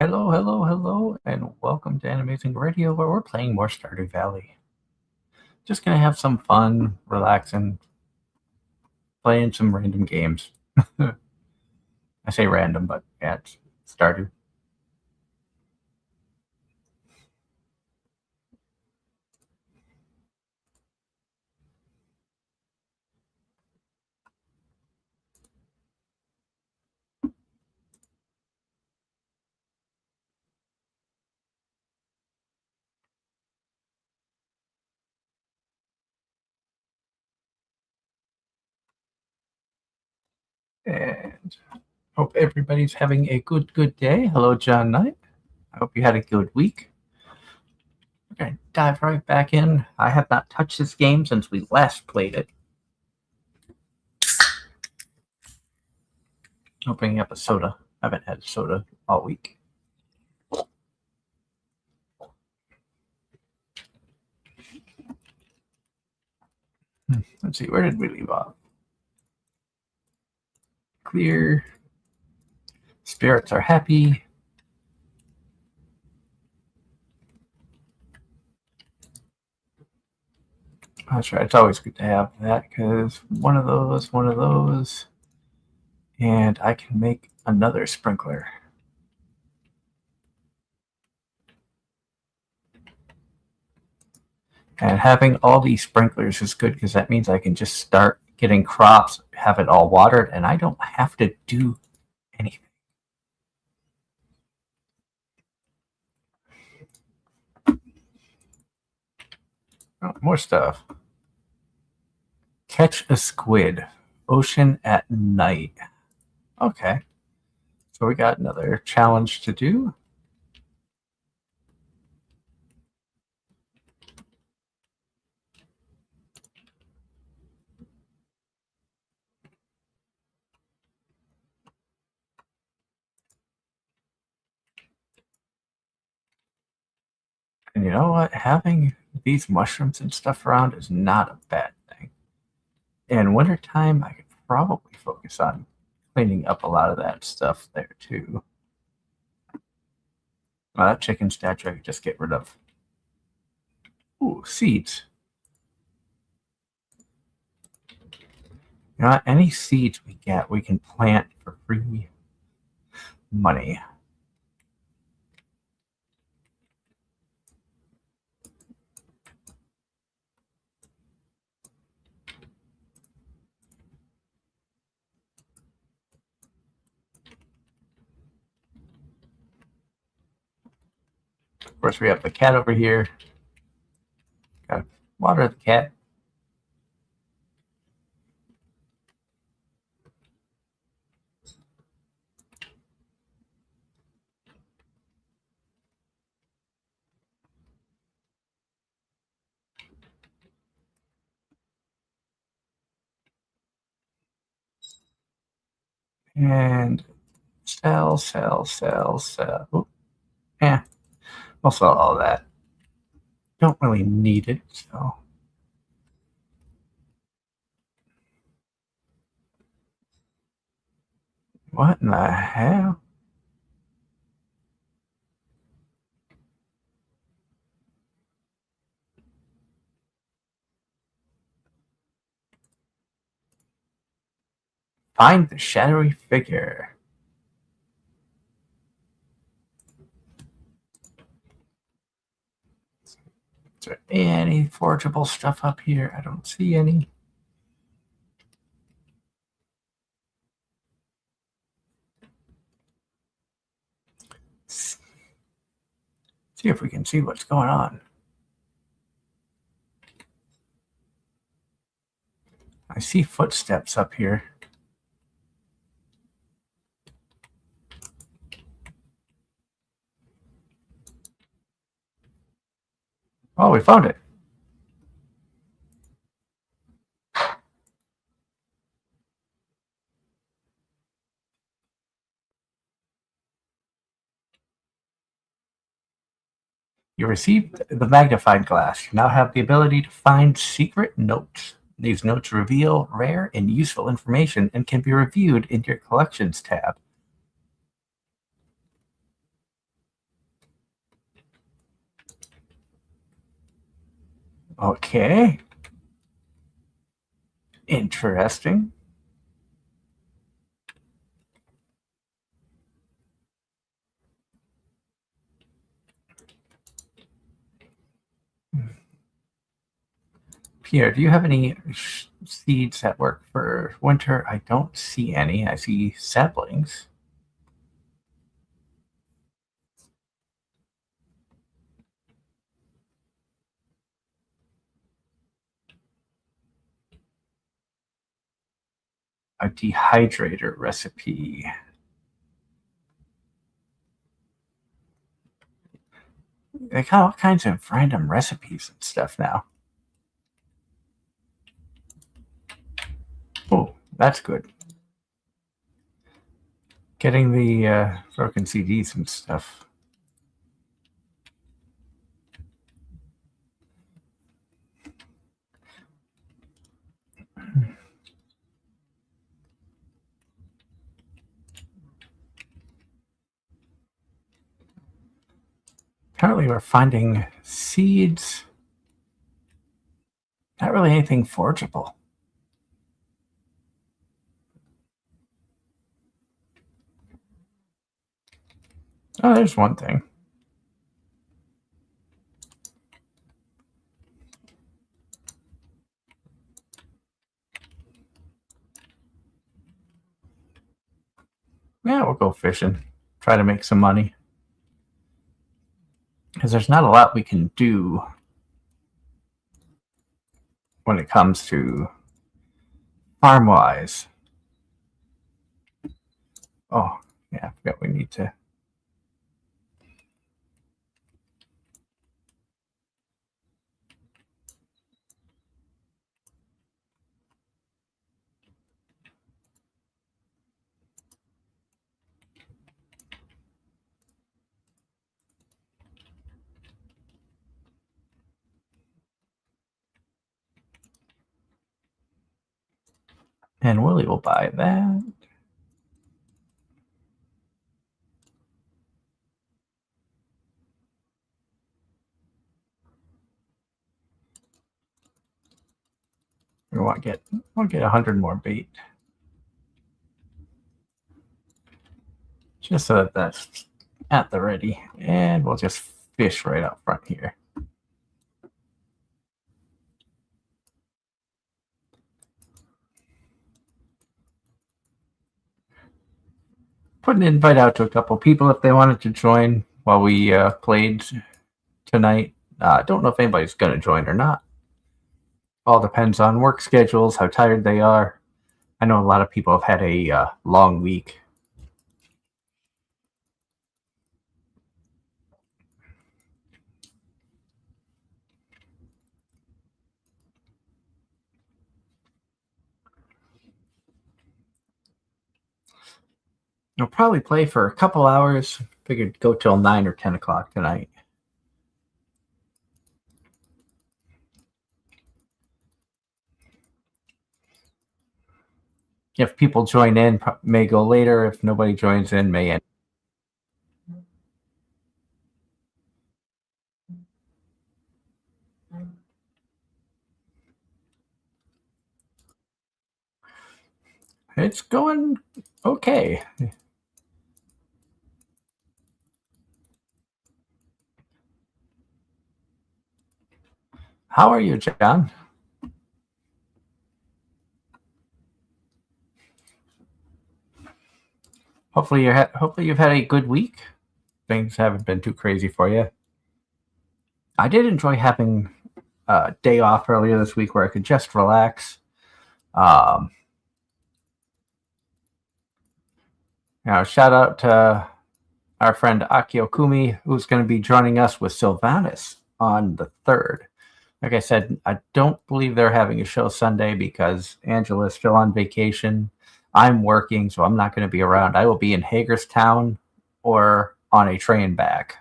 Hello, hello, hello, and welcome to Anime-Zing Radio, where we're playing more Stardew Valley. Just gonna have some fun, relaxing, playing some random games. I say random, but yeah, it's Stardew. And hope everybody's having a good day. Hello, John Knight. I hope you had a good week. We're gonna dive right back in. I have not touched this game since we last played it. Opening up a soda. I haven't had a soda all week. Let's see, where did we leave off? Clear. Spirits are happy. That's right. It's always good to have that because one of those, and I can make another sprinkler. And having all these sprinklers is good because that means I can just start getting crops, have it all watered, and I don't have to do anything. Oh, more stuff. Catch a squid. Ocean at night. Okay. So we got another challenge to do. And you know what? Having these mushrooms and stuff around is not a bad thing. In wintertime, I could probably focus on cleaning up a lot of that stuff there too. Well, that chicken statue I could just get rid of. Ooh, seeds. You know what? Any seeds we get, we can plant for free money. Of course, we have the cat over here. Gotta water the cat. And sell. Ooh, yeah, we'll sell all that. Don't really need it, so. What in the hell? Find the shadowy figure. Is there any forgeable stuff up here? I don't see any. See if we can see what's going on. I see footsteps up here. Oh, we found it. You received the magnifying glass. You now have the ability to find secret notes. These notes reveal rare and useful information and can be reviewed in your collections tab. Okay. Interesting. Pierre, do you have any seeds that work for winter? I don't see any. I see saplings. A dehydrator recipe. They got all kinds of random recipes and stuff now. Oh, that's good. Getting the broken CDs and stuff. Apparently, we're finding seeds. Not really anything forgeable. Oh, there's one thing. Yeah, we'll go fishing. Try to make some money. Because there's not a lot we can do when it comes to farm wise. Oh, yeah, I forgot we need to. And Willie will buy that. We'll get 100 more bait. Just so that that's at the ready. And we'll just fish right up front here. Put an invite out to a couple people if they wanted to join while we played tonight. Don't know if anybody's going to join or not. All depends on work schedules, how tired they are. I know a lot of people have had a long week. I'll probably play for a couple hours. Figured go till 9 or 10 o'clock tonight. If people join in, may go later. If nobody joins in, may end. It's going okay. How are you, John? Hopefully you've had a good week. Things haven't been too crazy for you. I did enjoy having a day off earlier this week where I could just relax. Um, Shout out to our friend Akio Kumi, who's going to be joining us with Sylvanus on the 3rd. Like I said, I don't believe they're having a show Sunday because Angela's still on vacation. I'm working, so I'm not going to be around. I will be in Hagerstown or on a train back.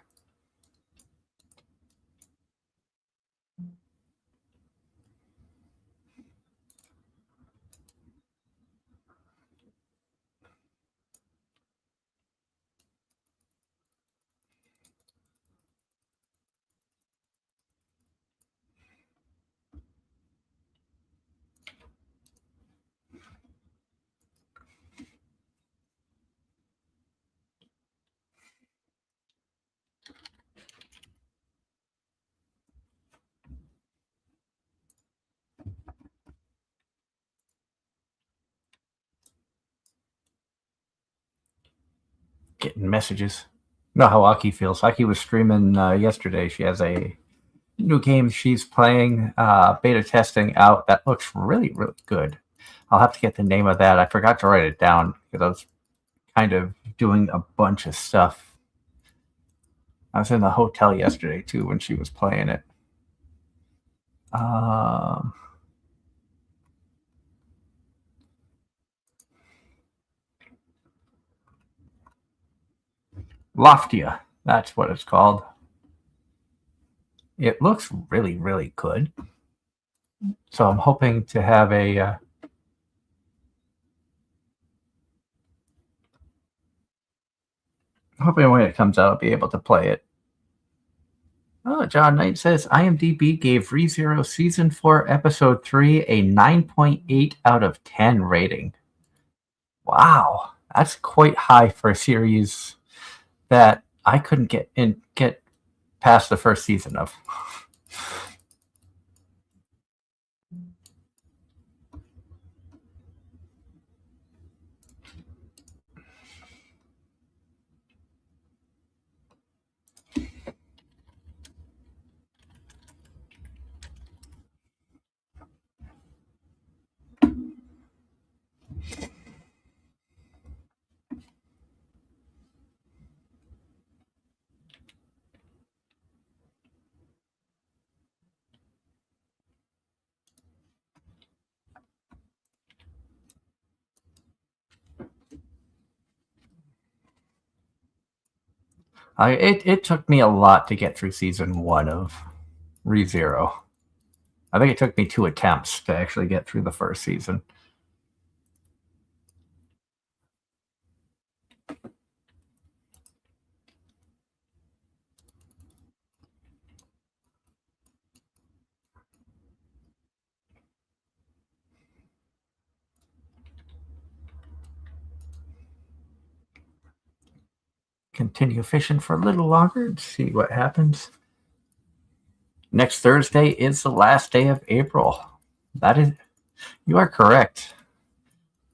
getting messages. You know how Aki feels. Aki was streaming yesterday. She has a new game she's playing, beta testing out that looks really, really good. I'll have to get the name of that. I forgot to write it down because I was kind of doing a bunch of stuff. I was in the hotel yesterday too when she was playing it. Loftia, that's what it's called. It looks really, really good. So I'm hoping to have a hoping when it comes out, I'll be able to play it. Oh, John Knight says IMDb gave ReZero Season 4, Episode 3 a 9.8 out of 10 rating. Wow, that's quite high for a series that I couldn't get past the first season of. It took me a lot to get through season 1 of ReZero. I think it took me 2 attempts to actually get through the first season. Continue fishing for a little longer to see what happens. Next Thursday is the last day of April. That is, you are correct.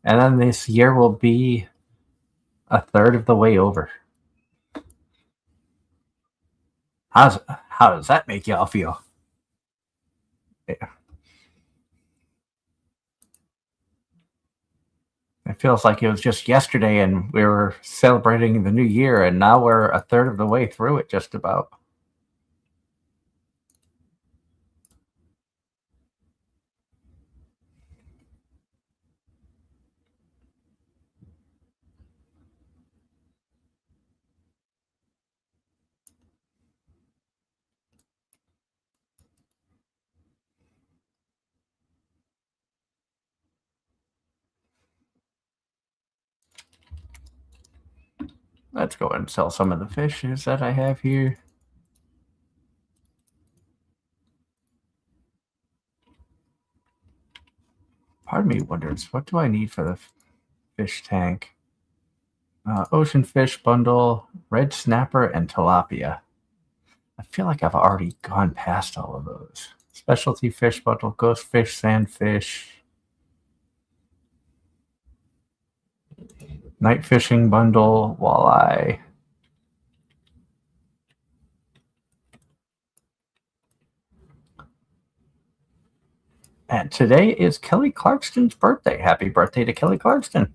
And then this year will be a third of the way over. How does that make y'all feel? Yeah. It feels like it was just yesterday and we were celebrating the new year, and now we're a third of the way through it, just about. Let's go and sell some of the fishes that I have here. Part of me wonders, what do I need for the fish tank? Ocean fish bundle, red snapper, and tilapia. I feel like I've already gone past all of those. Specialty fish bundle, ghost fish, sandfish, night fishing bundle, walleye. And today is Kelly Clarkston's birthday. Happy birthday to Kelly Clarkston.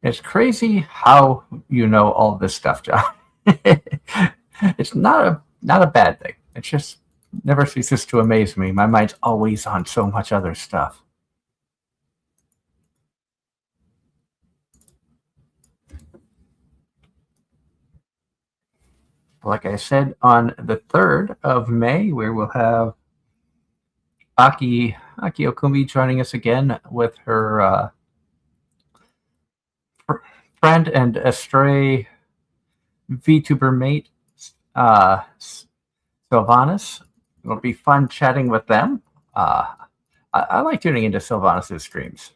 It's crazy how you know all this stuff, John. It's not a bad thing. It just never ceases to amaze me. My mind's always on so much other stuff. Like I said, on the 3rd of May, we will have Aki Okumi joining us again with her friend and Astray VTuber mate, Sylvanas. It'll be fun chatting with them. I like tuning into Sylvanas' streams.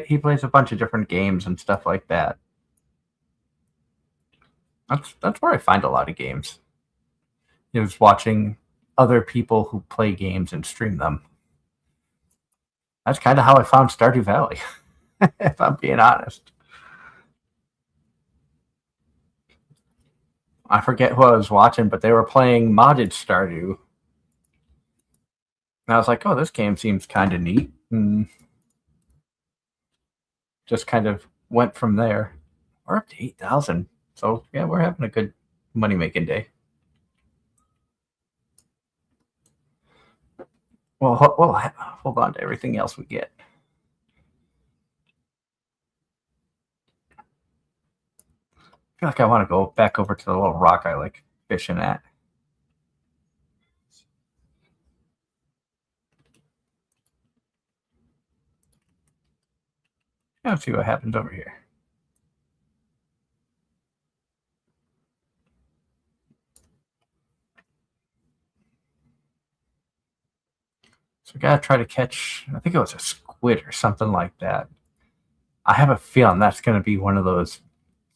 He plays a bunch of different games and stuff like that. That's where I find a lot of games. Is watching other people who play games and stream them. That's kind of how I found Stardew Valley, if I'm being honest. I forget who I was watching, but they were playing modded Stardew. And I was like, oh, this game seems kind of neat. And just kind of went from there. We're up to 8,000. So, yeah, we're having a good money making day. Well, we'll hold on to everything else we get. I feel like I want to go back over to the little rock I like fishing at. Let's see what happens over here. So we gotta try to catch, I think it was a squid or something like that. I have a feeling that's going to be one of those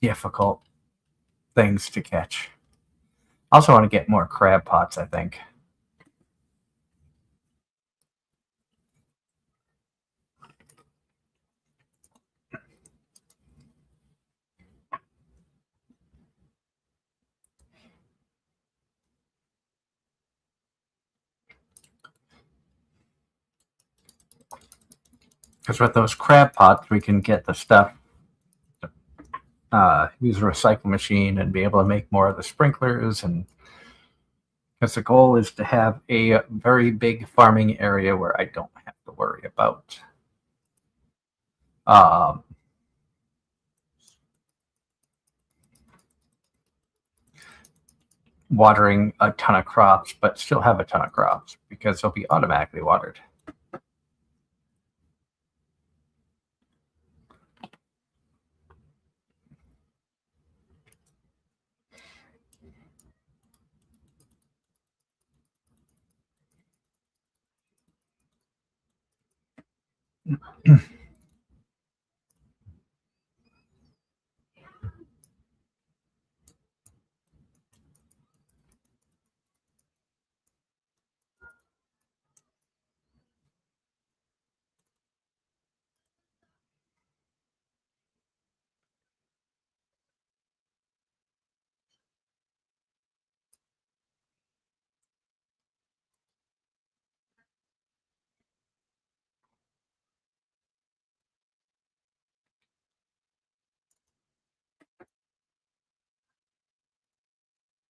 difficult things to catch. I also want to get more crab pots, I think. Because with those crab pots, we can get the stuff, use a recycle machine and be able to make more of the sprinklers. And because the goal is to have a very big farming area where I don't have to worry about um, watering a ton of crops, but still have a ton of crops because they'll be automatically watered.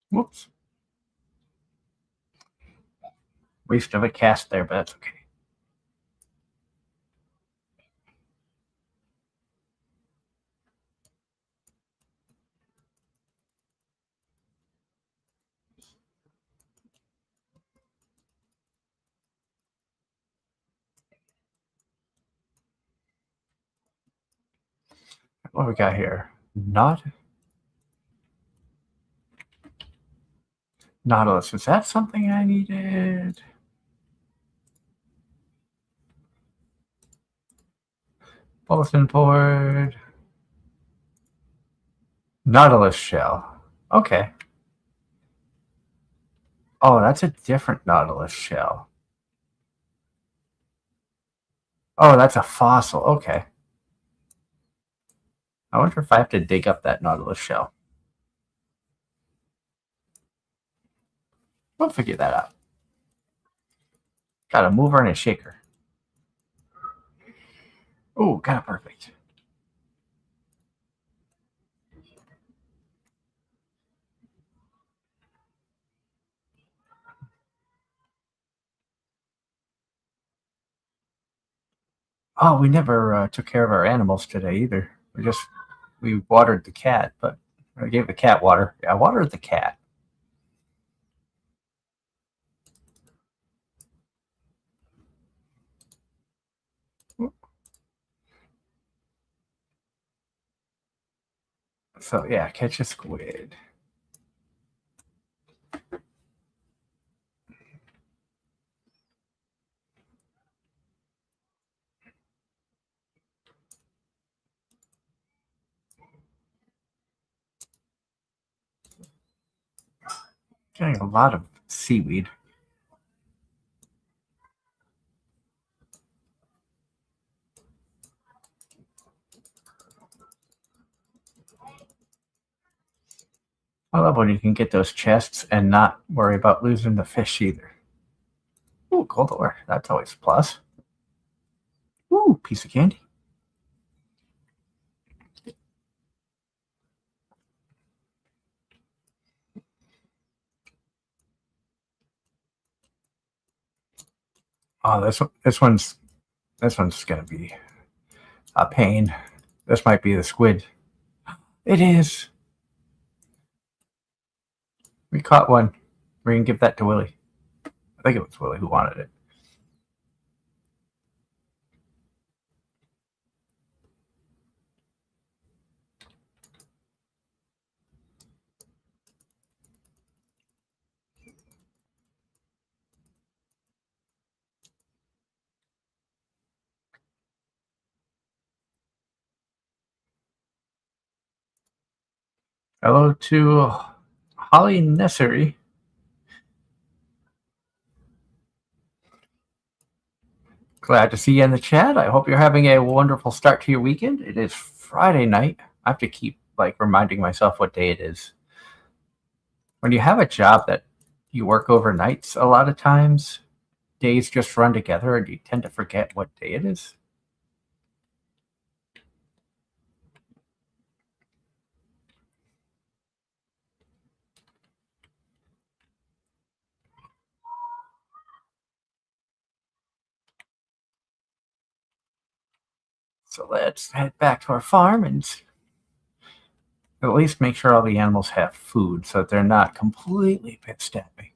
Whoops. Waste of a cast there, but that's okay. What do we got here? Nautilus. Is that something I needed? Bulletin board. Nautilus shell. Okay. Oh, that's a different Nautilus shell. Oh, that's a fossil. Okay. I wonder if I have to dig up that Nautilus shell. We'll figure that out. Got a mover and a shaker. Oh, kind of perfect. Oh, we never took care of our animals today either. We watered the cat, but I gave the cat water. Yeah, I watered the cat. So yeah, catch a squid. Getting a lot of seaweed. I love when you can get those chests and not worry about losing the fish either. Ooh, gold ore. That's always a plus. Ooh, piece of candy. Oh, this one's gonna be a pain. This might be the squid. It is. We caught one. We're gonna give that to Willie. I think it was Willie who wanted it. Hello to Holly Nessery. Glad to see you in the chat. I hope you're having a wonderful start to your weekend. It is Friday night. I have to keep reminding myself what day it is. When you have a job that you work overnights, a lot of times days just run together and you tend to forget what day it is. So let's head back to our farm and at least make sure all the animals have food so that they're not completely pissed at me.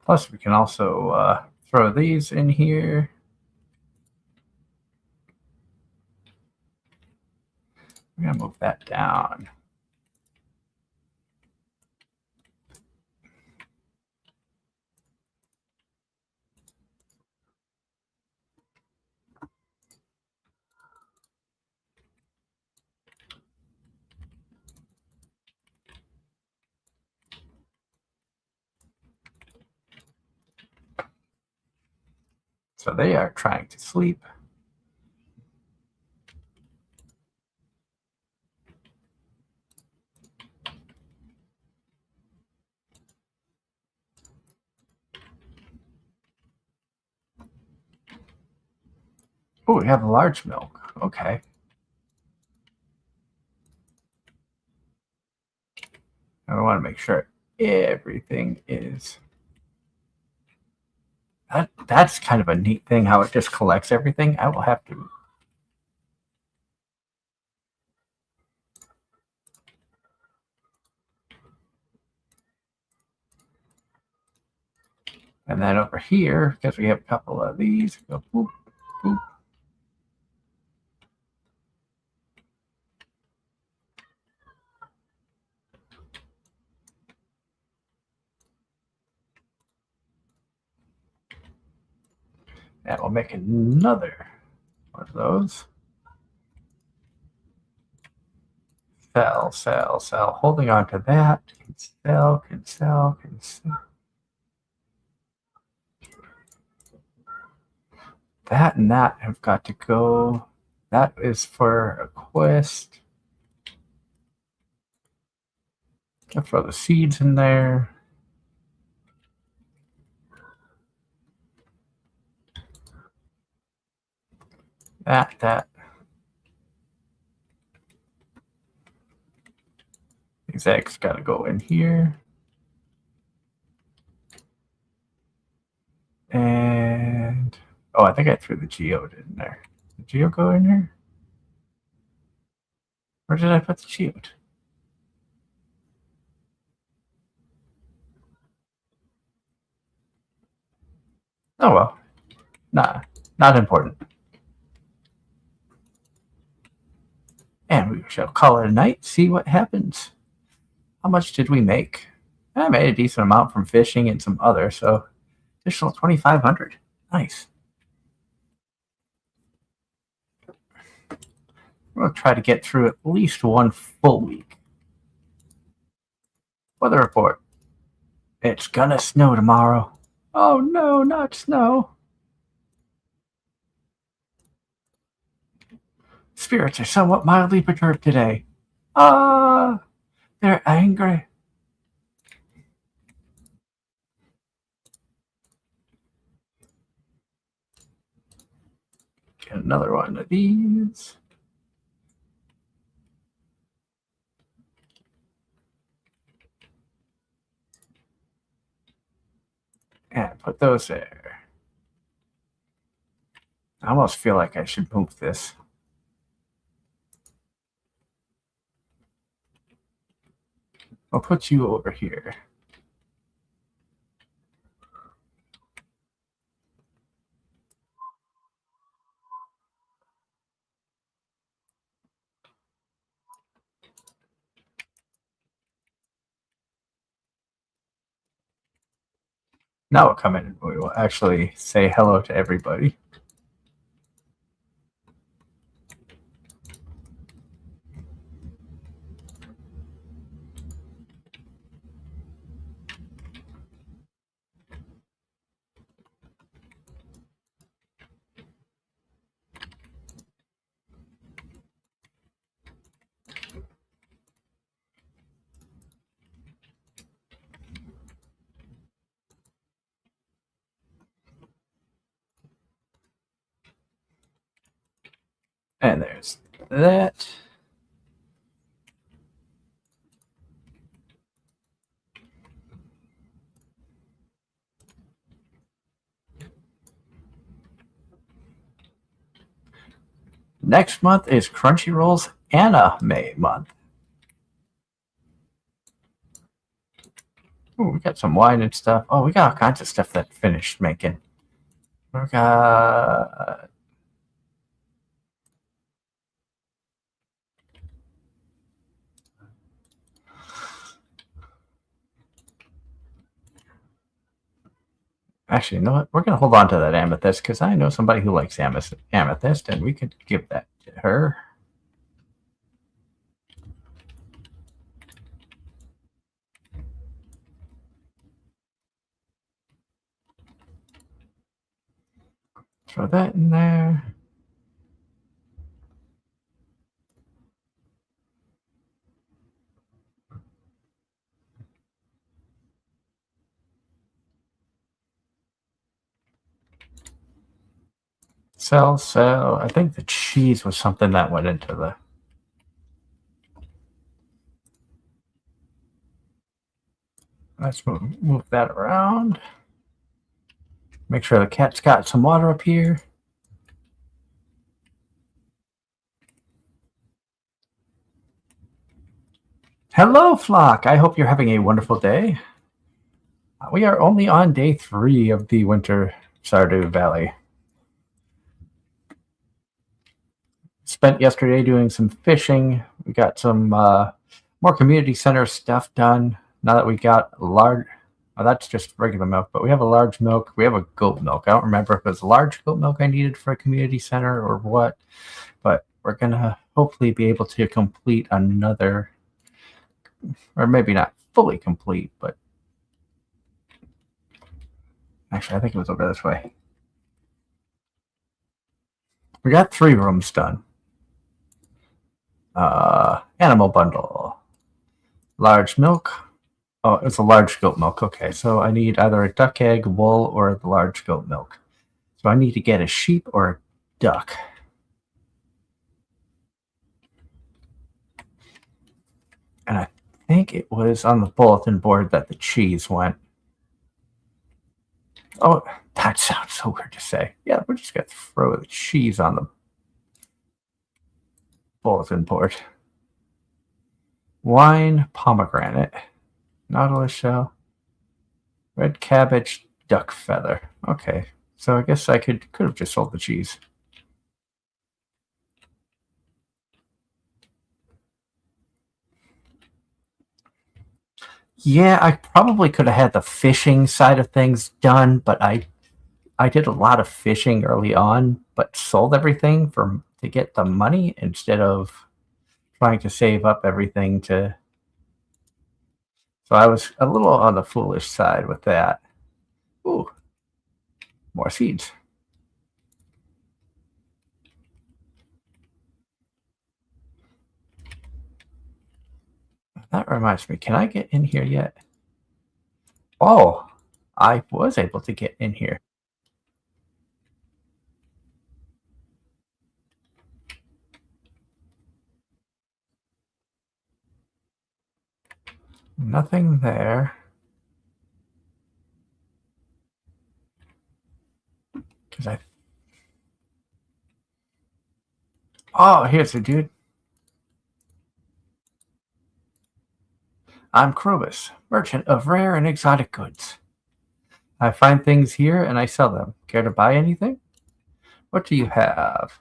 Plus, we can also throw these in here. I'm going to move that down. So they are trying to sleep. Oh, we have large milk. Okay. I want to make sure everything is. That's kind of a neat thing how it just collects everything. I will have to. And then over here, because we have a couple of these, go boop, boop. And we'll make another one of those. Sell. Holding on to that. Can sell. That and that have got to go. That is for a quest. I'll throw the seeds in there. That. These eggs got to go in here. And oh, I think I threw the geode in there. Did the geode go in here? Where did I put the geode? Oh well. Nah, not important. And we shall call it a night, see what happens. How much did we make? I made a decent amount from fishing and some other, so additional 2,500. Nice. We'll try to get through at least one full week. Weather report. It's gonna snow tomorrow. Oh no, not snow. Spirits are somewhat mildly perturbed today. Ah, they're angry. Get another one of these. And put those there. I almost feel like I should move this. I'll put you over here. Now we'll come in and we will actually say hello to everybody. And there's that. Next month is Crunchyroll's Anime month. Ooh, we got some wine and stuff. Oh, we got all kinds of stuff that finished making. We got actually, you know what? We're gonna hold on to that amethyst because I know somebody who likes amethyst, and we could give that to her. Throw that in there. Sell. I think the cheese was something that went into the. Let's move that around. Make sure the cat's got some water up here. Hello, Flock. I hope you're having a wonderful day. We are only on day 3 of the winter Stardew Valley. Spent yesterday doing some fishing. We got some more community center stuff done. Now that we got a large, that's just regular milk, but we have a large milk. We have a goat milk. I don't remember if it was large goat milk I needed for a community center or what, but we're going to hopefully be able to complete another, or maybe not fully complete, but actually, I think it was over this way. We got 3 rooms done. Animal bundle. Large milk. Oh, it's a large goat milk. Okay, so I need either a duck egg, wool, or the large goat milk. So I need to get a sheep or a duck. And I think it was on the bulletin board that the cheese went. Oh, that sounds so weird to say. Yeah, we're just going to throw the cheese on the bulletin board. Wine, pomegranate, nautilus shell, red cabbage, duck feather. Okay, so I guess I could have just sold the cheese. Yeah, I probably could have had the fishing side of things done, but I did a lot of fishing early on, but sold everything to get the money instead of trying to save up everything to So I was a little on the foolish side with that. Ooh, more seeds. That reminds me, can I get in here yet? Oh, I was able to get in here. Nothing there. Because I... Oh, here's the dude. I'm Krobus, merchant of rare and exotic goods. I find things here and I sell them. Care to buy anything? What do you have?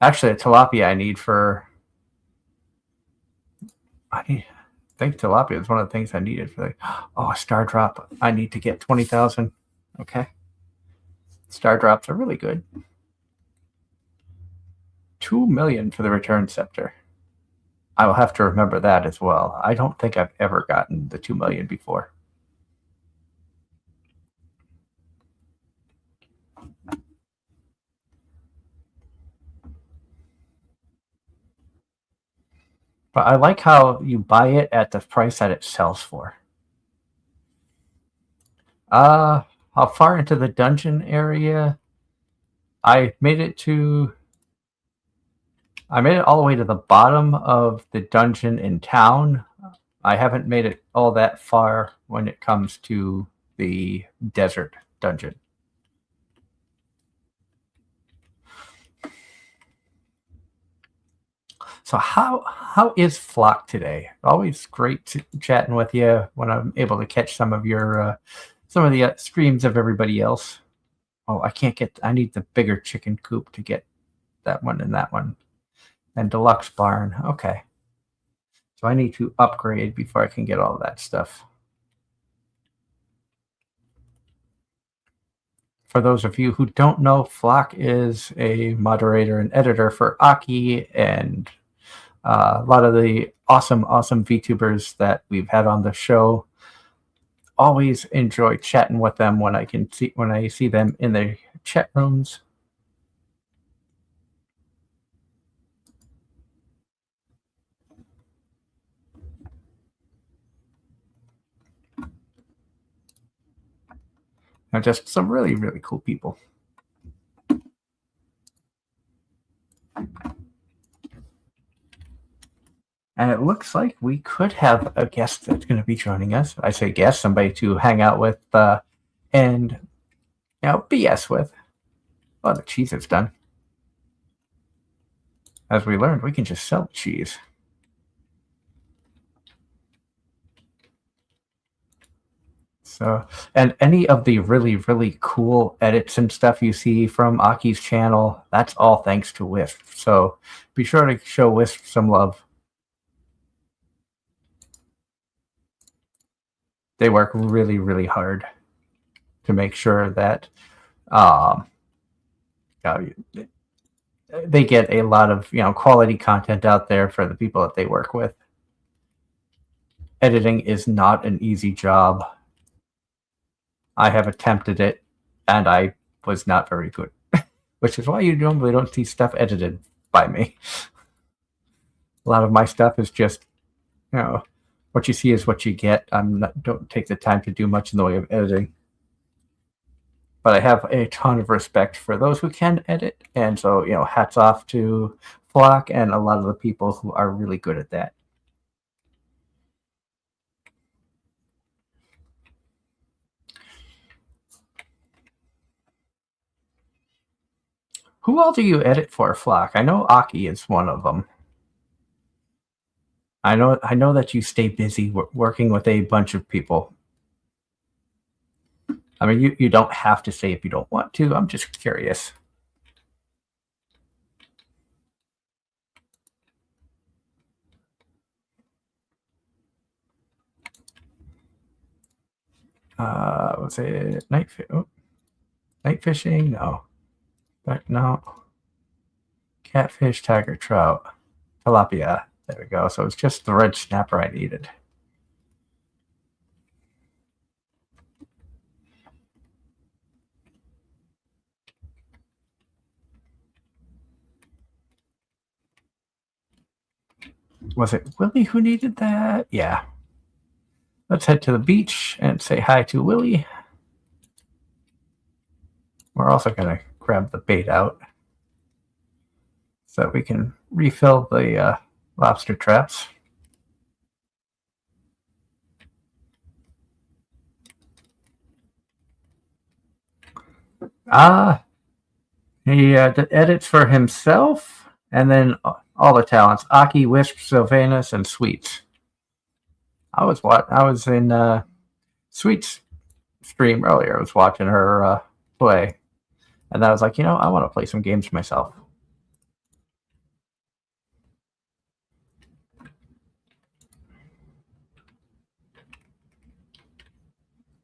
Actually, a tilapia I need for... I think tilapia is one of the things I needed for the... Oh, a star drop. I need to get 20,000. Okay. Star drops are really good. 2 million for the return scepter. I will have to remember that as well. I don't think I've ever gotten the 2 million before. But I like how you buy it at the price that it sells for. How far into the dungeon area? I made it all the way to the bottom of the dungeon in town. I haven't made it all that far when it comes to the desert dungeon. So how is Flock today? Always great chatting with you when I'm able to catch some of the streams of everybody else. Oh, I need the bigger chicken coop to get that one and that one. And deluxe barn. Okay. So I need to upgrade before I can get all that stuff. For those of you who don't know, Flock is a moderator and editor for Aki and a lot of the awesome VTubers that we've had on the show. Always enjoy chatting with them when I see them in the chat rooms. They're just some really, really cool people. And it looks like we could have a guest that's going to be joining us. I say guest, somebody to hang out with and BS with. Well, the cheese is done. As we learned, we can just sell cheese. So, and any of the really, really cool edits and stuff you see from Aki's channel, that's all thanks to Wisp. So be sure to show Wisp some love. They work really, really hard to make sure that they get a lot of quality content out there for the people that they work with. Editing is not an easy job. I have attempted it, and I was not very good, which is why you normally don't see stuff edited by me. A lot of my stuff is just, what you see is what you get. Don't take the time to do much in the way of editing. But I have a ton of respect for those who can edit, and so hats off to Flock and a lot of the people who are really good at that. Who all do you edit for, Flock? I know Aki is one of them. I know that you stay busy working with a bunch of people. I mean, you don't have to say if you don't want to. I'm just curious. Was it night fishing? No. But no. Catfish, tiger, trout, tilapia. There we go. So it's just the red snapper I needed. Was it Willie who needed that? Yeah. Let's head to the beach and say hi to Willie. We're also going to grab the bait out so that we can refill the lobster traps. He edits for himself and then all the talents: Aki, Wisp, Sylvanus, and Sweets. I was in Sweets stream earlier. I was watching her play, and I was like, I want to play some games myself.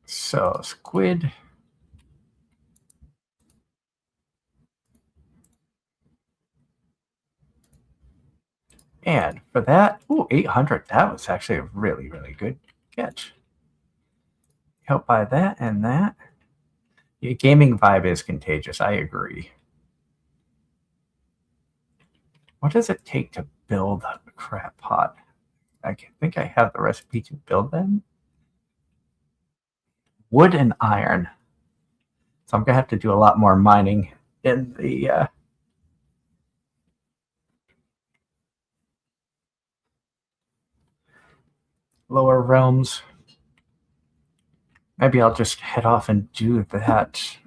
So squid. And for that, 800. That was actually a really, really good catch. Help by that and that. Your gaming vibe is contagious. I agree. What does it take to build a crab pot? I think I have the recipe to build them. Wood and iron. So I'm going to have to do a lot more mining in the lower realms. Maybe I'll just head off and do that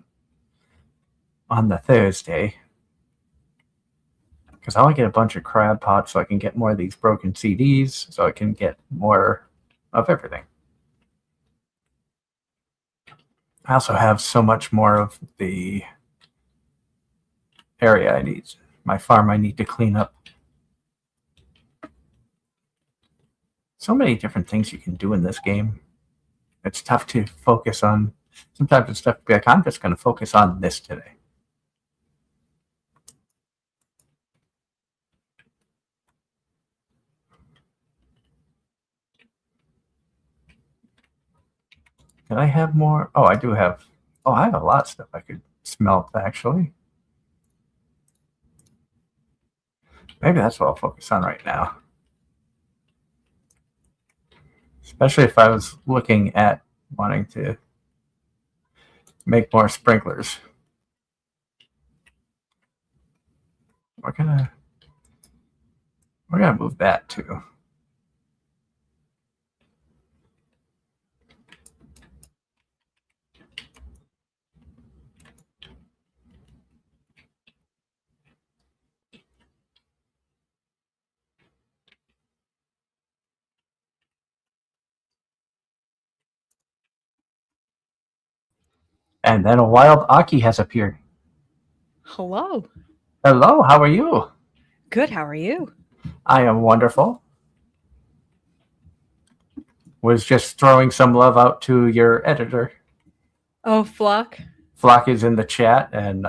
on the Thursday. Because I want to get a bunch of crab pots so I can get more of these broken CDs, so I can get more of everything. I also have so much more of the area I need, my farm I need to clean up. So many different things you can do in this game. It's tough to focus on. Sometimes it's tough to be like, I'm just going to focus on this today. Can I have more? Oh, I do have. Oh, I have a lot of stuff I could smelt, actually. Maybe that's what I'll focus on right now. Especially if I was looking at wanting to make more sprinklers. We're gonna move that too. And then a wild Aki has appeared. Hello. Hello, how are you? Good, how are you? I am wonderful. Was just throwing some love out to your editor. Oh, Flock. Flock is in the chat and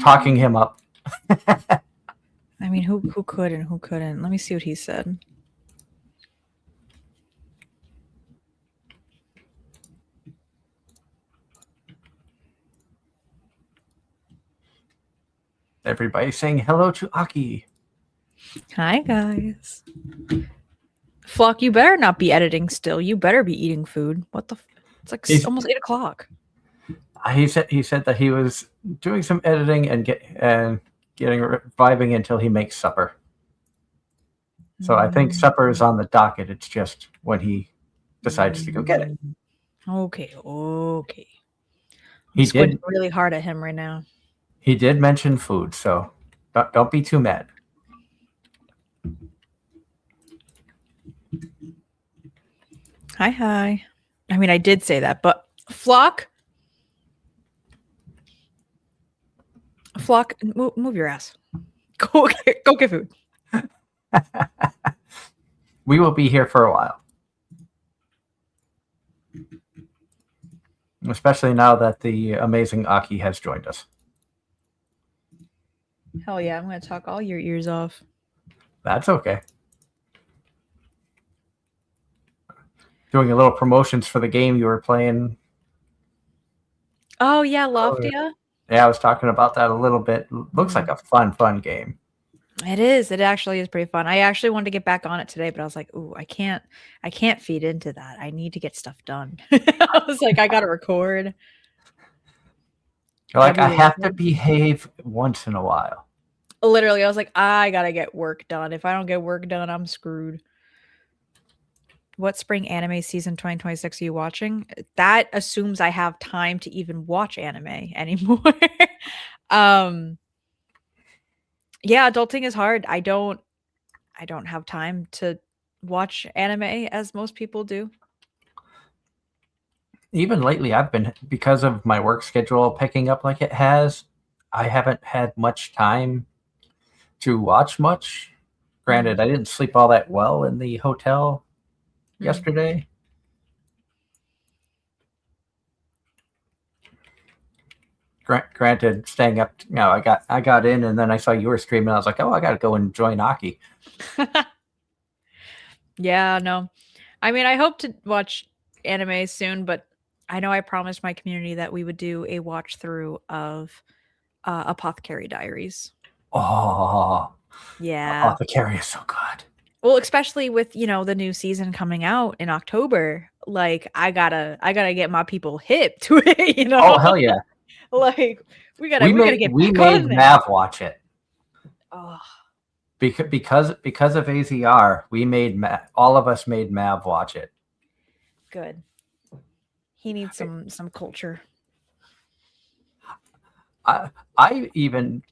talking him up. I mean, who could and who couldn't? Let me see what he said. Everybody saying hello to Aki. Hi, guys. Flock, you better not be editing still. You better be eating food. What the? It's like almost 8 o'clock. He said that he was doing some editing and getting vibing until he makes supper. So I think supper is on the docket. It's just when he decides to go get it. Okay. He squinting did really hard at him right now. He did mention food, so don't be too mad. Hi. I mean, I did say that, but Flock, move your ass. Go get food. We will be here for a while. Especially now that the amazing Aki has joined us. Hell yeah, I'm going to talk all your ears off. That's okay. Doing a little promotions for the game you were playing. Oh, yeah, Loftia. Yeah, I was talking about that a little bit. Looks like a fun game. It is. It actually is pretty fun. I actually wanted to get back on it today, but I was like, "Ooh, I can't feed into that. I need to get stuff done." I was like, "I gotta record. You're Gotta like, be I have to responsible." behave once in a while. Literally, I was like, "I gotta get work done. If I don't get work done, I'm screwed." What spring anime season 2026 are you watching? That assumes I have time to even watch anime anymore. um, yeah, adulting is hard. I don't have time to watch anime as most people do. Even lately, I've been, because of my work schedule picking up like it has, I haven't had much time to watch much. Mhm, Granted, I didn't sleep all that well in the hotel mm. yesterday. Granted, staying up, I got in and then I saw you were streaming. I was like, oh, I got to go and join Aki. Yeah, no. I mean, I hope to watch anime soon, but I know I promised my community that we would do a watch through of Apothecary Diaries. Oh, Yeah. Apothecary is so good. Well, especially with, the new season coming out in October, like I gotta get my people hip to it, Oh hell yeah! Like We we gotta made get we back on made there. Mav watch it Oh, because of AZR. We made all of us made Mav watch it. good. He needs some culture. I even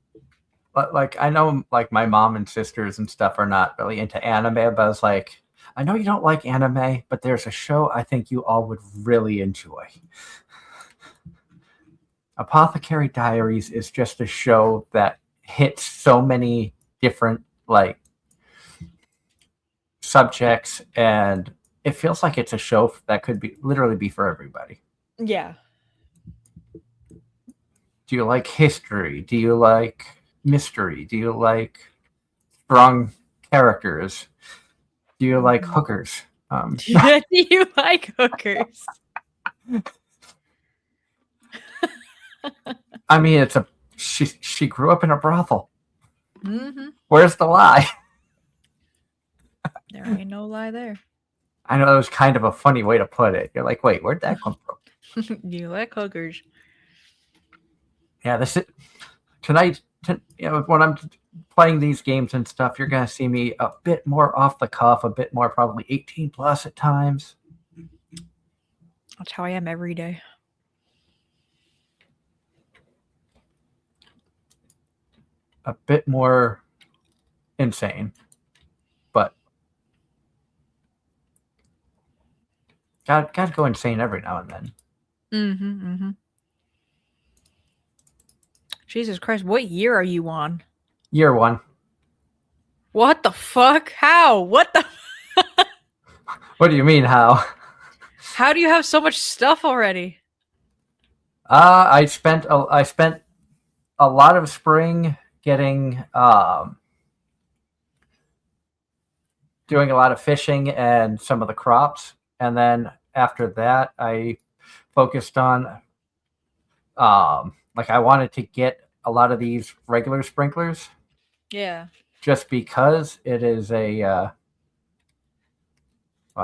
like I know like my mom and sisters and stuff are not really into anime, but I was like, I know you don't like anime, but there's a show I think you all would really enjoy. Apothecary Diaries is just a show that hits so many different like subjects, and it feels like it's a show that could be literally be for everybody. Yeah. Do you like history? Do you like mystery? Do you like strong characters? Do you like Mhm. hookers? Do you like hookers? I mean, it's a she grew up in a brothel. Mhm. Where's the lie? There ain't no lie there. I know it was kind of a funny way to put it. You're like, wait, where'd that come from? You like hookers. Yeah, this is tonight. When I'm playing these games and stuff, you're gonna see me a bit more off the cuff, a bit more probably 18 plus at times. That's how I am every day. A bit more insane, but gotta go insane every now and then. Mhm, mhm. Jesus Christ, what year are you on? Year one. What the fuck? How? What the What do you mean how? How do you have so much stuff already? I spent a lot of spring getting doing a lot of fishing and some of the crops, and then after that, I focused on like I wanted to get a lot of these regular sprinklers Yeah. just because it is a. Well,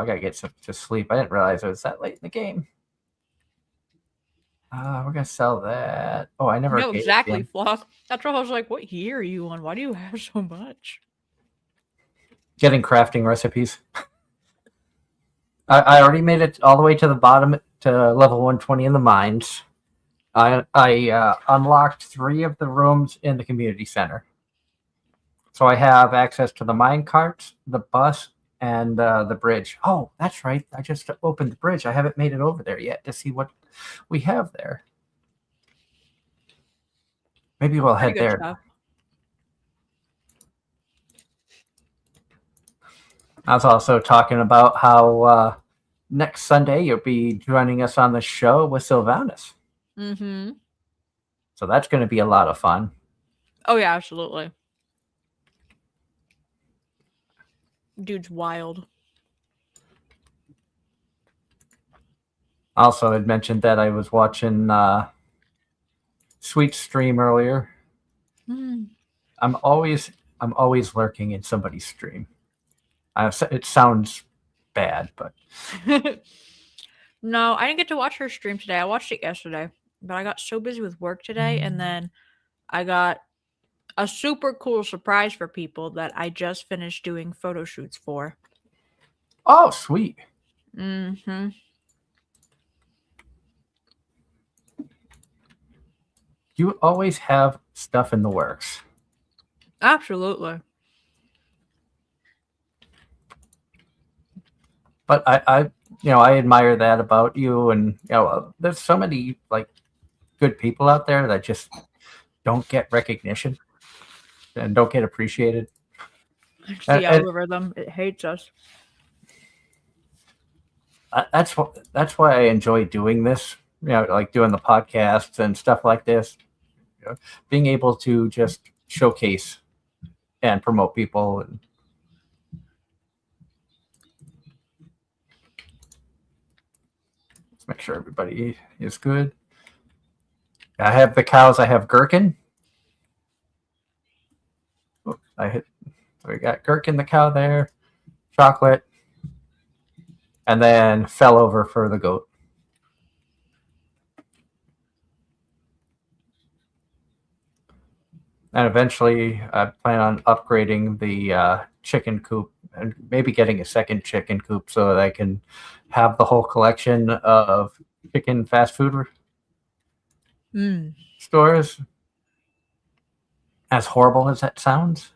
I gotta get some to sleep. I didn't realize it was that late in the game. We're gonna sell that. Oh, I never No, gave it exactly, in. Flock. That's why I was like, what year are you on? Why do you have so much? Getting crafting recipes. I already made it all the way to the bottom to level 120 in the mines. I unlocked 3 of the rooms in the community center. So I have access to the mine carts, the bus, and the bridge. Oh, that's right. I just opened the bridge. I haven't made it over there yet to see what we have there. Maybe we'll Pretty head good there. stuff. I was also talking about how next Sunday you'll be joining us on the show with Sylvanus. Mm-hmm. So that's going to be a lot of fun. Oh yeah, absolutely. Dude's wild. Also, had mentioned that I was watching Sweet stream earlier. Mm. I'm always I'm always lurking in somebody's stream. It sounds bad, but No, I didn't get to watch her stream today. I watched it yesterday, but I got so busy with work today, and then I got a super cool surprise for people that I just finished doing photo shoots for. oh, sweet. Mm-hmm. You always have stuff in the works. Absolutely. But I admire that about you, and there's so many like good people out there that just don't get recognition and don't get appreciated. It's And, the and algorithm. It hates us. that's why I enjoy doing this. Like doing the podcasts and stuff like this. Being able to just showcase and promote people. And let's make sure everybody is good. I have the cows. I have Gherkin. Oops, so we got Gherkin the cow there, Chocolate, and then fell over for the goat. And eventually, I plan on upgrading the chicken coop and maybe getting a second chicken coop so that I can have the whole collection of chicken fast food stores. As horrible as that sounds,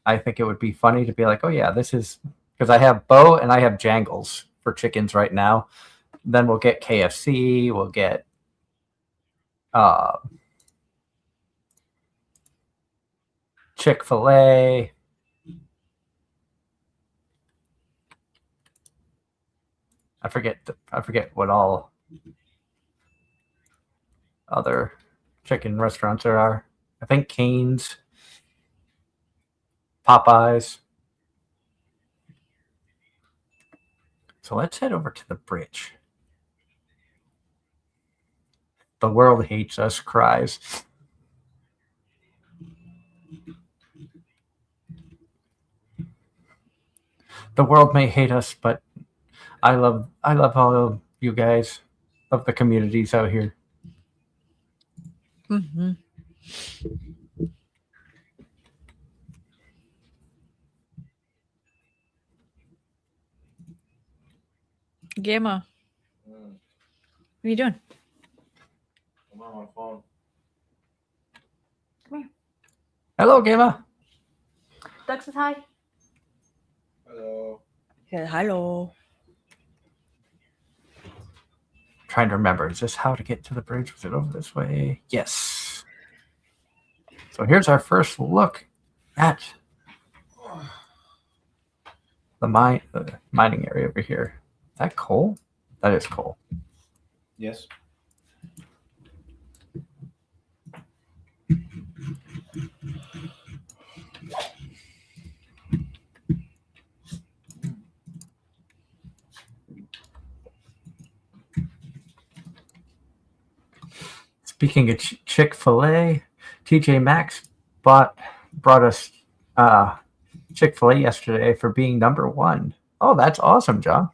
I think it would be funny to be like, oh yeah, this is because I have Bo and I have Jangles for chickens right now. Then we'll get KFC, we'll get Chick-fil-A. I forget what all other chicken restaurants there are. I think Cane's, Popeyes. So let's head over to the bridge. The world hates us cries. The world may hate us, but I love all of you guys, of the communities out here. Mm-hmm. Gamma. What are you doing? I'm on my phone. Come here. Hello, Gamma. Doug says hi. Hello. Yeah, hello. Trying to remember, is this how to get to the bridge? Was it over this way? Yes. So here's our first look at the mining area over here. Is that coal? That is coal. Yes. Speaking of Chick-fil-A, TJ Maxx brought us Chick-fil-A yesterday for being number 1. Oh, that's awesome, John.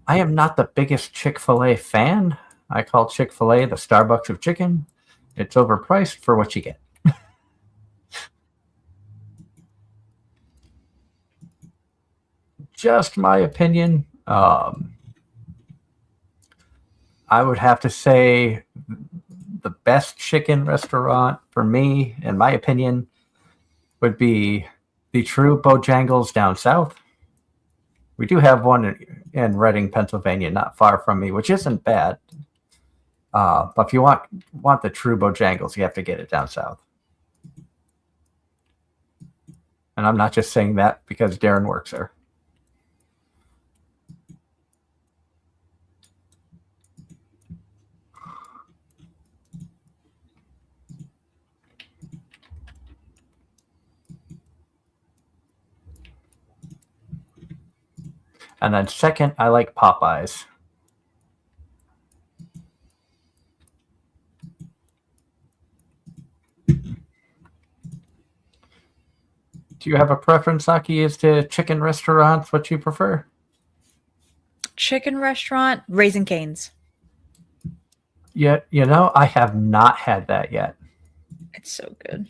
I am not the biggest Chick-fil-A fan. I call Chick-fil-A the Starbucks of chicken. It's overpriced for what you get. Just my opinion. I would have to say the best chicken restaurant for me, in my opinion, would be the True Bojangles down south. We do have one in Reading, Pennsylvania, not far from me, which isn't bad. But if you want the True Bojangles, you have to get it down south. And I'm not just saying that because Darren works there. And then second, I like Popeyes. Do you have a preference, Saki, as to chicken restaurants? What you prefer? Chicken restaurant, Raising Cane's. Yeah, I have not had that yet. It's so good.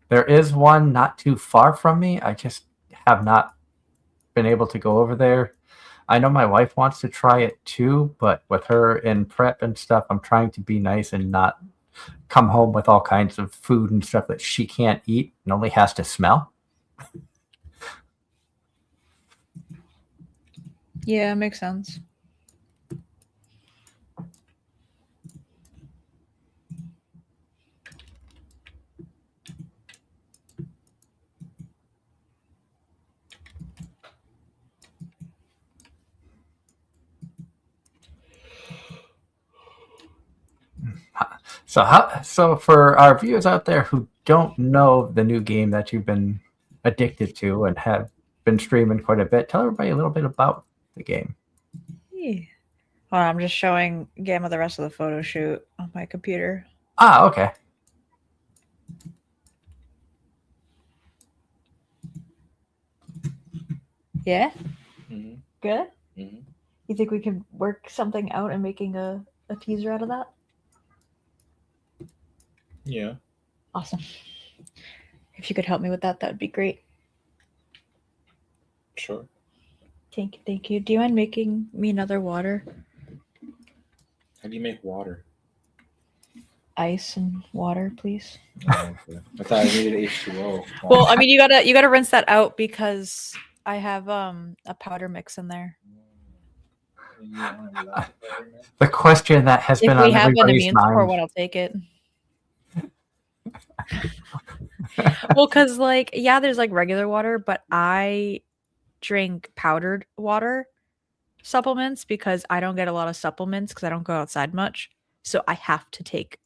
There is one not too far from me. I just have not been able to go over there. I know my wife wants to try it too, but with her in prep and stuff, I'm trying to be nice and not come home with all kinds of food and stuff that she can't eat and only has to smell. Yeah, makes sense. So for our viewers out there who don't know the new game that you've been addicted to and have been streaming quite a bit, tell everybody a little bit about the game. Yeah. Hold on, I'm just showing Gamma the rest of the photo shoot on my computer. Ah, okay. Yeah? Mm-hmm. Good? Mm-hmm. You think we could work something out and making a teaser out of that? Yeah. Awesome. If you could help me with that, that'd be great. Sure. Thank you. Do you mind making me another water? How do you make water? Ice and water, please. Oh, okay. I thought I needed H2O. Well, I mean, you gotta rinse that out because I have a powder mix in there. The question that has If been we on have an everybody's immune support mind. one, I'll take it. Well, because there's regular water, but I drink powdered water supplements because I don't get a lot of supplements because I don't go outside much. So I have to take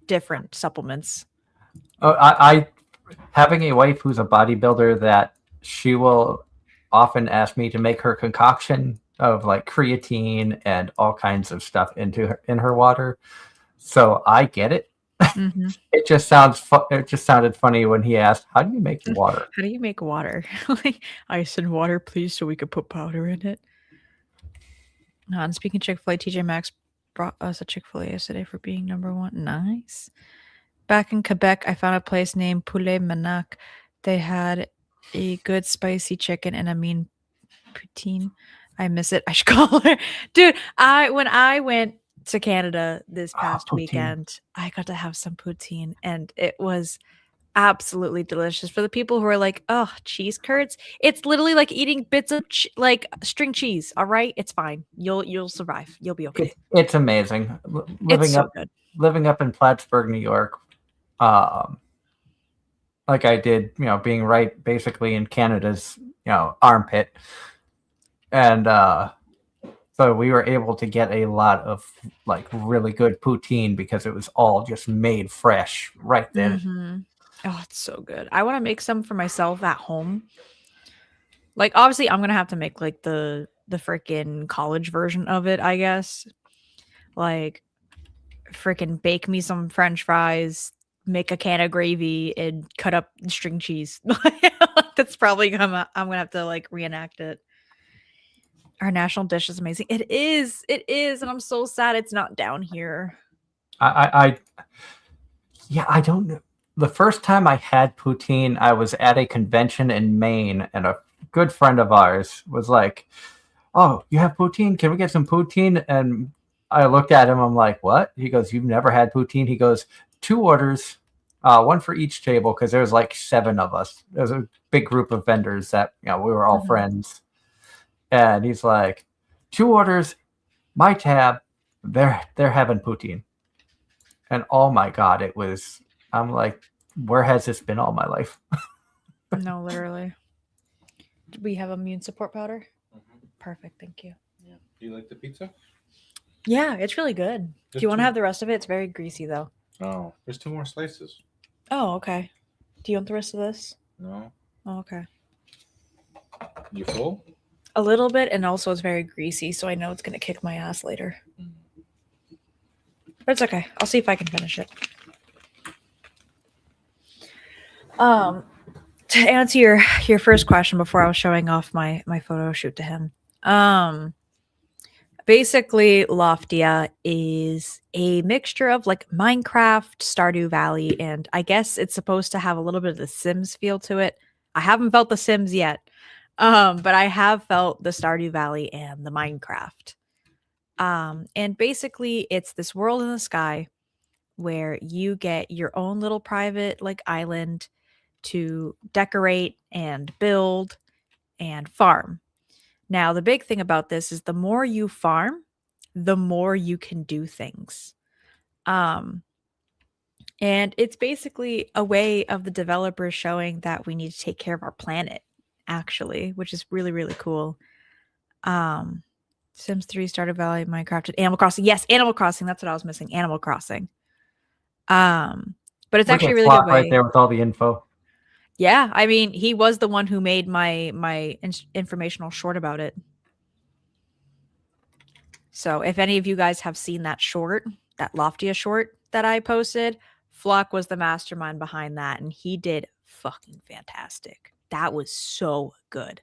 different supplements. I having a wife who's a bodybuilder, that she will often ask me to make her concoction of creatine and all kinds of stuff in her water. So I get it. Mm-hmm. It just sounded funny when he asked, "How do you make water?" How do you make water? Ice and water, please, so we could put powder in it. And speaking of Chick-fil-A, TJ Maxx brought us a Chick-fil-A yesterday for being number one. Nice. Back in Quebec, I found a place named Poulet Manac. They had a good spicy chicken and a mean poutine. I miss it. I should call her. Dude, when I went to Canada this past poutine. weekend, I got to have some poutine and it was absolutely delicious. For the people who are like, oh, cheese curds, it's literally like eating bits of string cheese. All right, it's fine. You'll survive. You'll be okay. It's amazing. It's so good. Living up in Plattsburgh, New York, like I did, being right basically in Canada's, armpit, and so we were able to get a lot of really good poutine because it was all just made fresh right then. Mm-hmm. Oh, it's so good. I want to make some for myself at home. Obviously, I'm gonna have to make the freaking college version of it, I guess. Freaking bake me some French fries, make a can of gravy, and cut up string cheese. That's probably I'm gonna have to reenact it. Our national dish is amazing. It is, and I'm so sad it's not down here. I don't know. The first time I had poutine, I was at a convention in Maine, and a good friend of ours was like, "Oh, you have poutine? Can we get some poutine?" And I looked at him. I'm like, "What?" He goes, "You've never had poutine?" He goes, "2 orders, one for each table," because there was 7 of us. There was a big group of vendors that we were all friends. And he's like, 2 orders, my tab. They're having poutine. And oh my god, I'm like, where has this been all my life? No, literally. We have immune support powder. Mm-hmm. Perfect, thank you. Yeah. Do you like the pizza? Yeah, it's really good. Do you want to have the rest of it? It's very greasy though. Oh, there's 2 more slices. Oh, okay. Do you want the rest of this? No. Oh, okay. You full? A little bit, and also it's very greasy, so I know it's gonna kick my ass later. But it's okay. I'll see if I can finish it. To answer your first question before I was showing off my photo shoot to him. Basically, Loftia is a mixture of like Minecraft, Stardew Valley, and I guess it's supposed to have a little bit of the Sims feel to it. I haven't felt the Sims yet, but I have felt the Stardew Valley and the Minecraft. And basically, it's this world in the sky where you get your own little private like island to decorate and build and farm. Now, the big thing about this is the more you farm, the more you can do things. Um, and it's basically a way of the developers showing that we need to take care of our planet, actually, which is really, really cool. Um, Sims 3, Stardew Valley, Minecraft, and Animal Crossing. Yes, Animal Crossing. That's what I was missing. Animal Crossing. But it's Look actually at a really Flock good right way. there with all the info. Yeah, I mean, he was the one who made my informational short about it. So if any of you guys have seen that short, that Loftia short that I posted, Flock was the mastermind behind that, and he did fucking fantastic. That was so good.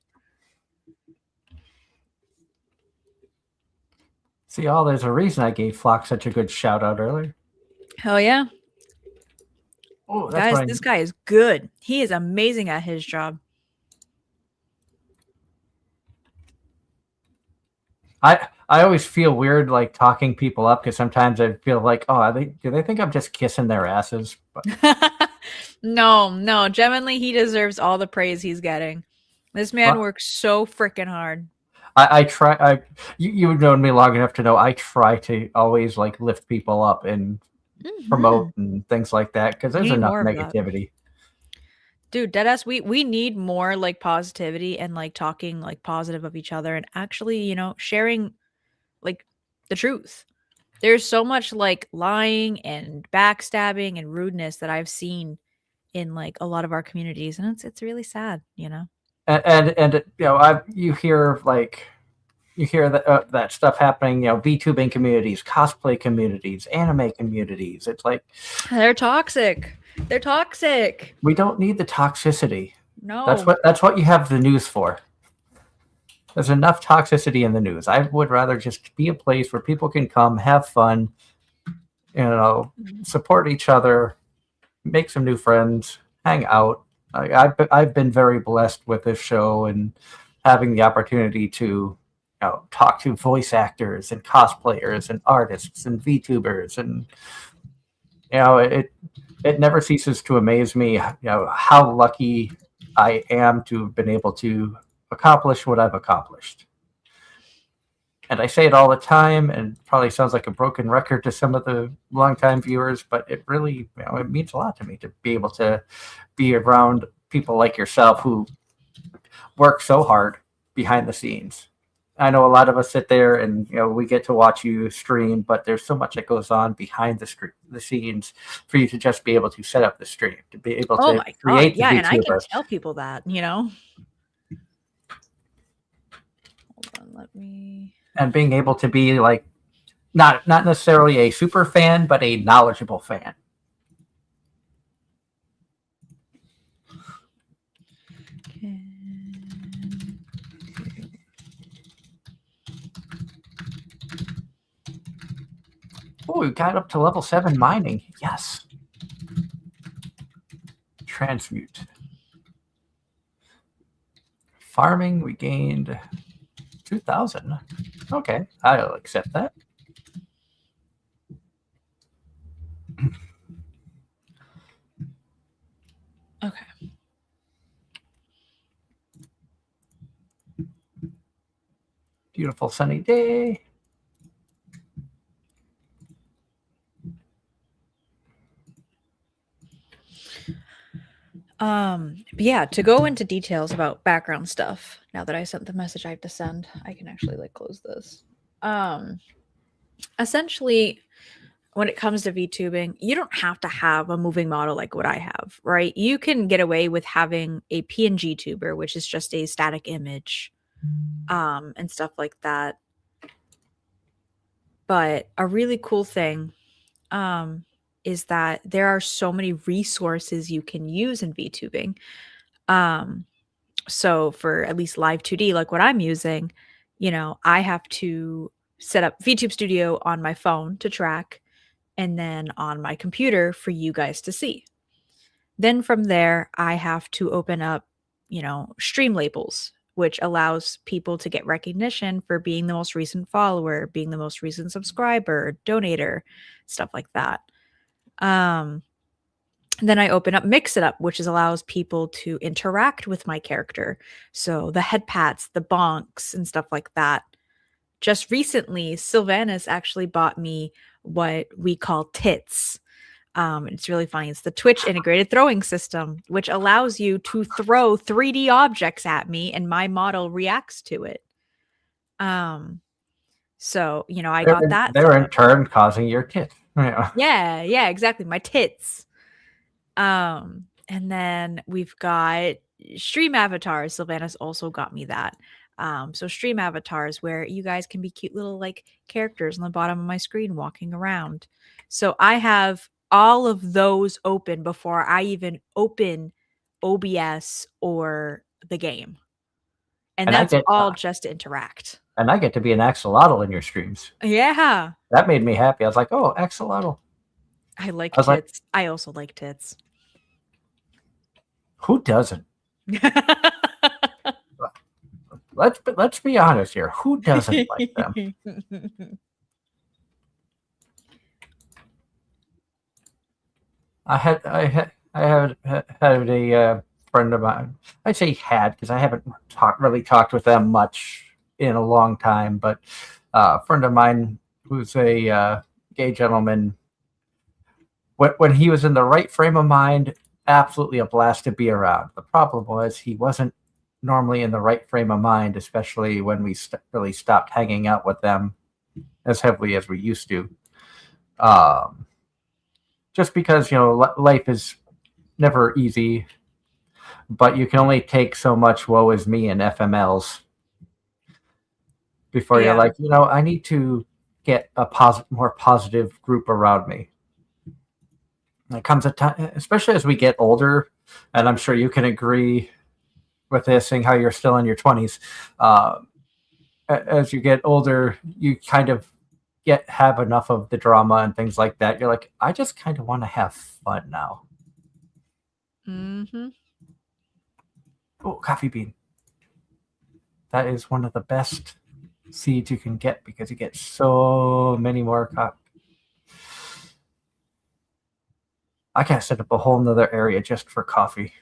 See, there's a reason I gave Flock such a good shout out earlier. Hell yeah. Oh, that's Guys, what this guy is good. He is amazing at his job. I always feel weird like talking people up because sometimes I feel like, do they think I'm just kissing their asses? But No, genuinely, he deserves all the praise he's getting. This man Well- works so freaking hard. I try. You've known me long enough to know I try to always like lift people up and promote and things like that because there's We need enough more of that. negativity. Dude, deadass, we need more like positivity and like talking like positive of each other and actually, sharing like the truth. There's so much like lying and backstabbing and rudeness that I've seen in like a lot of our communities, and it's really sad. And you hear that stuff happening. VTubing communities, cosplay communities, anime communities. It's like They're toxic. They're toxic. we don't need the toxicity. No. That's what you have the news for. There's enough toxicity in the news. I would rather just be a place where people can come, have fun, support each other, make some new friends, hang out. I've been very blessed with this show and having the opportunity to talk to voice actors and cosplayers and artists and VTubers, and it never ceases to amaze me how lucky I am to have been able to accomplish what I've accomplished. And I say it all the time, and probably sounds like a broken record to some of the longtime viewers, but it really, it means a lot to me to be able to be around people like yourself who work so hard behind the scenes. I know a lot of us sit there and we get to watch you stream, but there's so much that goes on behind the scenes for you to just be able to set up the stream, to be able to create. Yeah, and I can tell people that. Hold on, let me. And being able to be like not necessarily a super fan, but a knowledgeable fan. Oh, we got up to level 7 mining. Yes. Transmute. Farming, we gained 2,000. Okay, I'll accept that. Okay. Beautiful sunny day. Yeah, to go into details about background stuff, now that I sent the message I have to send, I can actually like close this. Essentially, when it comes to VTubing, you don't have to have a moving model like what I have, right? You can get away with having a PNG tuber, which is just a static image, and stuff like that. But a really cool thing, is that there are so many resources you can use in VTubing. So for at least Live 2D, like what I'm using, I have to set up VTube Studio on my phone to track and then on my computer for you guys to see. Then from there, I have to open up, stream labels, which allows people to get recognition for being the most recent follower, being the most recent subscriber, donator, stuff like that. Then I open up Mix It Up, which allows people to interact with my character. So the head pats, the bonks, and stuff like that. Just recently, Sylvanas actually bought me what we call tits. It's really funny. It's the Twitch integrated throwing system, which allows you to throw 3D objects at me and my model reacts to it. So, I got that. They're in turn causing your tit. Yeah, exactly. My tits. And then we've got stream avatars. Sylvanas also got me that. So stream avatars where you guys can be cute little like characters on the bottom of my screen walking around. So I have all of those open before I even open OBS or the game. And that's all just to interact. And I get to be an axolotl in your streams. Yeah. That made me happy. I was like, oh, axolotl. I like tits. I also like tits. Who doesn't? Let's be honest here. Who doesn't like them? I had a friend of mine. I say had because I haven't really talked with them much in a long time. But a friend of mine who's a gay gentleman. When he was in the right frame of mind, absolutely a blast to be around. The problem was he wasn't normally in the right frame of mind, especially when we really stopped hanging out with them as heavily as we used to. Just because, life is never easy, but you can only take so much woe is me and FMLs before you're like, I need to get a more positive group around me. There comes a time, especially as we get older, and I'm sure you can agree with this, seeing how you're still in your 20s. As you get older, you kind of have enough of the drama and things like that. You're like, I just kind of want to have fun now. Mm-hmm. Oh, coffee bean. That is one of the best seeds you can get because you get so many more coffee. I can't set up a whole nother area just for coffee.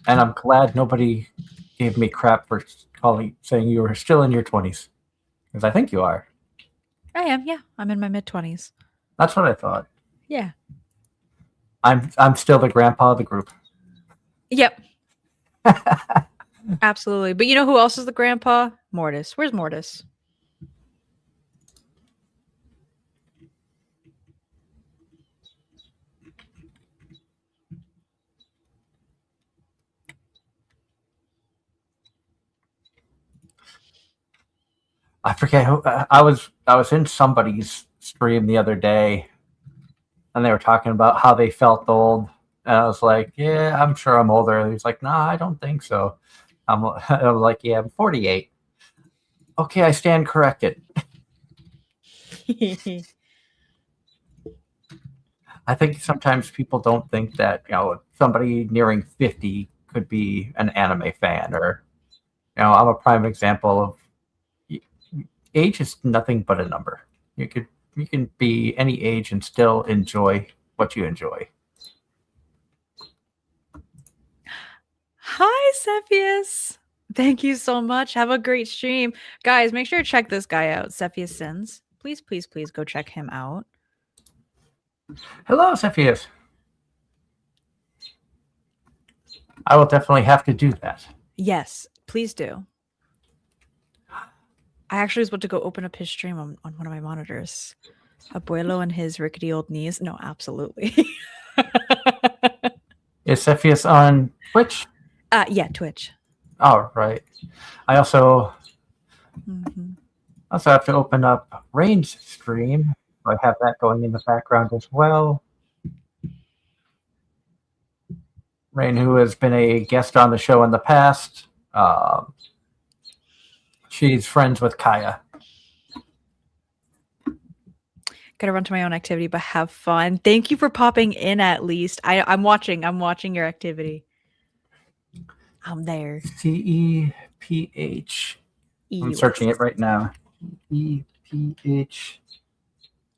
And I'm glad nobody gave me crap for saying you were still in your 20s. Because I think you are. I am, yeah. I'm in my mid-20s. That's what I thought. Yeah. I'm still the grandpa of the group. Yep. Absolutely. But you know who else is the grandpa? Mortis. Where's Mortis? I forget who I was in somebody's stream the other day and they were talking about how they felt old. And I was like, yeah, I'm sure I'm older. And he's like, nah, I don't think so. I was like, yeah, I'm 48. Okay, I stand corrected. I think sometimes people don't think that, somebody nearing 50 could be an anime fan, or, I'm a prime example of age is nothing but a number. You can be any age and still enjoy what you enjoy. Hi, Cepheus. Thank you so much. Have a great stream. Guys, make sure to check this guy out, Cepheus Sins. Please, please, please go check him out. Hello, Cepheus. I will definitely have to do that. Yes, please do. I actually was about to go open up his stream on one of my monitors. Abuelo and his rickety old knees. No, absolutely. Is Cepheus on Twitch? Yeah, Twitch. Oh, right. I also... Mm-hmm. I also have to open up Rain's stream. So I have that going in the background as well. Rain, who has been a guest on the show in the past. She's friends with Kaya. Gotta run to my own activity, but have fun. Thank you for popping in at least. I'm watching your activity. I'm there. CEPH. I'm EUS. searching it right now. EPH.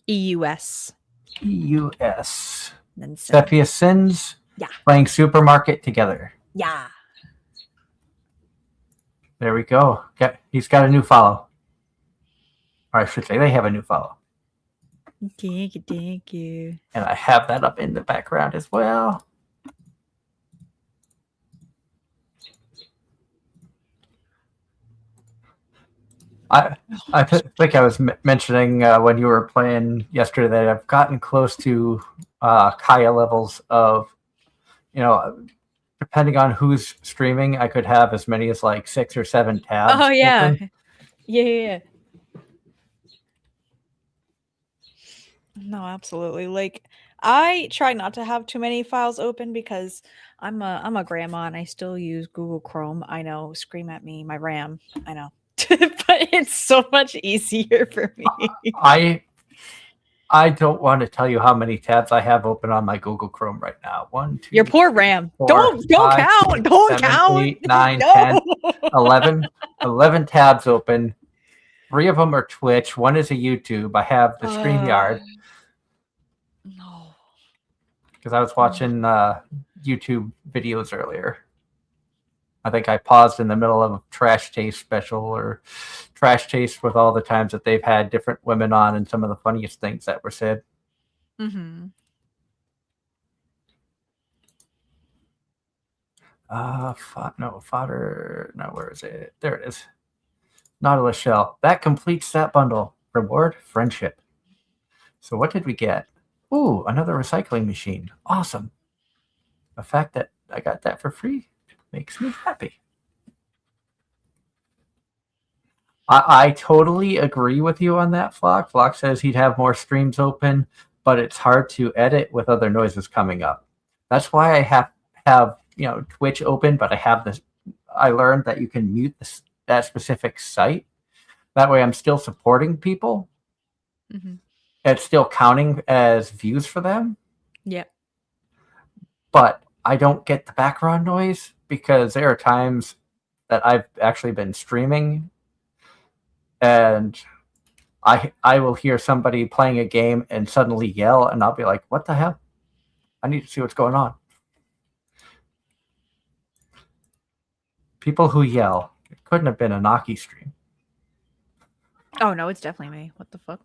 EUS. EUS. Then Sim. Sepia Sins. Yeah. Playing Supermarket together. Yeah. There we go. He's got a new follow. Or I should say they have a new follow. Thank you. And I have that up in the background as well. I think I was mentioning when you were playing yesterday that I've gotten close to Kaya levels of, depending on who's streaming, I could have as many as like 6 or 7 tabs. Oh yeah. Open. Yeah. No, absolutely. Like I try not to have too many files open because I'm a grandma and I still use Google Chrome. I know, scream at me, my RAM. I know. But it's so much easier for me. I don't want to tell you how many tabs I have open on my Google Chrome right now. 1, 2, Your poor RAM. 4, Don't 5, count. 6, Don't 7, count. 8, 9, No. 10, 11 tabs open. 3 of them are Twitch. 1 is a YouTube. I have the StreamYard. No. Because I was watching YouTube videos earlier. I think I paused in the middle of a Trash Taste special or Trash Taste with all the times that they've had different women on and some of the funniest things that were said. Mm-hmm. Fodder. No, where is it? There it is. Nautilus Shell. That completes that bundle. Reward, friendship. So what did we get? Ooh, another recycling machine. Awesome. The fact that I got that for free makes me happy. I totally agree with you on that, Flock. Flock says he'd have more streams open, but it's hard to edit with other noises coming up. That's why I have Twitch open, but I have this. I learned that you can mute that specific site. That way I'm still supporting people. Mm-hmm. It's still counting as views for them. Yeah. But I don't get the background noise because there are times that I've actually been streaming and I will hear somebody playing a game and suddenly yell and I'll be like, what the hell? I need to see what's going on. People who yell. It couldn't have been a Naki stream. Oh no, it's definitely me. What the fuck?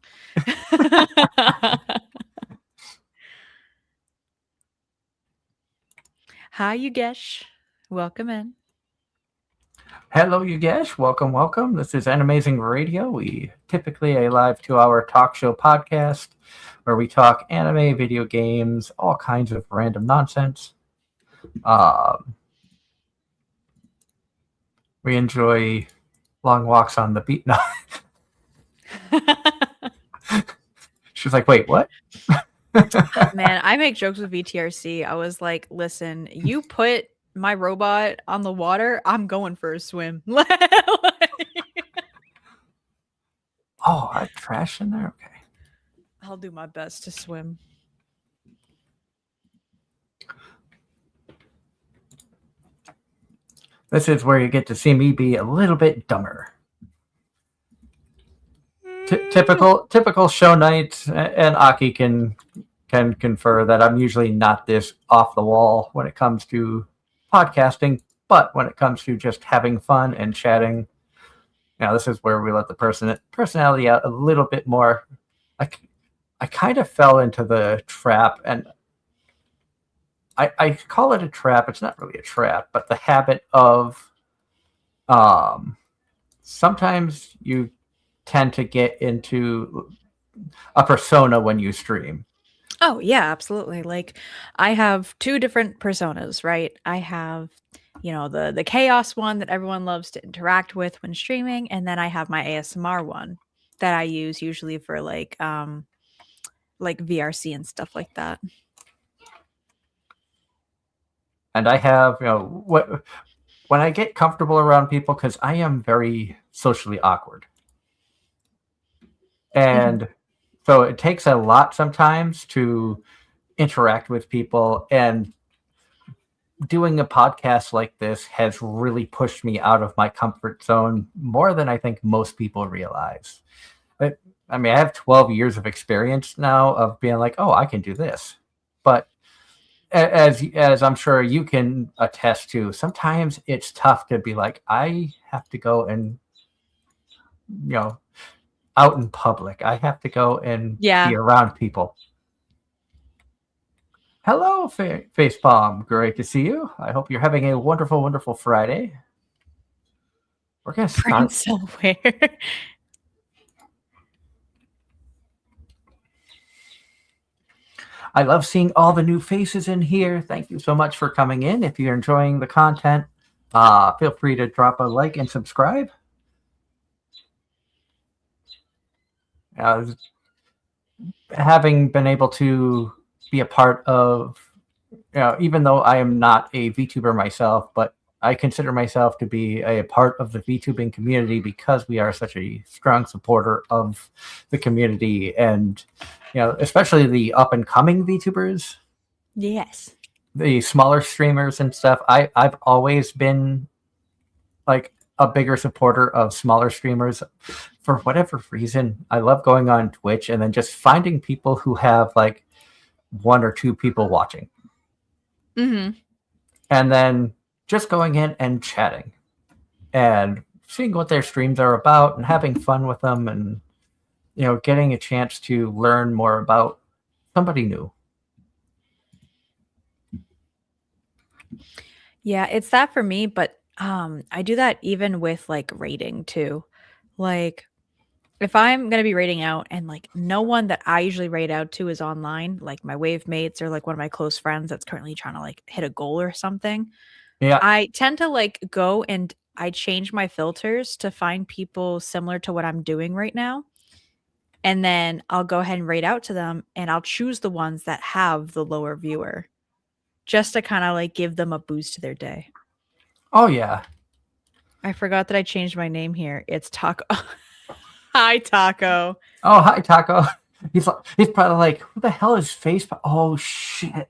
Hi, Yugesh. Welcome in. Hello, Yugesh. Welcome. This is Anime-Zing Radio. We typically a live 2-hour talk show podcast where we talk anime, video games, all kinds of random nonsense. We enjoy long walks on the beach. No. She's like, wait, what? Man, I make jokes with VTRC. I was like, listen, you put my robot on the water, I'm going for a swim. Oh, I have trash in there? Okay. I'll do my best to swim. This is where you get to see me be a little bit dumber. Typical show night, and Aki can confer that I'm usually not this off the wall when it comes to podcasting, but when it comes to just having fun and chatting, this is where we let the personality out a little bit more. I kind of fell into the trap, and I call it a trap. It's not really a trap, but the habit of sometimes you tend to get into a persona when you stream. Oh yeah, absolutely. Like I have 2 different personas, right? I have, the chaos one that everyone loves to interact with when streaming, and then I have my ASMR one. that I use usually for like VRC and stuff like that. And I have, when I get comfortable around people, because I am very socially awkward. And so it takes a lot sometimes to interact with people. And doing a podcast like this has really pushed me out of my comfort zone more than I think most people realize. I mean, I have 12 years of experience now of being like, oh, I can do this. But as I'm sure you can attest to, sometimes it's tough to be like, I have to go and, out in public. I have to go and be around people. Hello, Facepalm. Great to see you. I hope you're having a wonderful, wonderful Friday. We're going to start. Somewhere. I love seeing all the new faces in here. Thank you so much for coming in. If you're enjoying the content, feel free to drop a like and subscribe. Having been able to be a part of, even though I am not a VTuber myself, but I consider myself to be a part of the VTubing community because we are such a strong supporter of the community and, especially the up and coming VTubers. Yes. The smaller streamers and stuff. I've always been like a bigger supporter of smaller streamers for whatever reason. I love going on Twitch and then just finding people who have like 1 or 2 people watching. Mm-hmm. And then just going in and chatting and seeing what their streams are about and having fun with them and, getting a chance to learn more about somebody new. Yeah, it's that for me, but I do that even with like rating too. Like if I'm gonna be rating out and like no one that I usually rate out to is online, like my wave mates or like one of my close friends that's currently trying to like hit a goal or something. Yeah. I tend to like go and I change my filters to find people similar to what I'm doing right now. And then I'll go ahead and rate out to them and I'll choose the ones that have the lower viewer just to kind of like give them a boost to their day. Oh, yeah. I forgot that I changed my name here. It's Taco. Hi, Taco. Oh, hi, Taco. He's probably like, who the hell is Facebook? Oh, shit.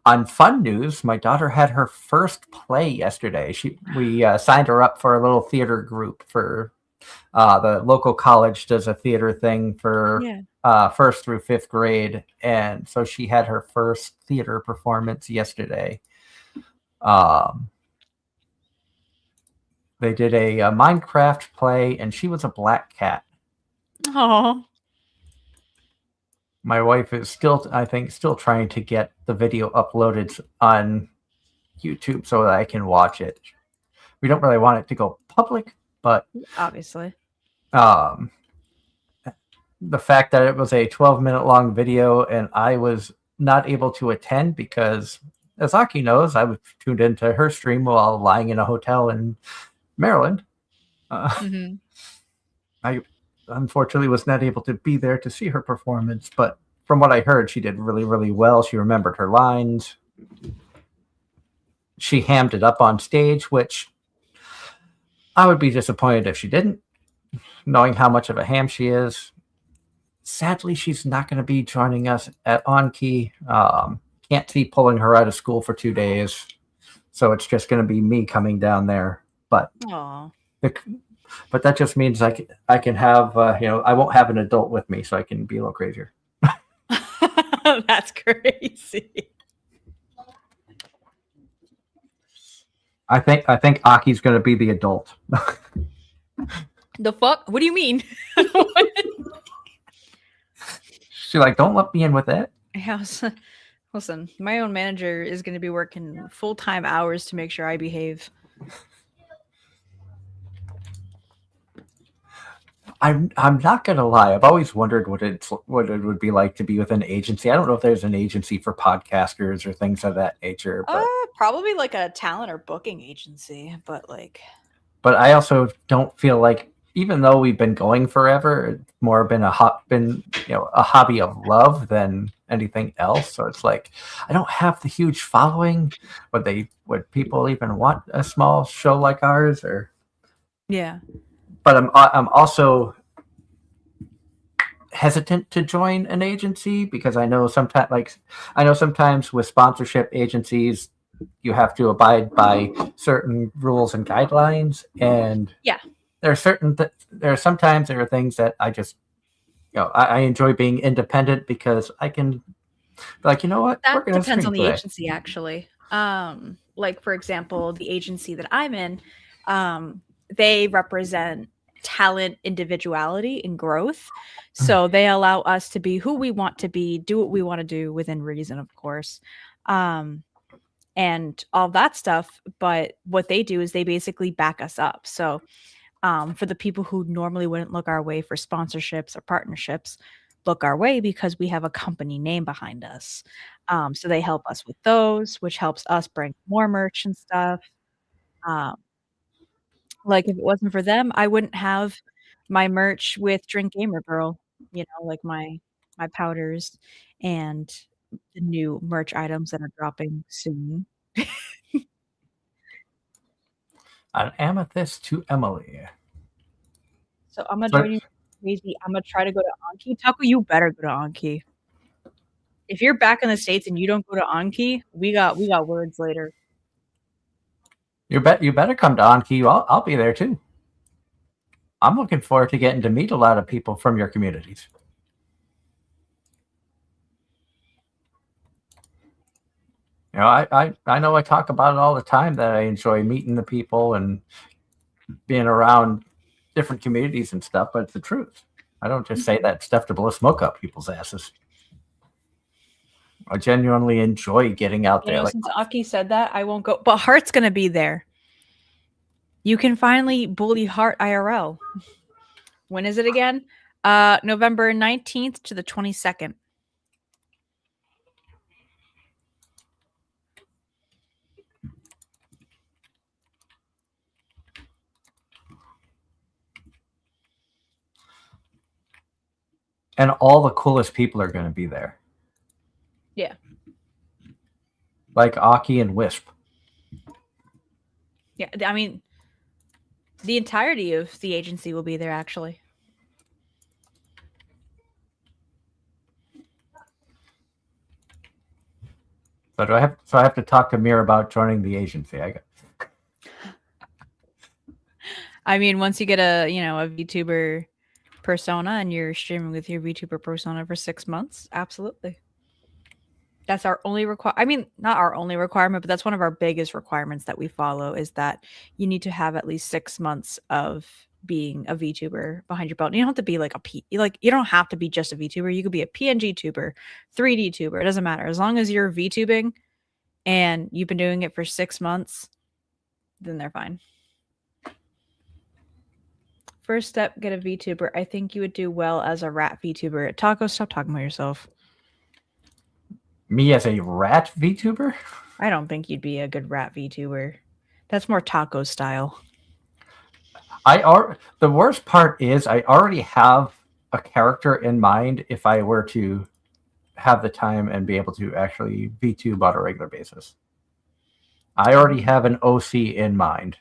On fun news, my daughter had her first play yesterday. We signed her up for a little theater group for the local college does a theater thing for 1st through 5th grade, and so she had her first theater performance yesterday. They did a Minecraft play, and she was a black cat. Oh. My wife is still trying to get the video uploaded on YouTube so that I can watch it. We don't really want it to go public, but obviously, the fact that it was a 12-minute long video and I was not able to attend because, as Aki knows, I was tuned into her stream while lying in a hotel in Maryland. I unfortunately was not able to be there to see her performance, but from what I heard, she did really, really well. She remembered her lines. She hammed it up on stage, which I would be disappointed if she didn't, knowing how much of a ham she is. Sadly, she's not going to be joining us at OnKey. Can't see pulling her out of school for 2 days, so it's just going to be me coming down there. But but that just means I can have I won't have an adult with me, so I can be a little crazier. That's crazy. I think Aki's going to be the adult. The fuck? What do you mean? She's like, don't let me in with that. Yeah, listen, my own manager is going to be working full-time hours to make sure I behave. I'm not gonna lie. I've always wondered what it would be like to be with an agency. I don't know if there's an agency for podcasters or things of that nature, Probably like a talent or booking agency, but like but I also don't feel like, even though we've been going forever, it's more been a hobby of love than anything else. So it's like I don't have the huge following. Would people even want a small show like ours? Or yeah. but I'm also hesitant to join an agency because I know sometimes with sponsorship agencies you have to abide by certain rules and guidelines, and Yeah. there are sometimes there are things that I just I enjoy being independent because I can be like, you know what, we're That gonna depends stream on the today. agency actually. Like for example, the agency that I'm in, they represent talent, individuality, and growth. So they allow us to be who we want to be, do what we want to do within reason, of course. And all that stuff. But what they do is they basically back us up. So for the people who normally wouldn't look our way for sponsorships or partnerships, look our way because we have a company name behind us. So they help us with those, which helps us bring more merch and stuff. Um, like if it wasn't for them, I wouldn't have my merch with Drink Gamer Girl, like my powders and the new merch items that are dropping soon. An amethyst to Emily. So I'm gonna So join you crazy. I'm gonna try to go to Anki. Taco, you better go to Anki. If you're back in the States and you don't go to Anki, we got words later. you better come to Anki. I'll be there too. I'm looking forward to getting to meet a lot of people from your communities. I know I talk about it all the time that I enjoy meeting the people and being around different communities and stuff, but it's the truth. I don't just say that stuff to blow smoke up people's asses. I genuinely enjoy getting out there. Like, Since Aki said that, I won't go. But Heart's gonna be there. You can finally bully Heart IRL. When is it again? November 19th to the 22nd. and all the coolest people are going to be there. Yeah. Like Aki and Wisp. Yeah, I mean, the entirety of the agency will be there actually. So I have to talk to Mir about joining the agency. I mean, once you get a VTuber persona and you're streaming with your VTuber persona for 6 months, absolutely. That's our only I mean, not our only requirement, but that's one of our biggest requirements that we follow is that you need to have at least 6 months of being a VTuber behind your belt. And you don't have to be like you don't have to be just a VTuber. You could be a PNG tuber, 3D tuber. It doesn't matter. As long as you're VTubing and you've been doing it for 6 months, then they're fine. First step, get a VTuber. I think you would do well as a rat VTuber. Taco, stop talking about yourself. Me as a rat VTuber? I don't think you'd be a good rat VTuber. That's more Taco style. The worst part is I already have a character in mind if I were to have the time and be able to actually VTube on a regular basis. I already have an OC in mind.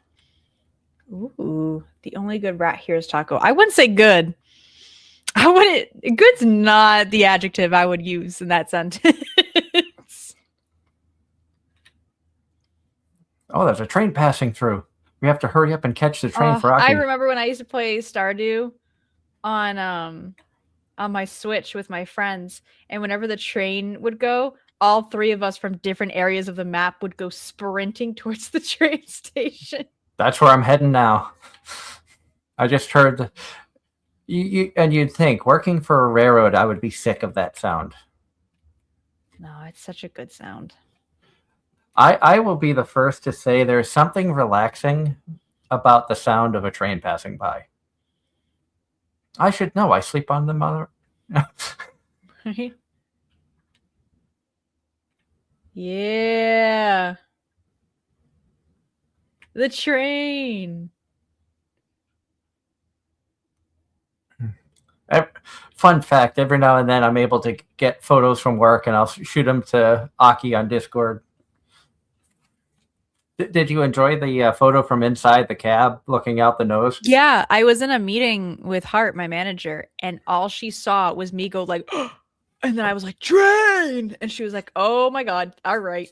Ooh, the only good rat here is Taco. I wouldn't say good. Good's not the adjective I would use in that sentence. Oh, there's a train passing through. We have to hurry up and catch the train for Aki. I remember when I used to play Stardew on my Switch with my friends, and whenever the train would go, all three of us from different areas of the map would go sprinting towards the train station. That's where I'm heading now. I just heard and you'd think working for a railroad, I would be sick of that sound. No, it's such a good sound. I will be the first to say there's something relaxing about the sound of a train passing by. I should know. I sleep on them. Right? Yeah. The train. Fun fact: every now and then, I'm able to get photos from work, and I'll shoot them to Aki on Discord. Did you enjoy the photo from inside the cab, looking out the nose? Yeah, I was in a meeting with Hart, my manager, and all she saw was me go like, and then I was like, train, and she was like, oh my god, all right.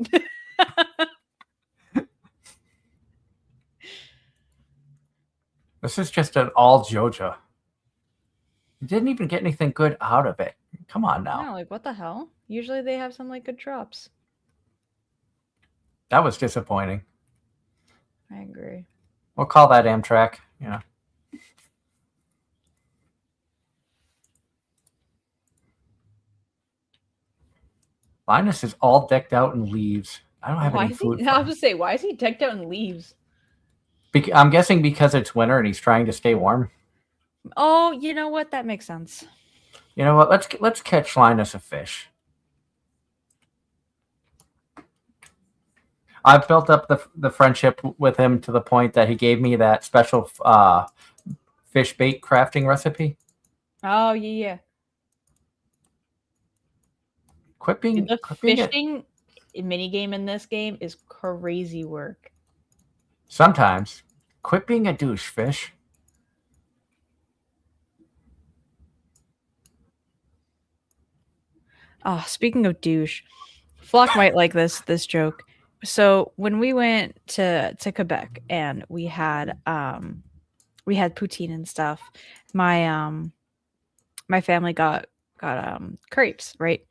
This is just an all JoJo. You didn't even get anything good out of it. Come on now. No, like what the hell? Usually they have some like good drops. That was disappointing. I agree. We'll call that Amtrak. Yeah. Linus is all decked out in leaves. I don't have Why any is food. he? I was to say, why is he decked out in leaves? I'm guessing because it's winter and he's trying to stay warm. Oh, you know what? That makes sense. You know what? Let's catch Linus a fish. I've built up the friendship with him to the point that he gave me that special fish bait crafting recipe. Oh yeah. Quipping, The quipping it fishing mini game in this game is crazy work. sometimes. Quit being a douche, fish. Oh, speaking of douche, Flock might like this joke. So when we went to Quebec and we had poutine and stuff, my family got crepes, right?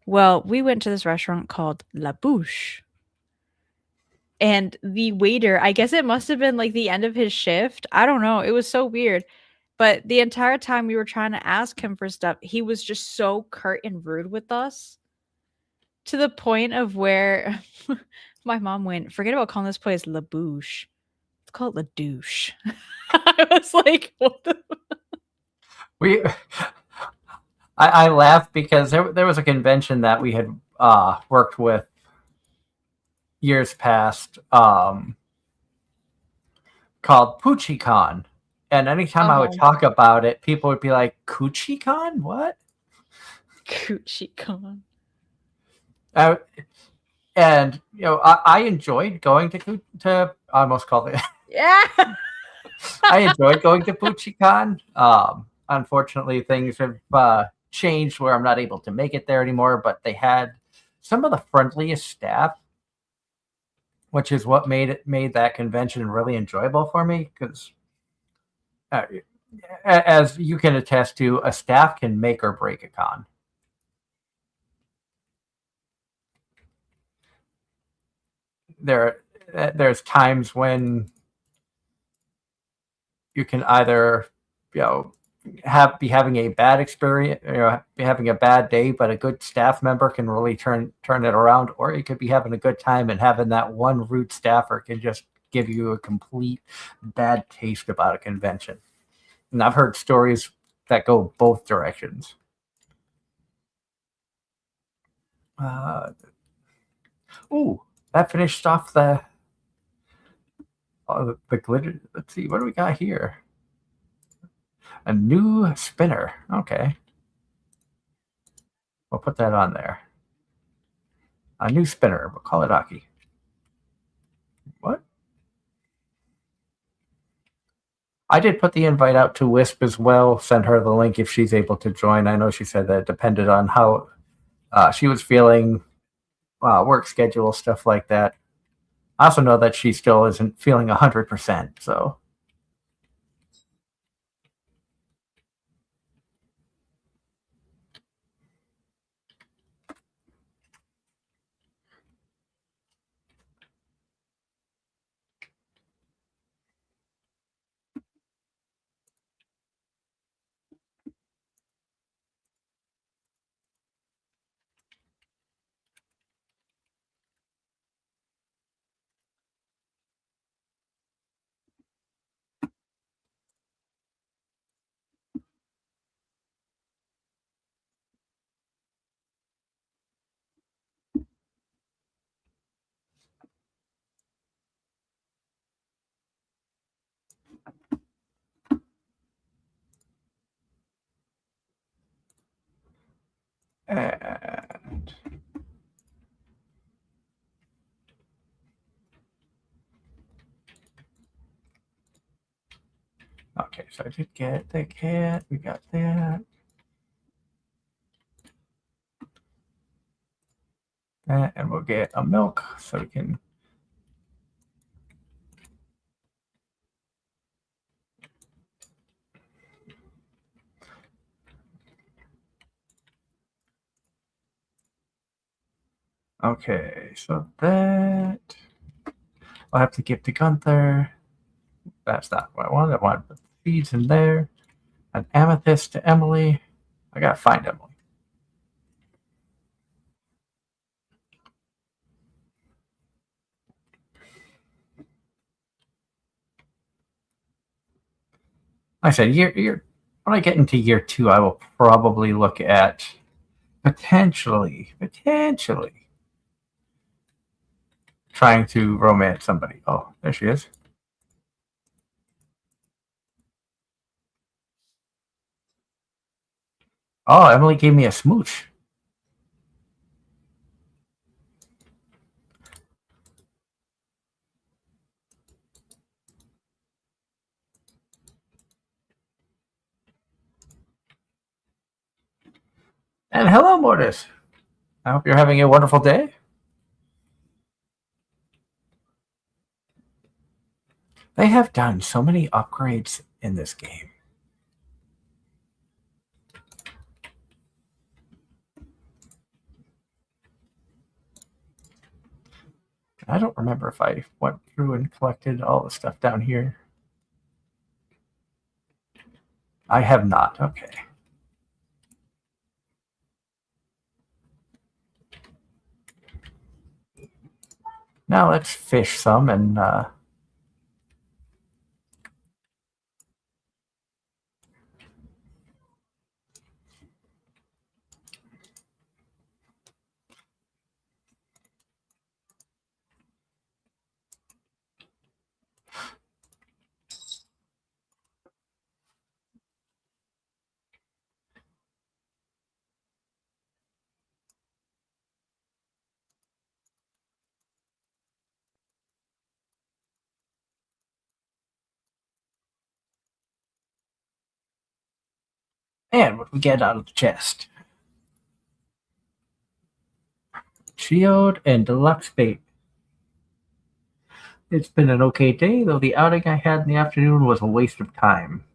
Well, we went to this restaurant called La Bouche. And the waiter, I guess it must have been like the end of his shift. I don't know. It was so weird. But the entire time we were trying to ask him for stuff, he was just so curt and rude with us to the point of where my mom went, forget about calling this place La Bouche. Let's call it La Douche. I was like, what the? We, I laughed because there was a convention that we had worked with years past called PoochieCon. And anytime I would talk about it, people would be like, "CoochieCon? What?" CoochieCon. And I enjoyed going to I almost called it. Yeah. I enjoyed going to PoochieCon. Unfortunately, things have changed where I'm not able to make it there anymore. But they had some of the friendliest staff, which is what made that convention really enjoyable for me. Because as you can attest to, a staff can make or break a con. There's times when you can either be having a bad experience, be having a bad day, but a good staff member can really turn it around, or you could be having a good time and having that one rude staffer can just give you a complete bad taste about a convention. And I've heard stories that go both directions. Ooh, that finished off the glitter. Let's see, what do we got here? A new spinner. Okay. We'll put that on there. A new spinner. We'll call it Aki. What? I did put the invite out to Wisp as well. Send her the link if she's able to join. I know she said that it depended on how she was feeling, work schedule, stuff like that. I also know that she still isn't feeling 100%. So And okay, so I did get the cat. We got that. And we'll get a milk so we can. Okay, so that I'll have to give to Gunther. That's not what I wanted. I wanted the feeds in there. An amethyst to Emily. I gotta find Emily. Like I said, when I get into year 2, I will probably look at potentially trying to romance somebody. Oh, there she is. Oh, Emily gave me a smooch. And hello, Mortis. I hope you're having a wonderful day. They have done so many upgrades in this game. I don't remember if I went through and collected all the stuff down here. I have not. Okay. Now let's fish some and what we get out of the chest? Shield and deluxe bait. It's been an okay day, though the outing I had in the afternoon was a waste of time.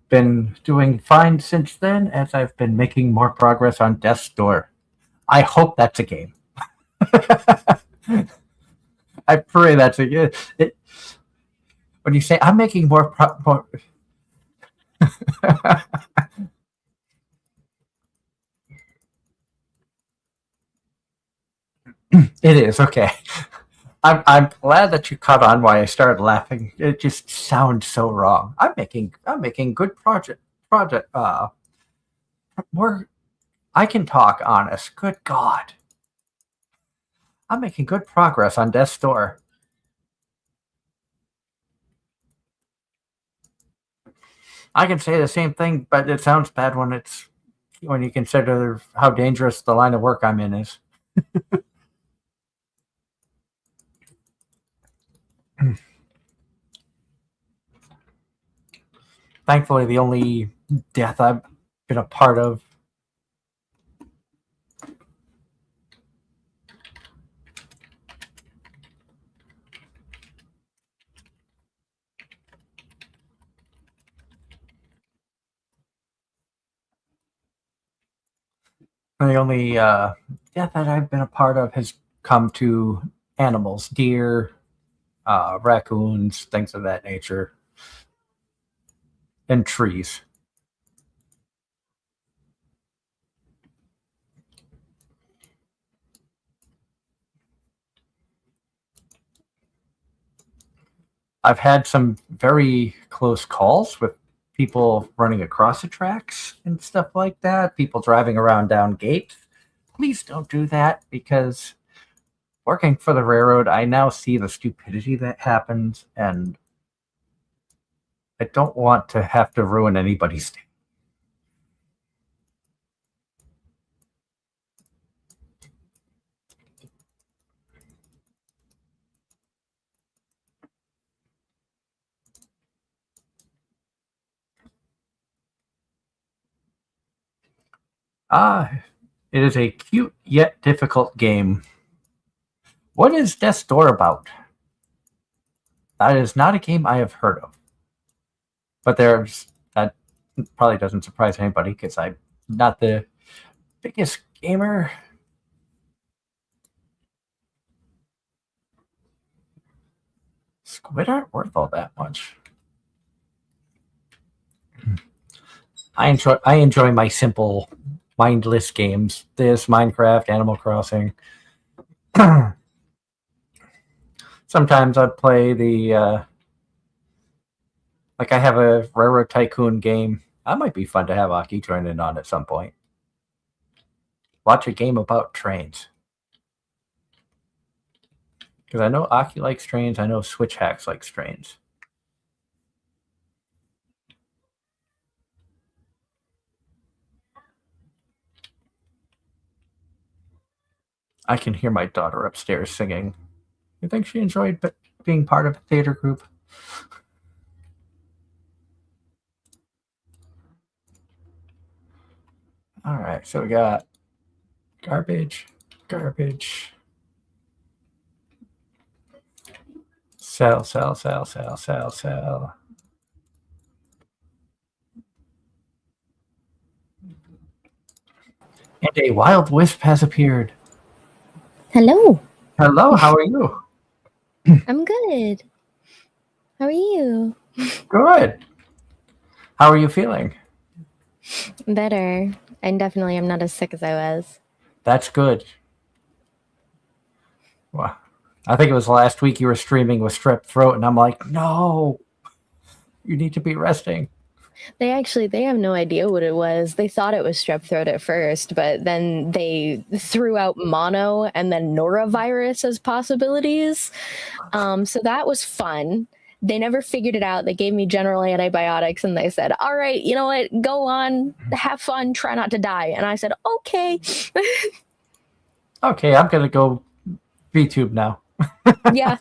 Been doing fine since then, as I've been making more progress on Death's Door. I hope that's a game. I pray that's a game. When you say I'm making more it is okay. I'm glad that you caught on why I started laughing. It just sounds so wrong. I'm making good project more. I can talk, honest. Good God, I'm making good progress on Death's Door. I can say the same thing, but it sounds bad when you consider how dangerous the line of work I'm in is. Thankfully, the only death I've been a part of the only death that I've been a part of has come to animals, deer, raccoons, things of that nature, and trees. I've had some very close calls with people running across the tracks and stuff like that, people driving around down gates. Please don't do that, because working for the railroad, I now see the stupidity that happens, and I don't want to have to ruin anybody's day. It is a cute yet difficult game. What is Death's Door about? That is not a game I have heard of. But that probably doesn't surprise anybody because I'm not the biggest gamer. Squid aren't worth all that much. I enjoy my simple, mindless games. This, Minecraft, Animal Crossing. Sometimes I play like I have a Railroad Tycoon game. That might be fun to have Aki join in on at some point. Watch a game about trains. Because I know Aki likes trains. I know Switch Hacks likes trains. I can hear my daughter upstairs singing. You think she enjoyed being part of a theater group? All right, so we got garbage. Sell. And a wild wisp has appeared. Hello. Hello, how are you? I'm good. How are you? Good. How are you feeling? Better. I definitely am not as sick as I was. That's good. Well, I think it was last week you were streaming with strep throat, and I'm like, no, you need to be resting. They have no idea what it was. They thought it was strep throat at first, but then they threw out mono and then norovirus as possibilities. So that was fun. They never figured it out. They gave me general antibiotics and they said, all right, you know what? Go on, have fun, try not to die. And I said, okay. Okay, I'm going to go VTube now. Yeah.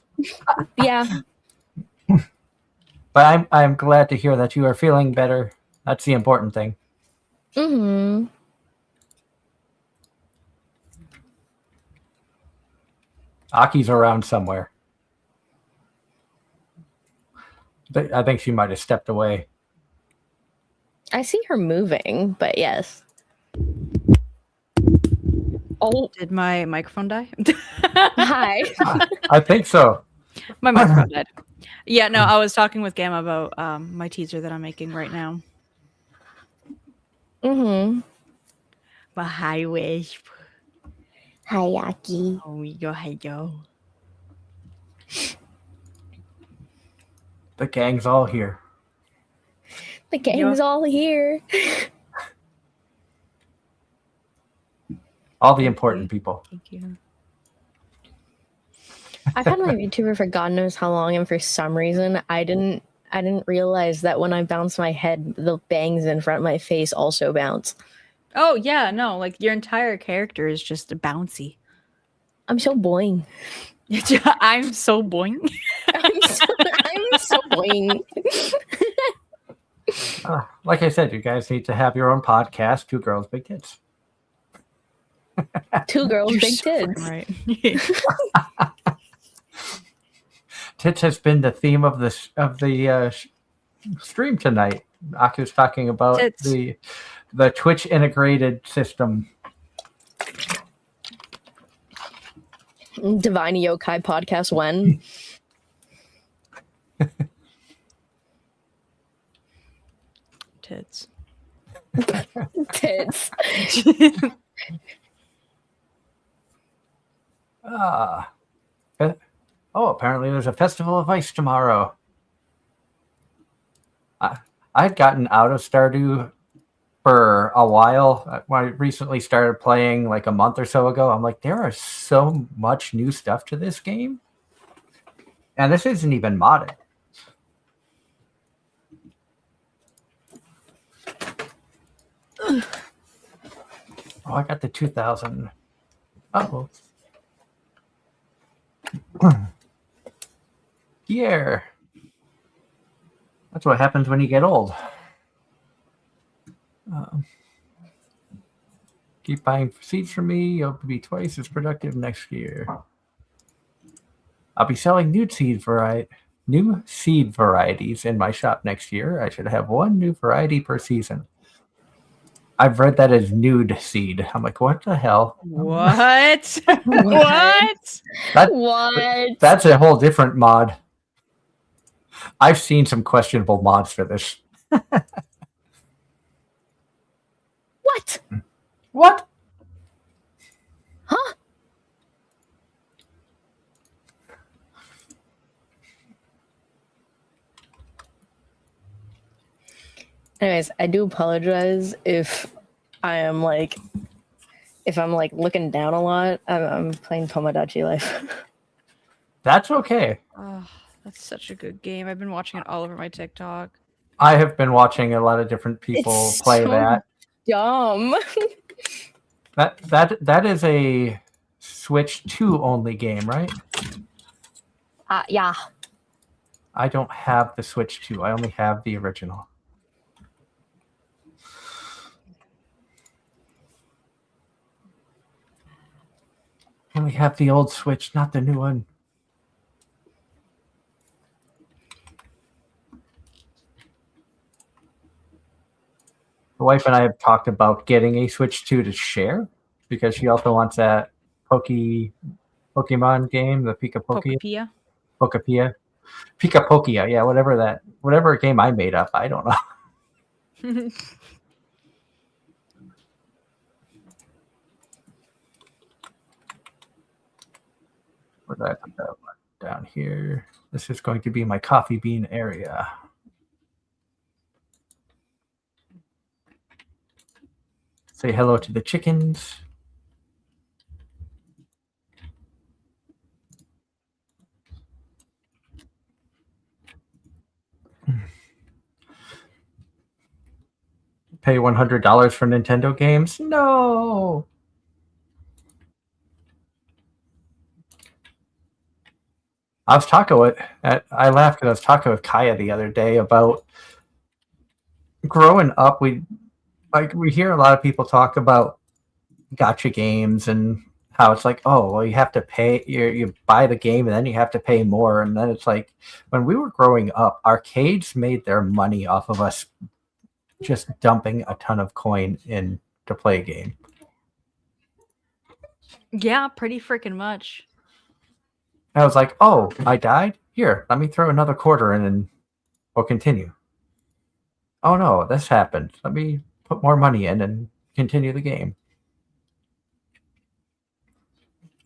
But I'm glad to hear that you are feeling better. That's the important thing. Mm-hmm. Aki's around somewhere. I think she might have stepped away. I see her moving, but yes. Oh, Did my microphone die? hi. I think so. My microphone died. Yeah, no, I was talking with Gamma about my teaser that I'm making right now. Mm-hmm. But hi, Wisp. Hi, Aki. Oh, yo. The gang's all here. The gang's all here. All the important people. Thank you. I've had my VTuber for God knows how long, and for some reason, I didn't realize that when I bounce my head, the bangs in front of my face also bounce. Oh, yeah, no, like your entire character is just bouncy. I'm so boing. I'm so boing. I'm so boing. Like I said, you guys need to have your own podcast, Two Girls, Big Tits. Two girls, You're big so tits. right. Tits has been the theme of the stream tonight. Aki was talking about Tits. the Twitch integrated system. Divine Yokai podcast when? Tits. Tits. Apparently there's a Festival of Ice tomorrow. I'd gotten out of Stardew for a while. When I recently started playing like a month or so ago, I'm like, there are so much new stuff to this game. And this isn't even modded. Oh, I got the 2000. Uh-oh. Pierre. That's what happens when you get old. Keep buying seeds from me. You'll be twice as productive next year. I'll be selling new seed varieties in my shop next year. I should have one new variety per season. I've read that as nude seed. I'm like, what the hell? What? What? What? That's a whole different mod. I've seen some questionable mods for this. What? What? Huh? Anyways, I do apologize if I'm like looking down a lot. I'm playing Tomodachi Life. That's okay. Oh, that's such a good game. I've been watching it all over my TikTok. I have been watching a lot of different people It's play so that. dumb. That is a Switch 2 only game, right? Yeah. I don't have the Switch 2. I only have the original. I only have the old Switch, not the new one. The wife and I have talked about getting a Switch 2 to share because she also wants that Pokemon game, the Pokepia. Pokepia. Pika-Pokia, yeah, whatever game I made up, I don't know. Where did I put that one? Down here. This is going to be my coffee bean area. Say hello to the chickens. Pay $100 for Nintendo games? No. I laughed because I was talking with Kaya the other day about growing up. We hear a lot of people talk about gacha games and how it's like, oh, well, you have to pay. You buy the game and then you have to pay more. And then it's like, when we were growing up, arcades made their money off of us just dumping a ton of coin in to play a game. Yeah, pretty freaking much. I was like, oh, I died? Here, let me throw another quarter in and we'll continue. Oh no, this happened. Let me put more money in and continue the game.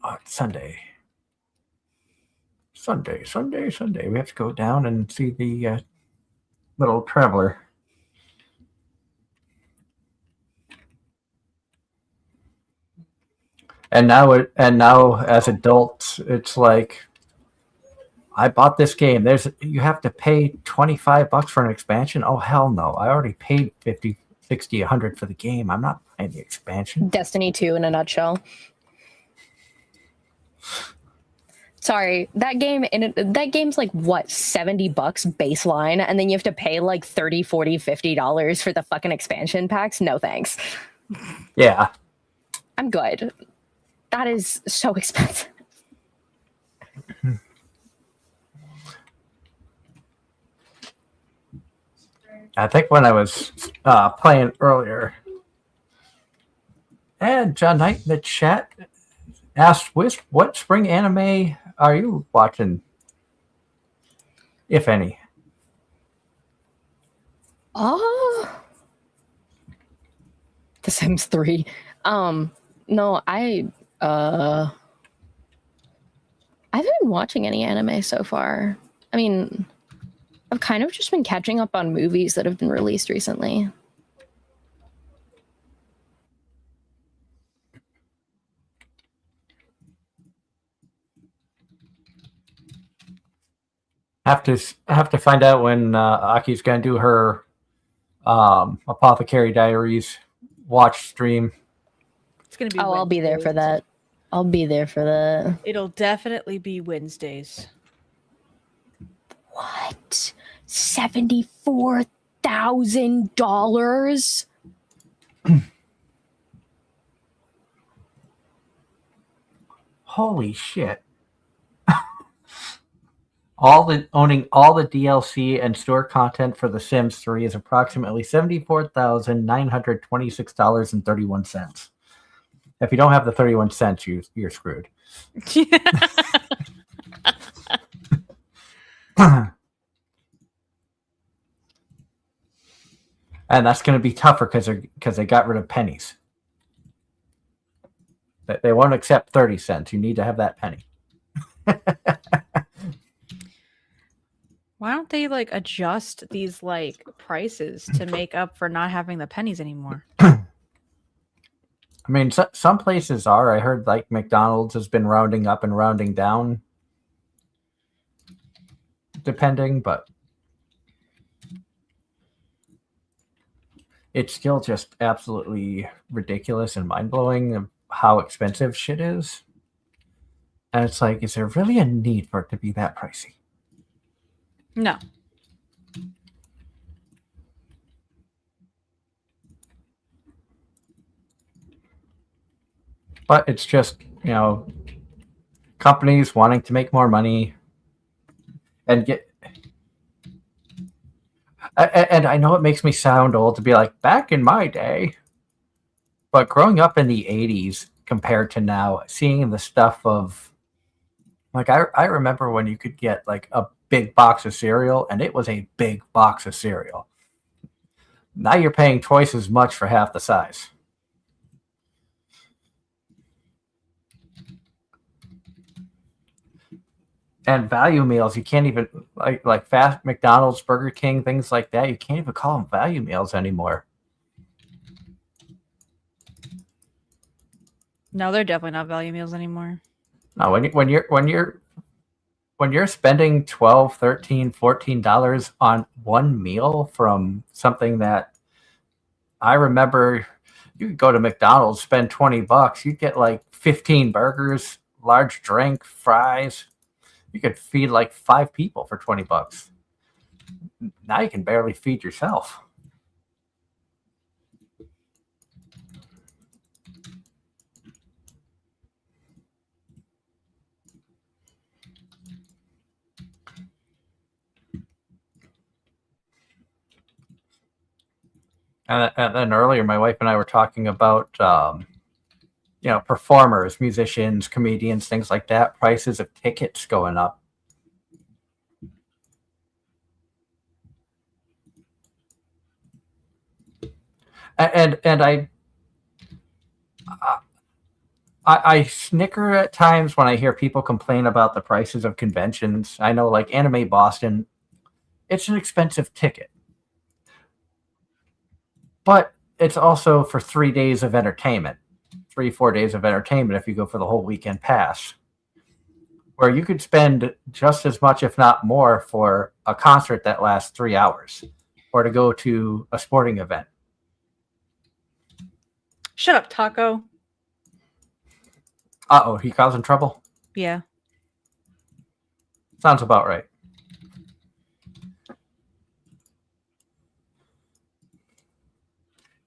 Oh, it's Sunday. Sunday. We have to go down and see the little traveler. And now as adults, it's like, I bought this game. You have to pay $25 for an expansion. Oh hell no! I already paid 50, 60, 100 for the game. I'm not buying the expansion. Destiny 2 in a nutshell. Sorry, that game's like what, $70 baseline, and then you have to pay like $30, $40, $50 for the fucking expansion packs? No thanks. Yeah. I'm good. That is so expensive. I think when I was playing earlier, and John Knight in the chat asked, what spring anime are you watching, if any? Oh, The Sims 3. No, I haven't been watching any anime so far. I mean, I've kind of just been catching up on movies that have been released recently. Have to find out when Aki's gonna do her Apothecary Diaries watch stream. It's gonna be. Oh, I'll be there for that. I'll be there for that. It'll definitely be Wednesdays. What? $74,000? Holy shit. Owning all the DLC and store content for The Sims 3 is approximately $74,926.31. If you don't have the 31 cents, you're screwed. And that's going to be tougher because they got rid of pennies. They won't accept 30 cents. You need to have that penny. Why don't they like adjust these like prices to make up for not having the pennies anymore? I mean, some places are. I heard like McDonald's has been rounding up and rounding down, depending, but it's still just absolutely ridiculous and mind-blowing of how expensive shit is. And it's like, is there really a need for it to be that pricey? No. But it's just, companies wanting to make more money and get. And I know it makes me sound old to be like, back in my day. But growing up in the 80s compared to now, seeing the stuff of. Like, I remember when you could get like a big box of cereal, and it was a big box of cereal. Now you're paying twice as much for half the size. And value meals, you can't even like fast McDonald's, Burger King, things like that. You can't even call them value meals anymore. No, they're definitely not value meals anymore. No, when you're spending $12, $13, $14 on one meal from something that I remember, you could go to McDonald's, spend $20, you'd get like 15 burgers, large drink, fries. You could feed like 5 people for $20. Now you can barely feed yourself. And then earlier, my wife and I were talking about, performers, musicians, comedians, things like that. Prices of tickets going up. And I snicker at times when I hear people complain about the prices of conventions. I know, like Anime Boston, it's an expensive ticket. But it's also for 3 days of entertainment, 4 days of entertainment if you go for the whole weekend pass, where you could spend just as much, if not more, for a concert that lasts 3 hours or to go to a sporting event. Shut up, Taco. Uh-oh, he causing trouble? Yeah. Sounds about right.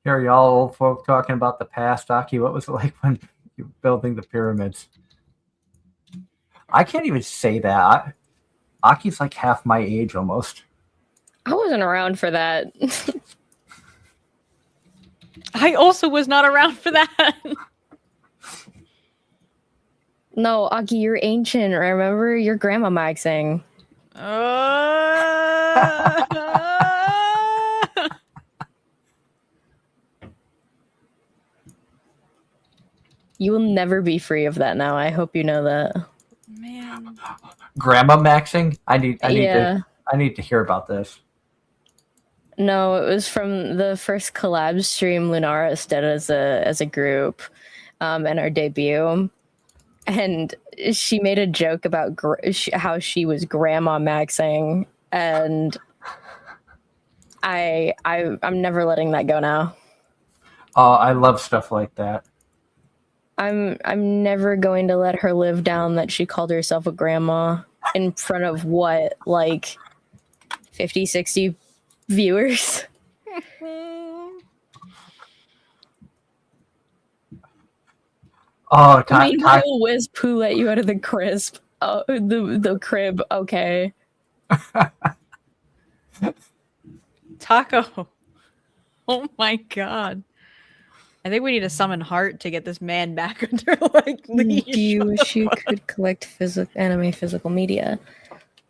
Here y'all old folk talking about the past. Aki, what was it like when you were building the pyramids? I can't even say that. Aki's like half my age almost. I wasn't around for that. I also was not around for that. No, Aki, you're ancient. Remember your grandma Anime-Zing. You will never be free of that now. I hope you know that. Man. Grandma maxing? I need Yeah. to hear about this. No, it was from the first collab stream Lunaris did as a group, and our debut. And she made a joke about how she was grandma maxing, and I'm never letting that go now. Oh, I love stuff like that. I'm never going to let her live down that she called herself a grandma in front of what, like 50, 60 viewers. Oh, Meanwhile, Wiz poo let you out of the crisp. Oh, the crib. Okay. Taco. Oh my god. I think we need to summon Heart to get this man back under like leash. Do you What the wish you fuck? could collect anime physical media?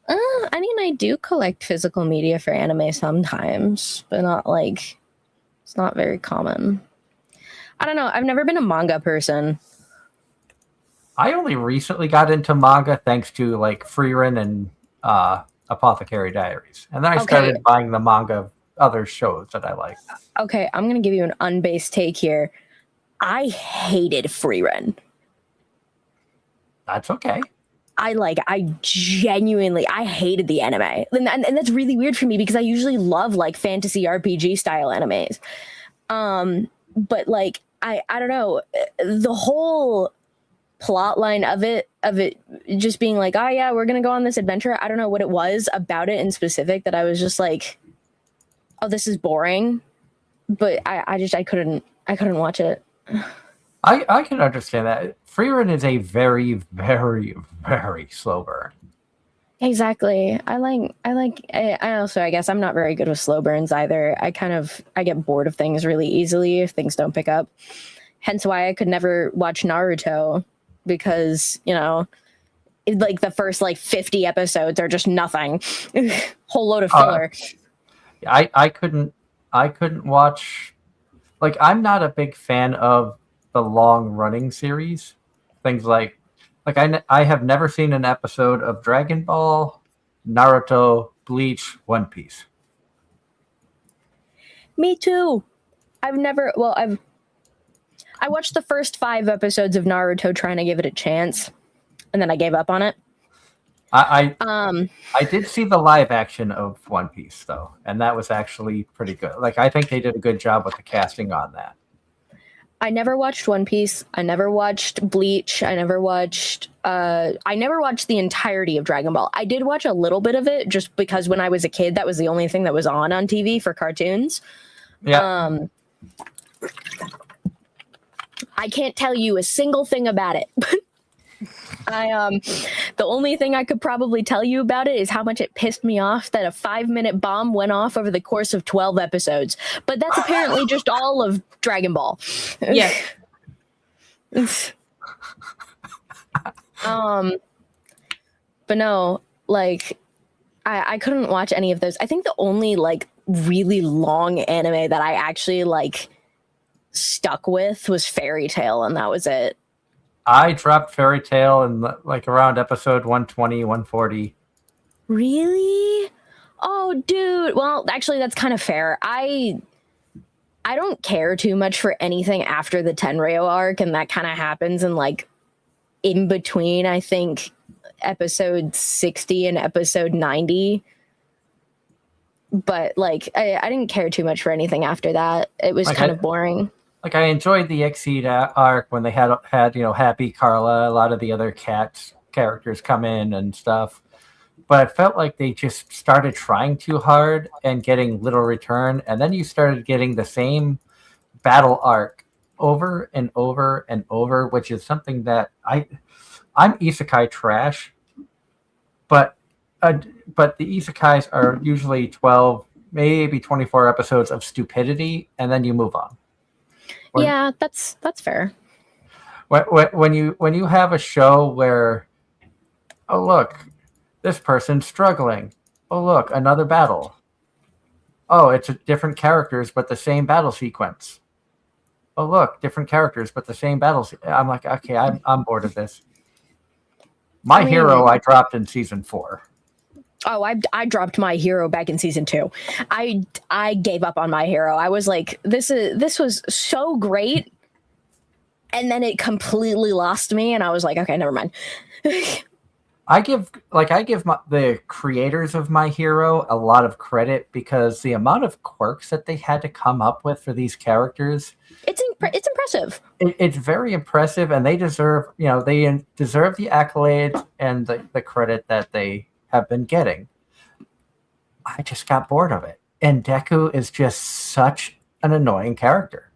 I mean, I do collect physical media for anime sometimes, but not like it's not very common. I don't know. I've never been a manga person. I only recently got into manga thanks to like Freerin and Apothecary Diaries, and then I started buying the manga of other shows that I like. Okay, I'm gonna give you an unbased take here. I hated Freerin. That's okay. I genuinely hated the anime, and that's really weird for me because I usually love like fantasy RPG style animes. But like I don't know, the whole plot line of it just being like, oh yeah, we're gonna go on this adventure. I don't know what it was about it in specific that I was just like, oh, this is boring. But I couldn't watch it. I can understand that. Freerun is a very, very, very slow burn. Exactly. I guess I'm not very good with slow burns either. I get bored of things really easily if things don't pick up. Hence why I could never watch Naruto, because, you know, like the first like 50 episodes are just nothing. Whole load of filler. I couldn't watch, like, I'm not a big fan of the long running series. Things like I have never seen an episode of Dragon Ball, Naruto, Bleach, One Piece. Me too. I watched the first 5 episodes of Naruto trying to give it a chance, and then I gave up on it. I did see the live action of One Piece though, and that was actually pretty good. Like, I think they did a good job with the casting on that. I never watched One Piece. I never watched Bleach. I never watched the entirety of Dragon Ball. I did watch a little bit of it just because when I was a kid, that was the only thing that was on TV for cartoons. Yeah. I can't tell you a single thing about it. The only thing I could probably tell you about it is how much it pissed me off that a 5-minute bomb went off over the course of 12 episodes. But that's apparently just all of Dragon Ball. Yeah. But no, like I couldn't watch any of those. I think the only like really long anime that I actually like stuck with was Fairy Tail, and that was it. I dropped Fairy Tail in like around episode 120, 140. Really? Oh, dude. Well, actually, that's kind of fair. I don't care too much for anything after the Tenryo arc, and that kind of happens in like in between, I think, episode 60 and episode 90. But like, I didn't care too much for anything after that. It was kind of boring. Like, I enjoyed the Exceed arc when they had Happy Carla, a lot of the other characters come in and stuff. But I felt like they just started trying too hard and getting little return, and then you started getting the same battle arc over and over and over, which is something that I'm isekai trash, but the isekais are usually 12, maybe 24 episodes of stupidity, and then you move on. Yeah, that's fair. When you have a show where, oh look, this person's struggling. Oh look, another battle. Oh, it's different characters but the same battle sequence. Oh look, different characters but the same battle. I'm like, okay, I'm bored of this. My Hero I dropped in season 4. Oh, I dropped My Hero back in season 2. I gave up on My Hero. I was like, this was so great, and then it completely lost me, and I was like, okay, never mind. I give the creators of My Hero a lot of credit because the amount of quirks that they had to come up with for these characters, it's impressive. It's very impressive, and they deserve the accolades and the credit that they have been getting. I just got bored of it, and Deku is just such an annoying character.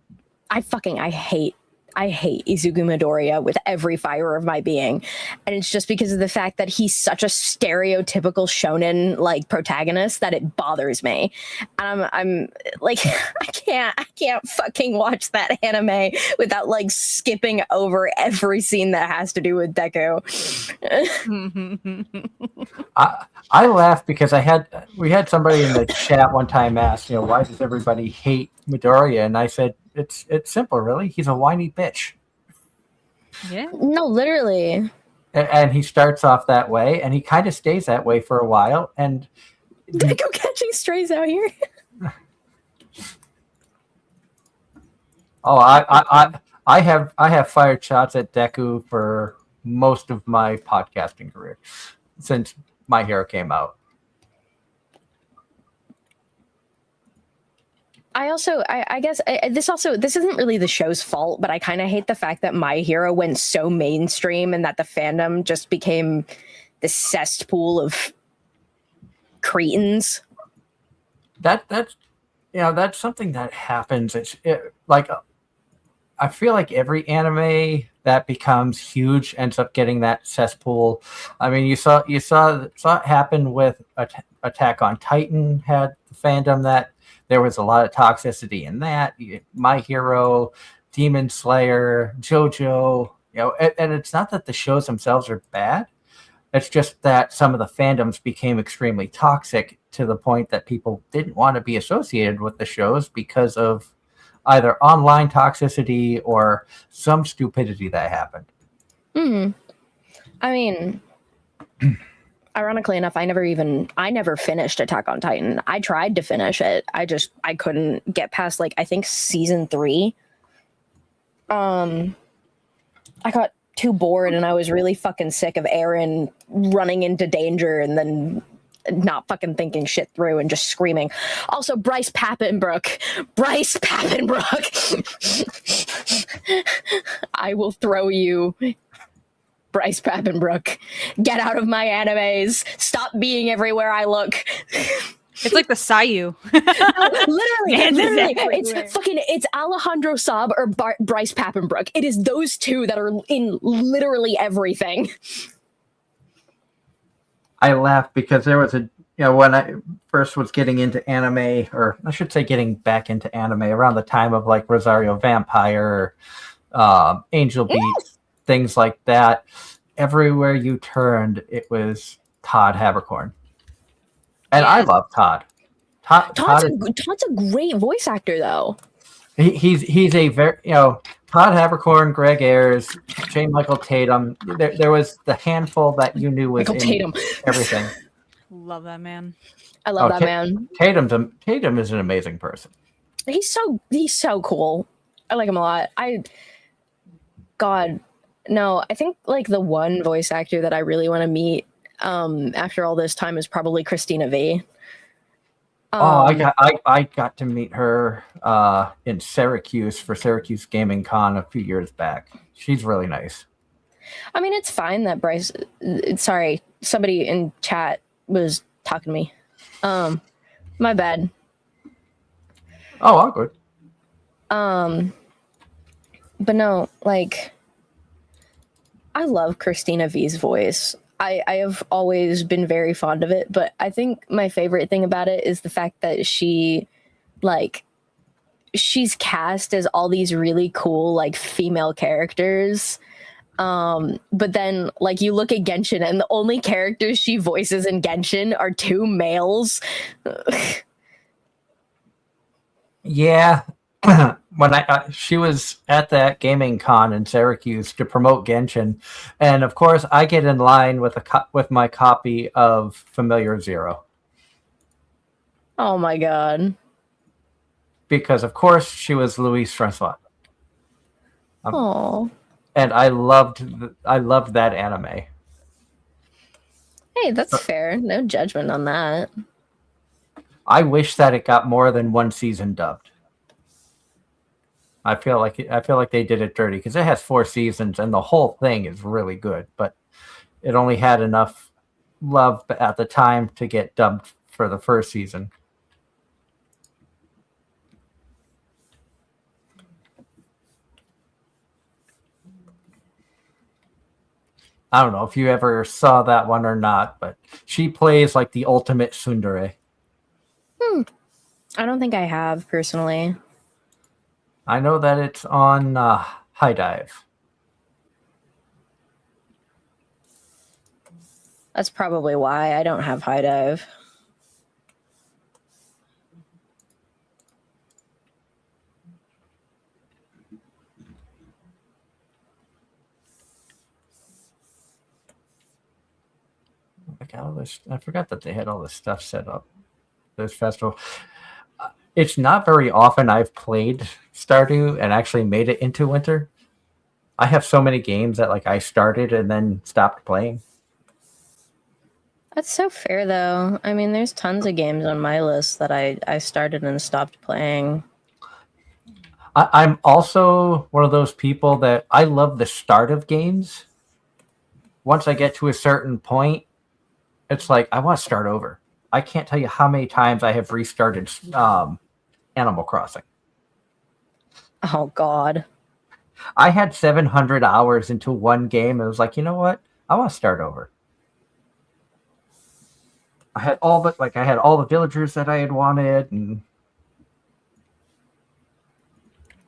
I hate I hate Izuku Midoriya with every fiber of my being, and it's just because of the fact that he's such a stereotypical shonen like protagonist that it bothers me. And I'm like, I can't fucking watch that anime without like skipping over every scene that has to do with Deku. I laughed because we had somebody in the chat one time ask, why does everybody hate Midoriya? And I said, it's simple, really. He's a whiny bitch. Yeah. No, literally. And he starts off that way, and he kind of stays that way for a while. And Deku catching strays out here. oh, I have fired shots at Deku for most of my podcasting career since My Hero came out. I guess this isn't really the show's fault, but I kind of hate the fact that My Hero went so mainstream and that the fandom just became this cesspool of cretins. That's something that happens. Like I feel like every anime that becomes huge ends up getting that cesspool. I mean, you saw it happen with Attack on Titan had the fandom that there was a lot of toxicity in that. My Hero, Demon Slayer, JoJo, and it's not that the shows themselves are bad. It's just that some of the fandoms became extremely toxic to the point that people didn't want to be associated with the shows because of either online toxicity or some stupidity that happened. I mean, ironically enough, I never finished Attack on Titan. I tried to finish it. I couldn't get past like I think season 3. I got too bored and I was really fucking sick of Eren running into danger and then not fucking thinking shit through and just screaming. Also, Bryce Papenbrook. I will throw you, Bryce Papenbrook. Get out of my animes. Stop being everywhere I look. It's like the Sayu. literally, it's Alejandro Saab or Bryce Papenbrook. It is those two that are in literally everything. I laughed because there was when I first was getting into anime, or I should say getting back into anime around the time of like Rosario Vampire, Angel Beats, things like that. Everywhere you turned, it was Todd Haberkorn. And I love Todd. Todd's a great voice actor, though. He's a very Todd Haberkorn, Greg Ayers, J. Michael Tatum. There was the handful that you knew was Michael Tatum. Everything. Love that man. I love that man. Tatum is an amazing person. He's so cool. I like him a lot. I think like the one voice actor that I really want to meet after all this time is probably Christina V. I got to meet her in Syracuse for Syracuse Gaming Con a few years back. She's really nice. I mean, it's fine that Bryce. Sorry, somebody in chat was talking to me. My bad. Oh, all good. But no, like, I love Christina V's voice. I have always been very fond of it, but I think my favorite thing about it is the fact that she's cast as all these really cool, like, female characters. But then, like, you look at Genshin and the only characters she voices in Genshin are 2 males. Yeah. When she was at that gaming con in Syracuse to promote Genshin, and of course I get in line with my copy of Familiar Zero. Oh my god! Because of course she was Louise Francois. Oh. And I loved that anime. Hey, that's fair. No judgment on that. I wish that it got more than one season dubbed. I feel like they did it dirty because it has 4 seasons and the whole thing is really good, but it only had enough love at the time to get dubbed for the first season. I don't know if you ever saw that one or not, but she plays like the ultimate tsundere. I don't think I have personally. I know that it's on High Dive. That's probably why I don't have High Dive. Like all this, I forgot that they had all this stuff set up. This festival. It's not very often I've played Stardew and actually made it into winter. I have so many games that like I started and then stopped playing. That's so fair, though. I mean, there's tons of games on my list that I started and stopped playing. I'm also one of those people that I love the start of games. Once I get to a certain point, it's like I want to start over. I can't tell you how many times I have restarted Animal Crossing. Oh, God. I had 700 hours into one game and it was like, you know what? I want to start over. I had all the villagers that I had wanted, and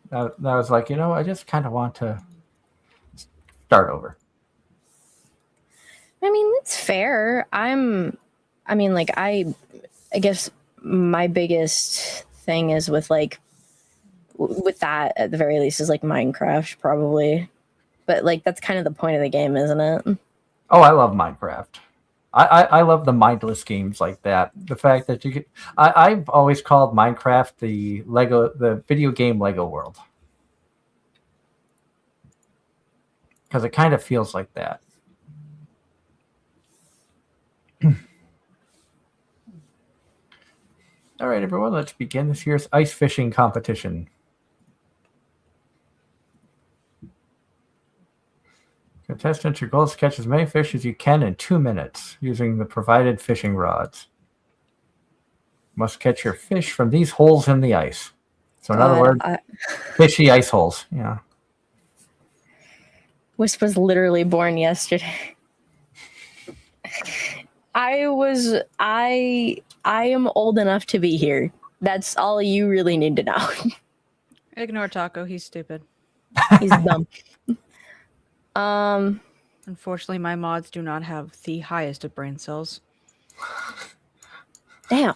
I was like, you know, I just kind of want to start over. I mean, that's fair. I guess my biggest thing is with like, with that at the very least is like Minecraft probably. But like, that's kind of the point of the game, isn't it? Oh, I love Minecraft. I love the mindless games like that. The fact that you can, I've always called Minecraft the video game Lego world. Because it kind of feels like that. All right, everyone, let's begin this year's ice fishing competition. Contestants, your goal is to catch as many fish as you can in 2 minutes using the provided fishing rods. You must catch your fish from these holes in the ice. So in other words, fishy ice holes. Yeah. Wisp was literally born yesterday. I am old enough to be here. That's all you really need to know. Ignore Taco. He's stupid. He's dumb. Unfortunately, my mods do not have the highest of brain cells. Damn,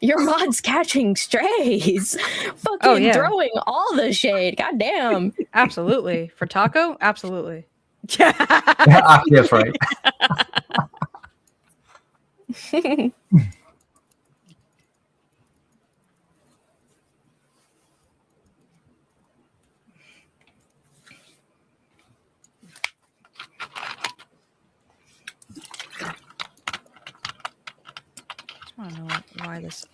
your mod's catching strays. Fucking throwing all the shade. God damn. Absolutely. For Taco? Absolutely. Yeah, that's right. I don't know why this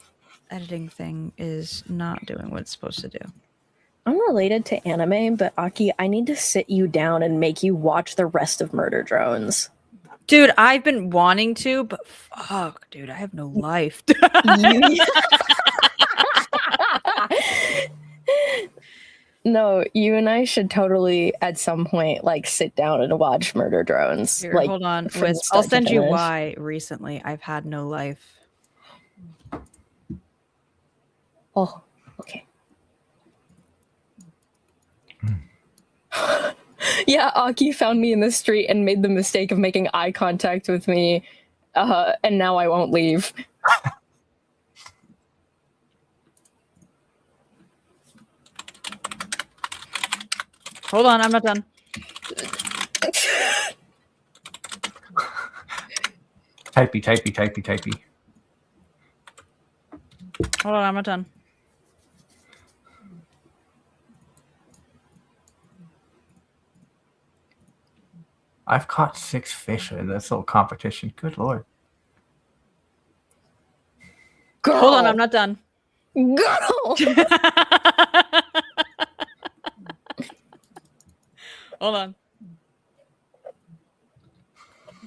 editing thing is not doing what it's supposed to do. I'm related to anime, but Aki, I need to sit you down and make you watch the rest of Murder Drones. Dude, I've been wanting to, but fuck, dude, I have no life. No, you and I should totally at some point like sit down and watch Murder Drones. Here, like, hold on, from Wisp. start I'll to send you finish. why recently I've had no life. Oh, okay. Yeah, Aki found me in the street and made the mistake of making eye contact with me, and now I won't leave. Hold on, I'm not done. Typey. Hold on, I'm not done. I've caught 6 fish in this little competition. Good Lord. Girl, Hold on, I'm not done. girl. Hold on.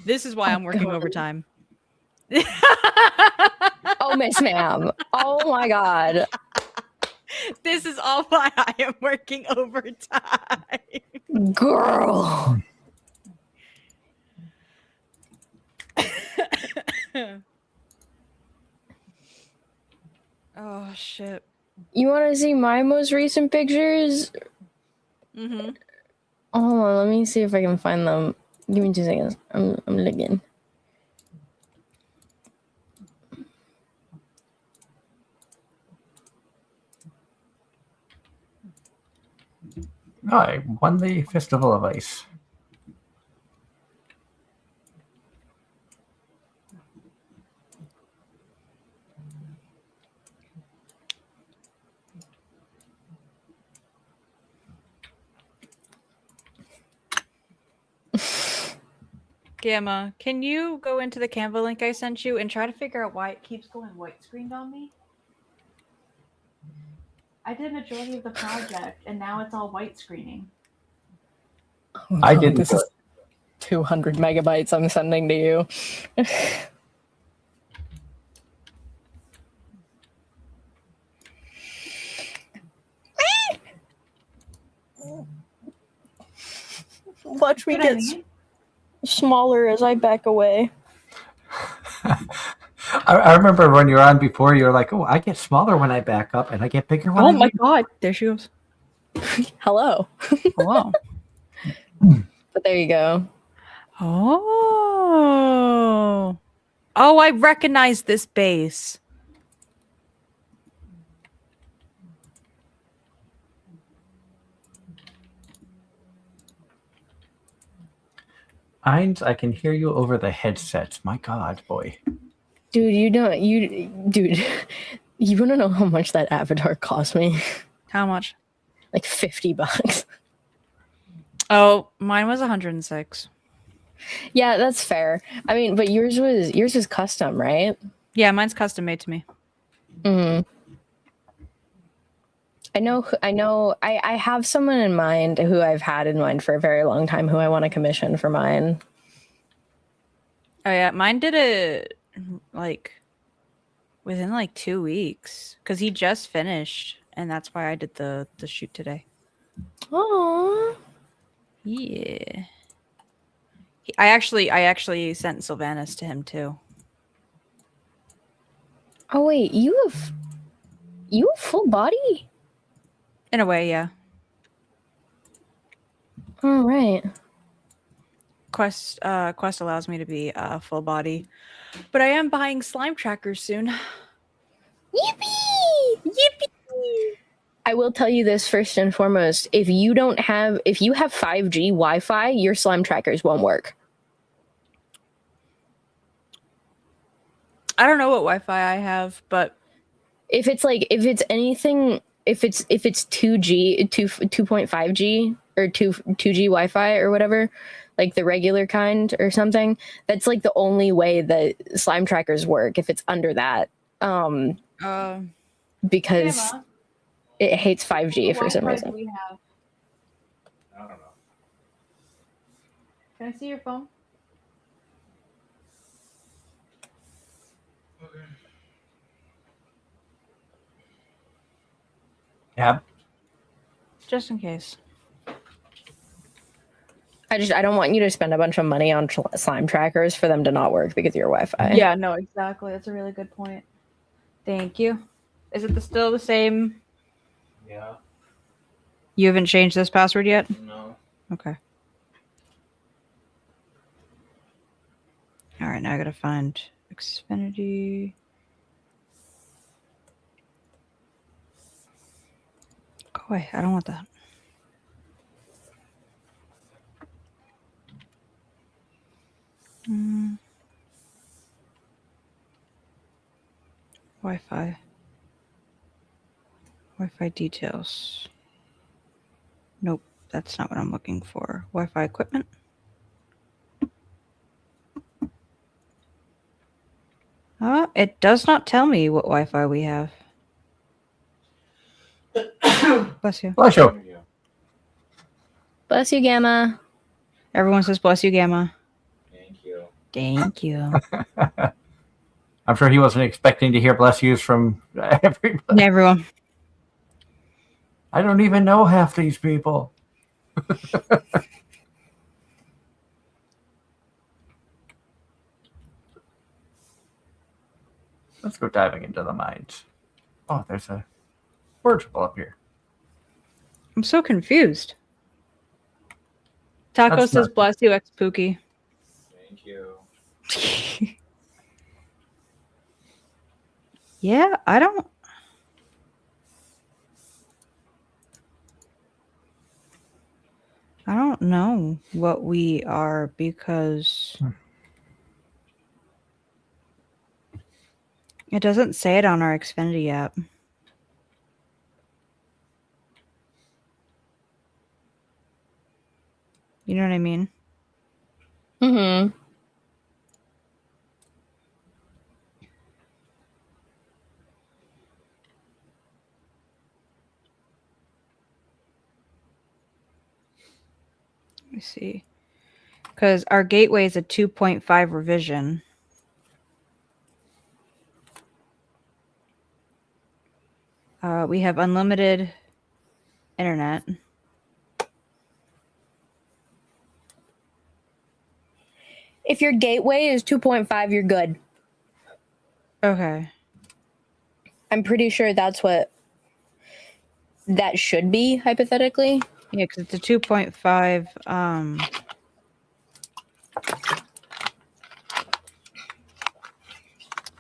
This is why I'm working overtime. Oh, Miss Ma'am. Oh my God. This is all why I am working overtime. Girl. Oh shit. You want to see my most recent pictures? Mm-hmm. Hold on, let me see if I can find them. Give me 2 seconds. I'm looking. Oh, I won the Festival of Ice. Gamma, can you go into the Canva link I sent you and try to figure out why it keeps going white screened on me? I did majority of the project and now it's all white screening. I didn't This do is 200 megabytes I'm sending to you. Watch me What I get mean? smaller as I back away. I remember when you were on before, you were like, "Oh, I get smaller when I back up, and I get bigger when Oh I my lean." god, there she goes. Hello. Hello. But there you go. Oh. Oh, I recognize this base. Heinz, I can hear you over the headsets. My God, boy. Dude, you want to know how much that avatar cost me? How much? Like $50. Oh, mine was 106. Yeah, that's fair. I mean, but yours was custom, right? Yeah, mine's custom made to me. Mm. I have someone in mind who I've had in mind for a very long time who I want to commission for mine. Oh yeah, mine did it like within like 2 weeks because he just finished, and that's why I did the shoot today. Aww. Yeah, I actually sent Sylvanas to him too. Oh wait, you have full body? In a way, yeah. All right. Quest allows me to be full body, but I am buying slime trackers soon. Yippee! Yippee! I will tell you this first and foremost. If you have 5G Wi-Fi, your slime trackers won't work. I don't know what Wi-Fi I have, but If it's 2G, 2.5G or 2G Wi-Fi or whatever, like the regular kind or something, that's like the only way that slime trackers work if it's under that. Because Gamma, it hates 5G for some Wi-Fi reason. do we have? I don't know. Can I see your phone? Yeah. Just in case. I don't want you to spend a bunch of money on slime trackers for them to not work because of your Wi-Fi. Yeah, no, exactly. That's a really good point. Thank you. Is it still the same? Yeah. You haven't changed this password yet? No. Okay. All right, now I gotta find Xfinity. Go away. I don't want that. Wi-Fi. Wi-Fi details. Nope, that's not what I'm looking for. Wi-Fi equipment. It does not tell me what Wi-Fi we have. Bless you. Bless you. There you go. Bless you, Gamma. Everyone says bless you, Gamma. Thank you. Thank you. I'm sure he wasn't expecting to hear bless yous from everybody. Everyone. I don't even know half these people. Let's go diving into the mines. Oh, there's a virtual up here. I'm so confused. Taco That's says, not- bless you, ex Pookie. Thank you. Yeah, I don't know what we are because it doesn't say it on our Xfinity app. You know what I mean? Mm-hmm. Let me see. Because our gateway is a 2.5 revision. We have unlimited internet. If your gateway is 2.5, you're good. Okay. I'm pretty sure that's what that should be, hypothetically. Yeah, because it's a 2.5.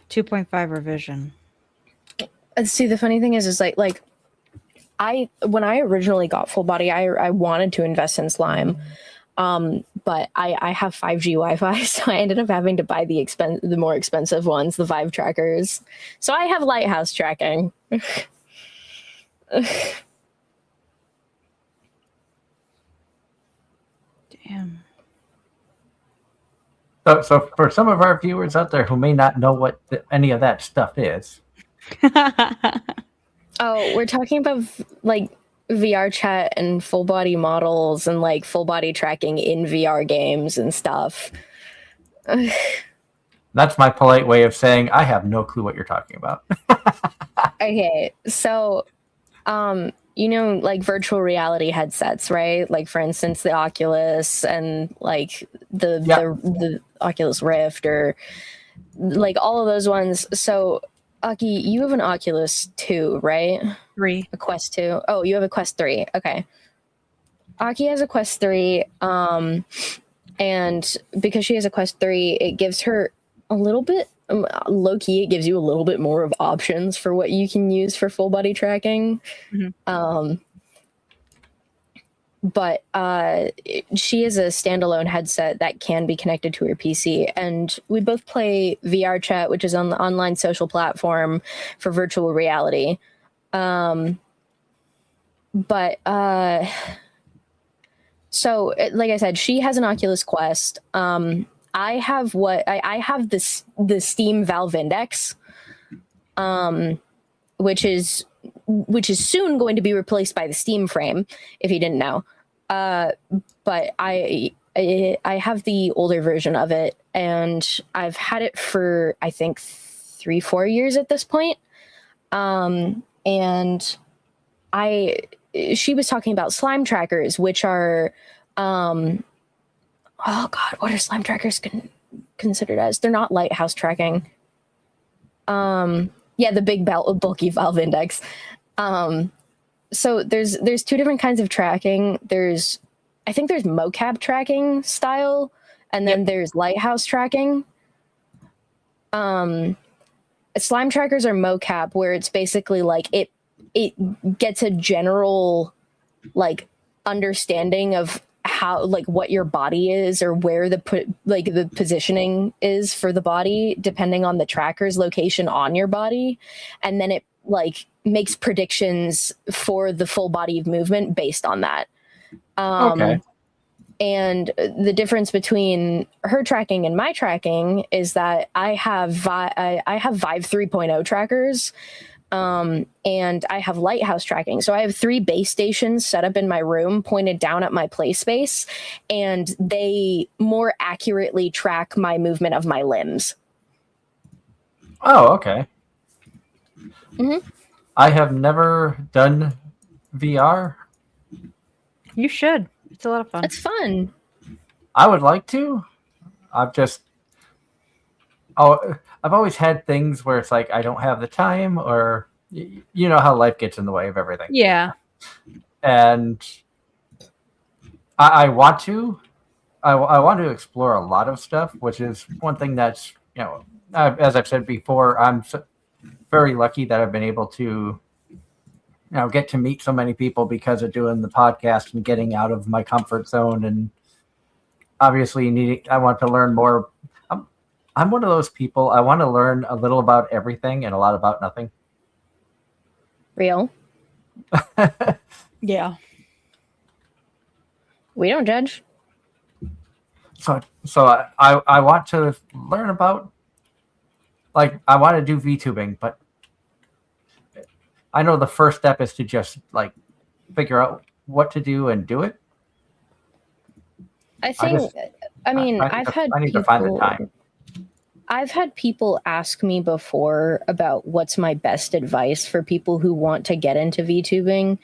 2.5 revision. See, the funny thing is like when I originally got full body, I wanted to invest in slime. But I have 5G Wi-Fi, so I ended up having to buy the more expensive ones, the Vive trackers. So I have lighthouse tracking. Damn. So for some of our viewers out there who may not know what any of that stuff is, Oh, we're talking about like VR chat and full body models and like full body tracking in VR games and stuff. that's my polite way of saying I have no clue what you're talking about. Okay, so like virtual reality headsets, right? Like for instance, the Oculus and like the Oculus Rift or like all of those ones. So Aki, you have an Oculus 2, right? 3. A Quest 2. Oh, you have a Quest 3. Okay. Aki has a Quest 3. And because she has a Quest 3, it gives her a little bit low key, it gives you a little bit more of options for what you can use for full body tracking. Mhm. But she is a standalone headset that can be connected to her PC, and we both play VR chat, which is on the online social platform for virtual reality. So like I said, she has an Oculus Quest. I have I have the Steam Valve Index, which is soon going to be replaced by the Steam Frame, if you didn't know. But I have the older version of it, and I've had it for I think 3-4 years at this point. And she was talking about slime trackers, which are oh god, what are slime trackers considered as? They're not lighthouse tracking. Yeah, the big bulky valve index. So there's two different kinds of tracking. I think there's mocap tracking style, and then there's lighthouse tracking. Slime trackers are mocap, where it's basically like it gets a general like understanding of how like what your body is or where the positioning is for the body depending on the tracker's location on your body, and then it like makes predictions for the full body movement based on that. Okay. And the difference between her tracking and my tracking is that I have Vive 3.0 trackers, and I have lighthouse tracking. So I have 3 base stations set up in my room pointed down at my play space, and they more accurately track my movement of my limbs. Oh, okay. Mm-hmm. I have never done VR. You should. It's a lot of fun. It's fun. I would like to. I've always had things where it's like I don't have the time, or you know how life gets in the way of everything. Yeah. And I want to. I want to explore a lot of stuff, which is one thing that's, as I've said before, I'm very lucky that I've been able to, get to meet so many people because of doing the podcast and getting out of my comfort zone. And obviously, I want to learn more. I'm one of those people. I want to learn a little about everything and a lot about nothing. Real. Yeah. We don't judge. So I want to learn about, like, I want to do VTubing, but I know the first step is to just like figure out what to do and do it. I think. I mean, I need to find the time. I've had people ask me before about what's my best advice for people who want to get into VTubing.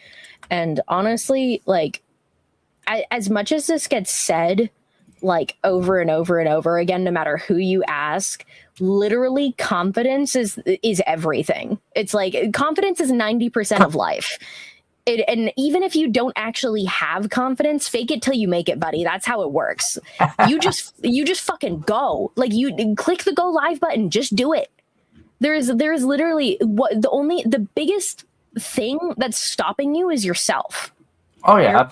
And honestly, like, as much as this gets said, like, over and over and over again, no matter who you ask, literally confidence is everything. It's like confidence is 90% of life. And even if you don't actually have confidence, fake it till you make it, buddy. That's how it works. You just fucking go. Like, you click the go live button, just do it. There is literally the biggest thing that's stopping you is yourself. Oh yeah,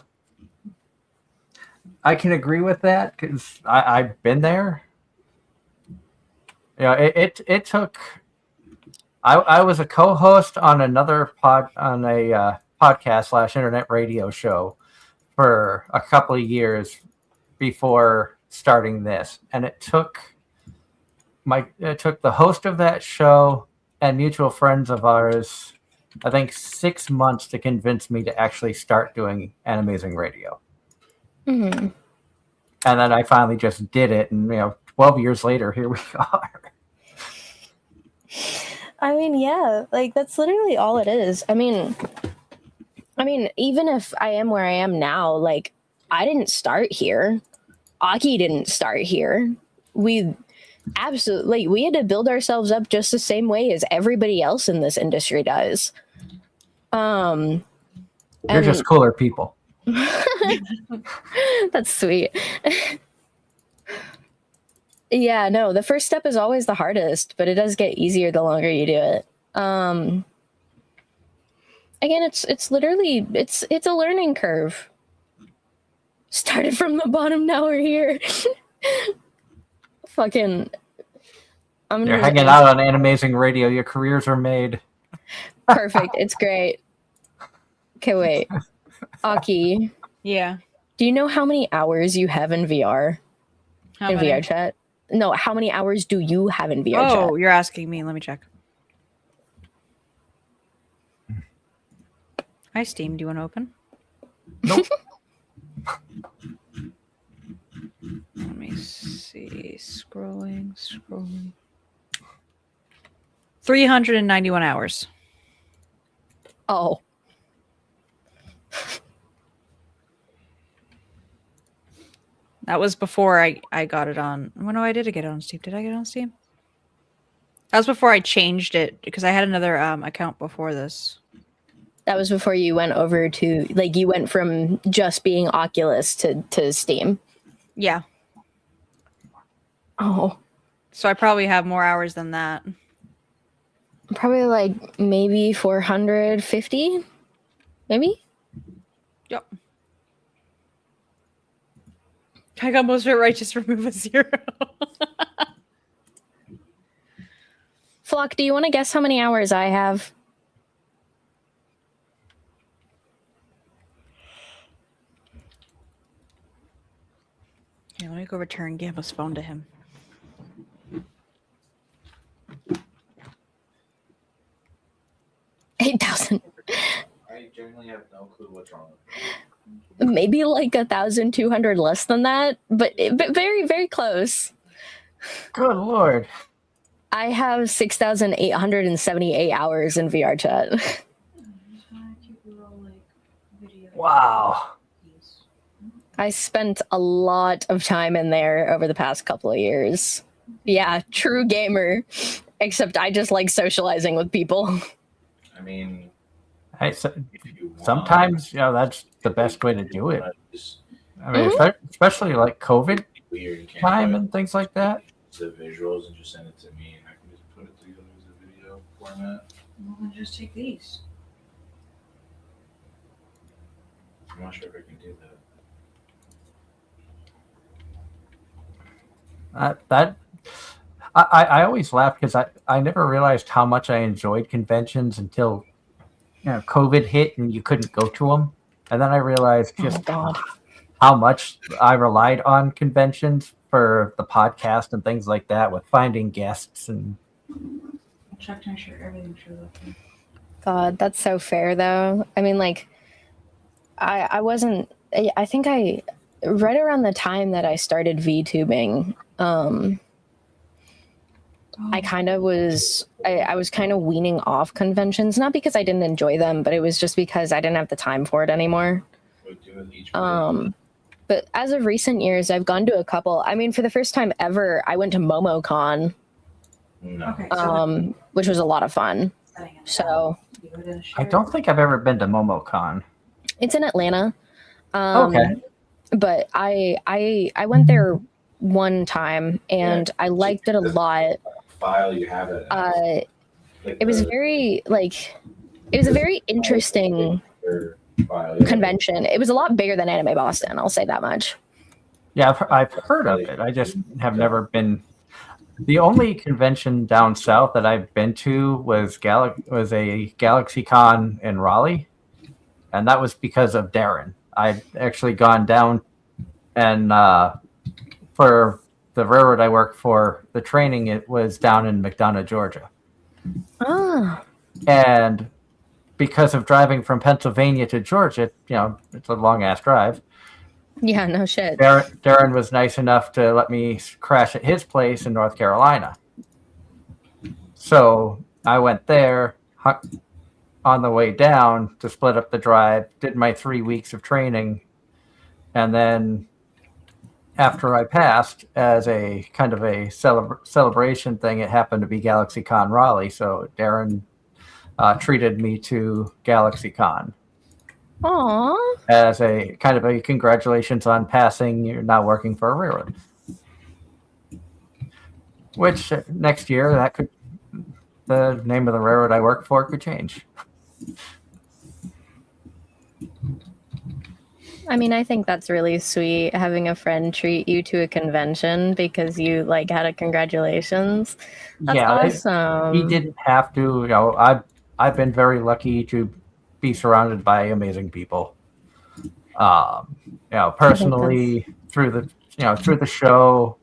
I can agree with that because I've been there. Yeah, it took. I was a co-host on another podcast / internet radio show for a couple of years before starting this, and it took the host of that show and mutual friends of ours, I think, 6 months to convince me to actually start doing Anime-Zing radio. Mm-hmm. And then I finally just did it, and 12 years later, here we are. I mean, yeah, like, that's literally all it is. I mean, even if I am where I am now, like, I didn't start here. Aki didn't start here. We absolutely, we had to build ourselves up just the same way as everybody else in this industry does. You're just cooler people. That's sweet. Yeah, no, the first step is always the hardest, but it does get easier the longer you do it. Again, it's literally it's a learning curve. Started from the bottom, now we're here. Fucking You're hanging out on Anime-Zing radio. Your careers are made. Perfect. It's great. Okay, wait. Aki. Yeah. Do you know how many hours you have in VR? How many? VR chat? No, how many hours do you have in VR chat? Oh, you're asking me. Let me check. Hi, Steam. Do you want to open? Nope. Let me see. Scrolling. 391 hours. Oh. That was before I got it on. Well, no, I did get it on Steam. Did I get it on Steam? That was before I changed it because I had another account before this. That was before you went over to, like, you went from just being Oculus to Steam. Yeah. Oh. So I probably have more hours than that. Probably like maybe 450? Maybe? Yep. I got most of it right, just remove a 0. Flock, do you want to guess how many hours I have? Here, let me go return Gamma's phone to him. $8,000. I genuinely have no clue what's wrong with Maybe like 1,200 less than that, but very, very close. Good Lord. I have 6,878 hours in VR chat. Wow. I spent a lot of time in there over the past couple of years. Yeah, true gamer. Except I just like socializing with people. I mean, Hey, if you want, sometimes, that's the best way to do it. Just I mean, Mhm. especially like COVID weird. You can't time put and things like that. the visuals and just send it to me, and I can just put it together as a video format. Well, then just take these. I'm not sure if I can do that. That I always laugh because I never realized how much I enjoyed conventions until COVID hit and you couldn't go to them, and then I realized Oh just god. how much I relied on conventions for the podcast and things like that, with finding guests and. I'll check to make sure everything shows up here. God, that's so fair though. I mean, like, I wasn't. I think I right around the time that I started VTubing, I kind of was. I was kind of weaning off conventions, not because I didn't enjoy them, but it was just because I didn't have the time for it anymore. What do with each video? But as of recent years, I've gone to a couple. I mean, for the first time ever, I went to MomoCon, No. Okay, which was a lot of fun. setting it So down. I don't think I've ever been to MomoCon. it's in Atlanta. Okay. But I went there one time and I liked it a lot. File you have it. Like It was the very it was a very interesting file. convention. It was a lot bigger than Anime Boston, I'll say that much. Yeah, I've heard of it. I just have never been. The only convention down south that I've been to was a GalaxyCon in Raleigh, and that was because of Darren. I'd actually gone down and for the railroad I work for, the training it was down in McDonough, Georgia, Ah, and because of driving from Pennsylvania to Georgia, it's a long ass drive. yeah, no shit. Darren was nice enough to let me crash at his place in North Carolina. So I went there on the way down to split up the drive, did my 3 weeks of training, and then after I passed, as a kind of a celebration thing, it happened to be GalaxyCon Raleigh, so Darren treated me to GalaxyCon Aw. as a kind of a congratulations on passing. You're now working for a railroad. Which next year the name of the railroad I work for could change. I mean, I think that's really sweet having a friend treat you to a convention because you had a congratulations. That's awesome. He didn't have to. I've been very lucky to be surrounded by amazing people. Personally through the show,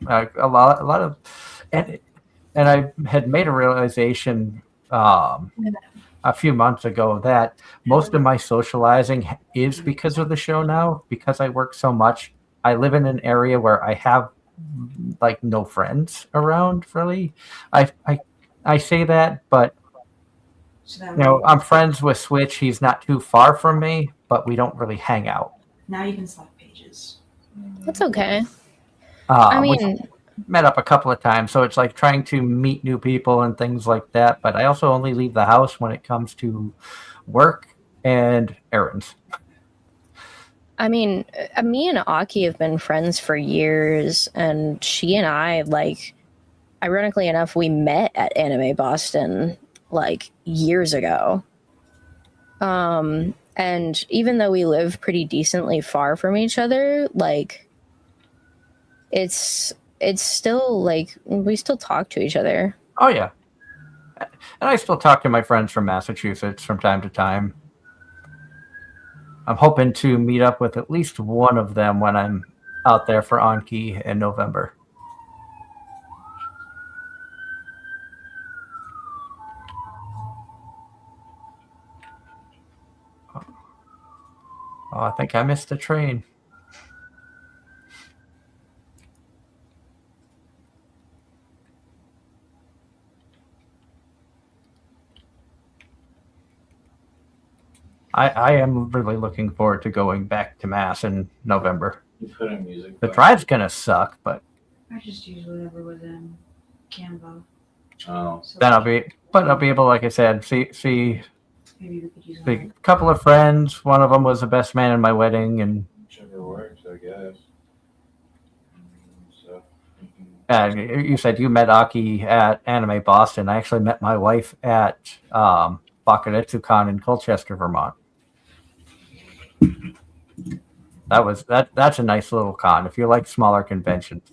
a lot of, and I had made a realization a few months ago that most of my socializing is because of the show now, because I work so much. I live in an area where I have no friends around, really. I say that, but I'm friends with Switch. He's not too far from me, but we don't really hang out. Now you can select pages. That's okay. I mean, we met up a couple of times, so it's like trying to meet new people and things like that. But I also only leave the house when it comes to work and errands. I mean, me and Aki have been friends for years, and she and I, ironically enough, we met at Anime Boston years ago. And even though we live pretty decently far from each other, it's still we still talk to each other. Oh yeah, and I still talk to my friends from Massachusetts from time to time. I'm hoping to meet up with at least one of them when I'm out there for Anki in November. Oh, I think I missed the train. I am really looking forward to going back to Mass in November. You put in music. The drive's gonna suck, but I just use whatever was in Canva. Oh, So Then I'll be able, like I said, see maybe we could use a couple of friends. One of them was the best man in my wedding, and whichever works, I guess. So, you can- you said you met Aki at Anime Boston. I actually met my wife at Bakuretsucon in Colchester, Vermont. That's a nice little con if you like smaller conventions.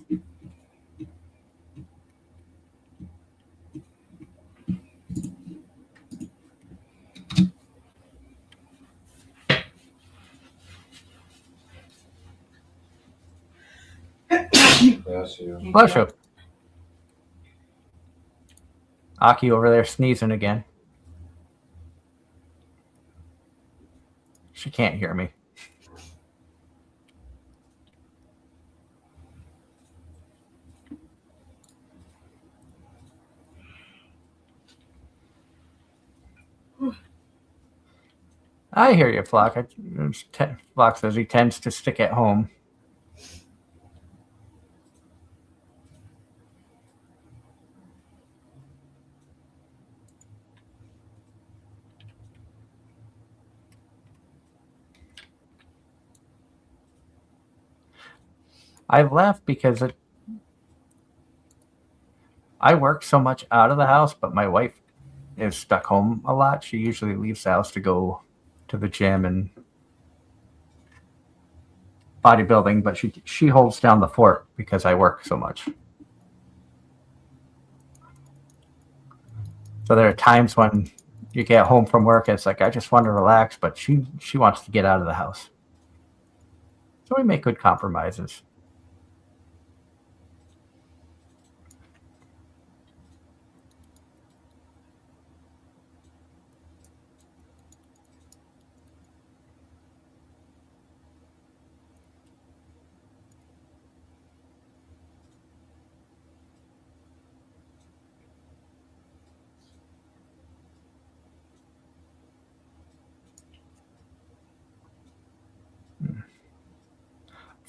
bless you. Bless you. Aki over there sneezing again. She can't hear me. I hear you, Flock. Flock says he tends to stick at home. I left because I work so much out of the house, but my wife is stuck home a lot. She usually leaves the house to go to the gym and bodybuilding, but she holds down the fort because I work so much. So there are times when you get home from work, it's like I just want to relax, but she wants to get out of the house. So we make good compromises.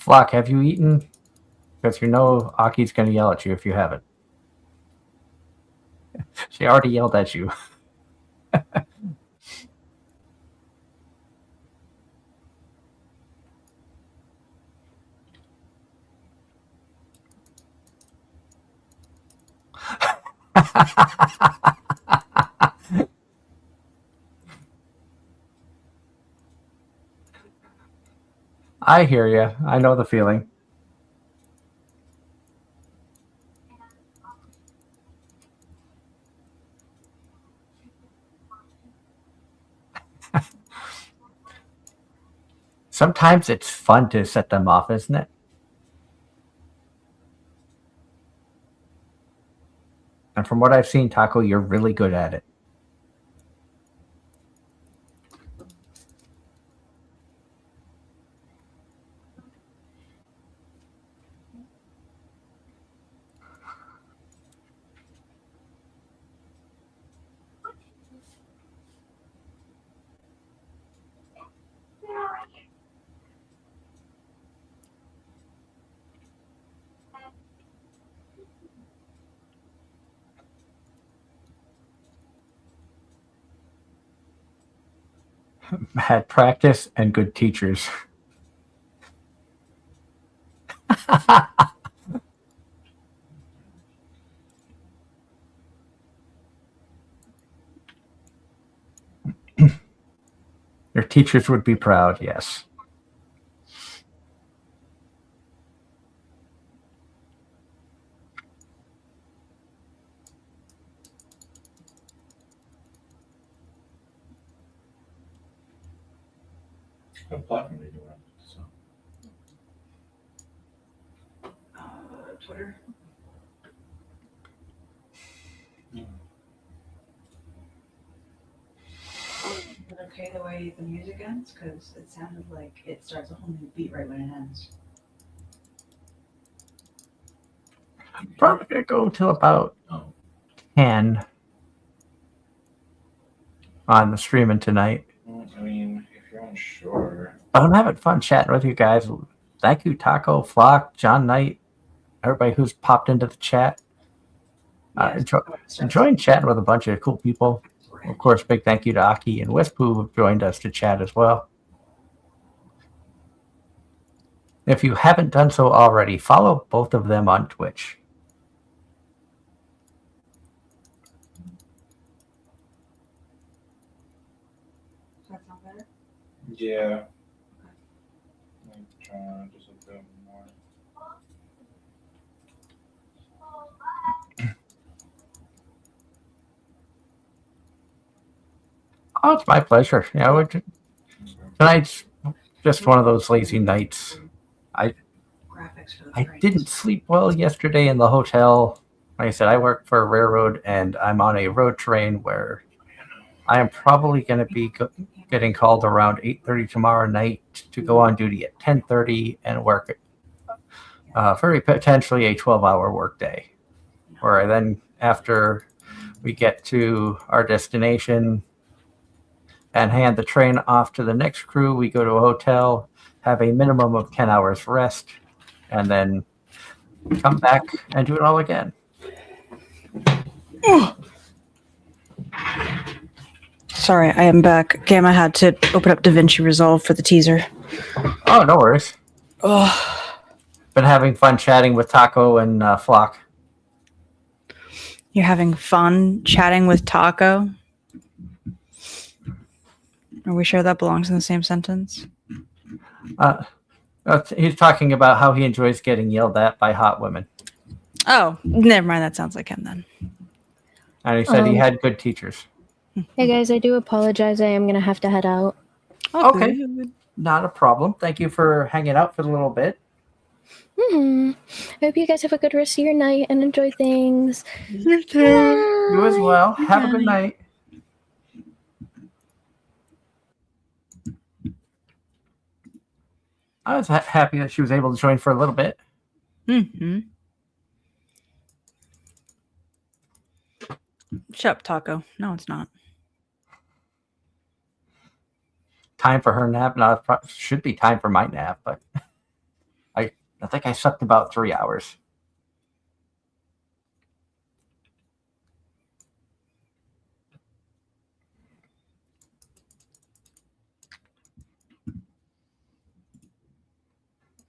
Flock, have you eaten? Because you know Aki's going to yell at you if you haven't. She already yelled at you. I hear you. I know the feeling. Sometimes it's fun to set them off, isn't it? And from what I've seen, Taco, you're really good at it. Had practice and good teachers. Your teachers would be proud, yes. What platform are you doing? So, Twitter. Is it okay the way the music ends? Because it sounded like it starts a whole new beat right when it ends. Probably gonna go till about oh, 10 on the streaming tonight. well, I mean, if you're unsure, But I'm having fun chatting with you guys. Thank you, Taco, Flock, John Knight, everybody who's popped into the chat. Yes. Enjoying chatting with a bunch of cool people. Of course, big thank you to Aki and Wisp who have joined us to chat as well. If you haven't done so already, follow both of them on Twitch. Does that sound better? Yeah. I'm trying just a bit more. Oh, it's my pleasure. Tonight's just one of those lazy nights. Graphics for the I frames. didn't sleep well yesterday in the hotel. Like I said, I work for a railroad, and I'm on a road train where I am probably going to be getting called around 8:30 tomorrow night to go on duty at 10:30 and work very potentially a 12-hour workday. Where then, after we get to our destination and hand the train off to the next crew, we go to a hotel, have a minimum of 10 hours rest, and then come back and do it all again. Sorry, I am back. Gamma had to open up DaVinci Resolve for the teaser. Oh, no worries. Oh, Been having fun chatting with Taco and Flock. you're having fun chatting with Taco? Are we sure that belongs in the same sentence? He's talking about how he enjoys getting yelled at by hot women. Oh, never mind. That sounds like him then. And he said he had good teachers. Hey guys, I do apologize. I am gonna have to head out. Okay. Not a problem. Thank you for hanging out for a little bit. I hope you guys have a good rest of your night and enjoy things. You too. You as well. Have a good night. I was happy that she was able to join for a little bit. Mm-hmm. Shut up, Taco. No, it's not. Time for her nap. Now it should be time for my nap, but I think I slept about 3 hours.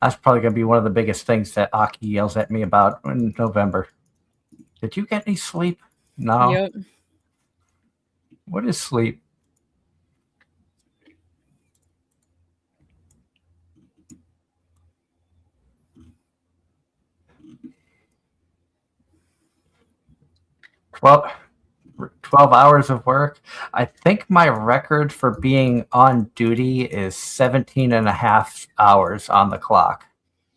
That's probably going to be one of the biggest things that Aki yells at me about in November. Did you get any sleep? No. Yep. What is sleep? Well, 12 hours of work. I think my record for being on duty is 17 and a half hours on the clock.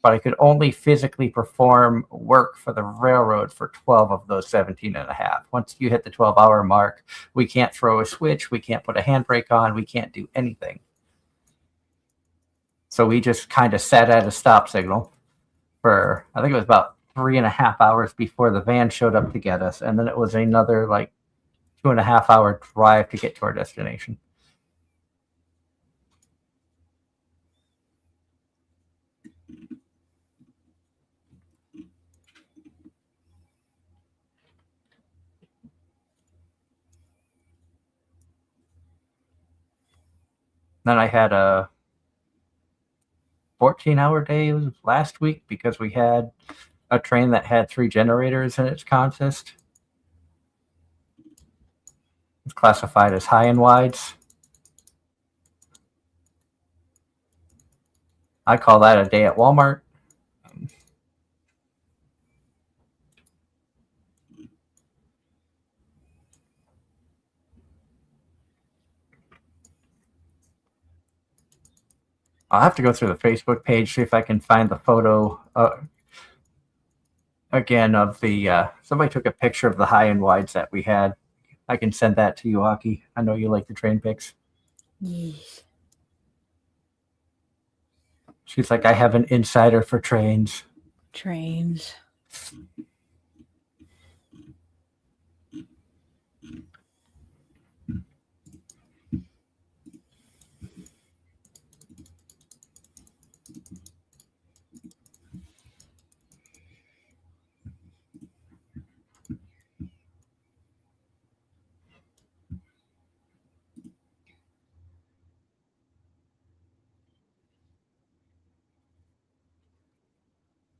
But I could only physically perform work for the railroad for 12 of those 17 and a half. Once you hit the 12-hour mark, we can't throw a switch, we can't put a handbrake on, we can't do anything. So we just kind of sat at a stop signal for, I think it was about 3.5 hours before the van showed up to get us. And then it was another 2.5 hour drive to get to our destination. Then I had a 14-hour day last week because we had a train that had 3 generators in its consist. It's classified as high and wides. I call that a day at Walmart. I'll have to go through the Facebook page, see if I can find the photo again of the somebody took a picture of the high and wides that we had. I can send that to you, Aki. I know you like the train pics. Yes. She's like, I have an insider for trains. Trains.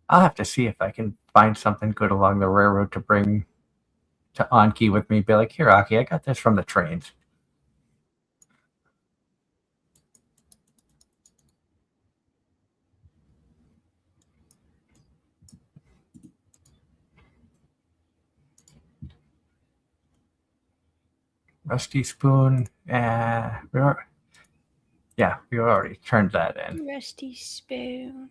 I'll have to see if I can find something good along the railroad to bring to Anki with me. Be like, here, Aki, I got this from the trains. Rusty spoon. We already turned that in. Rusty spoon.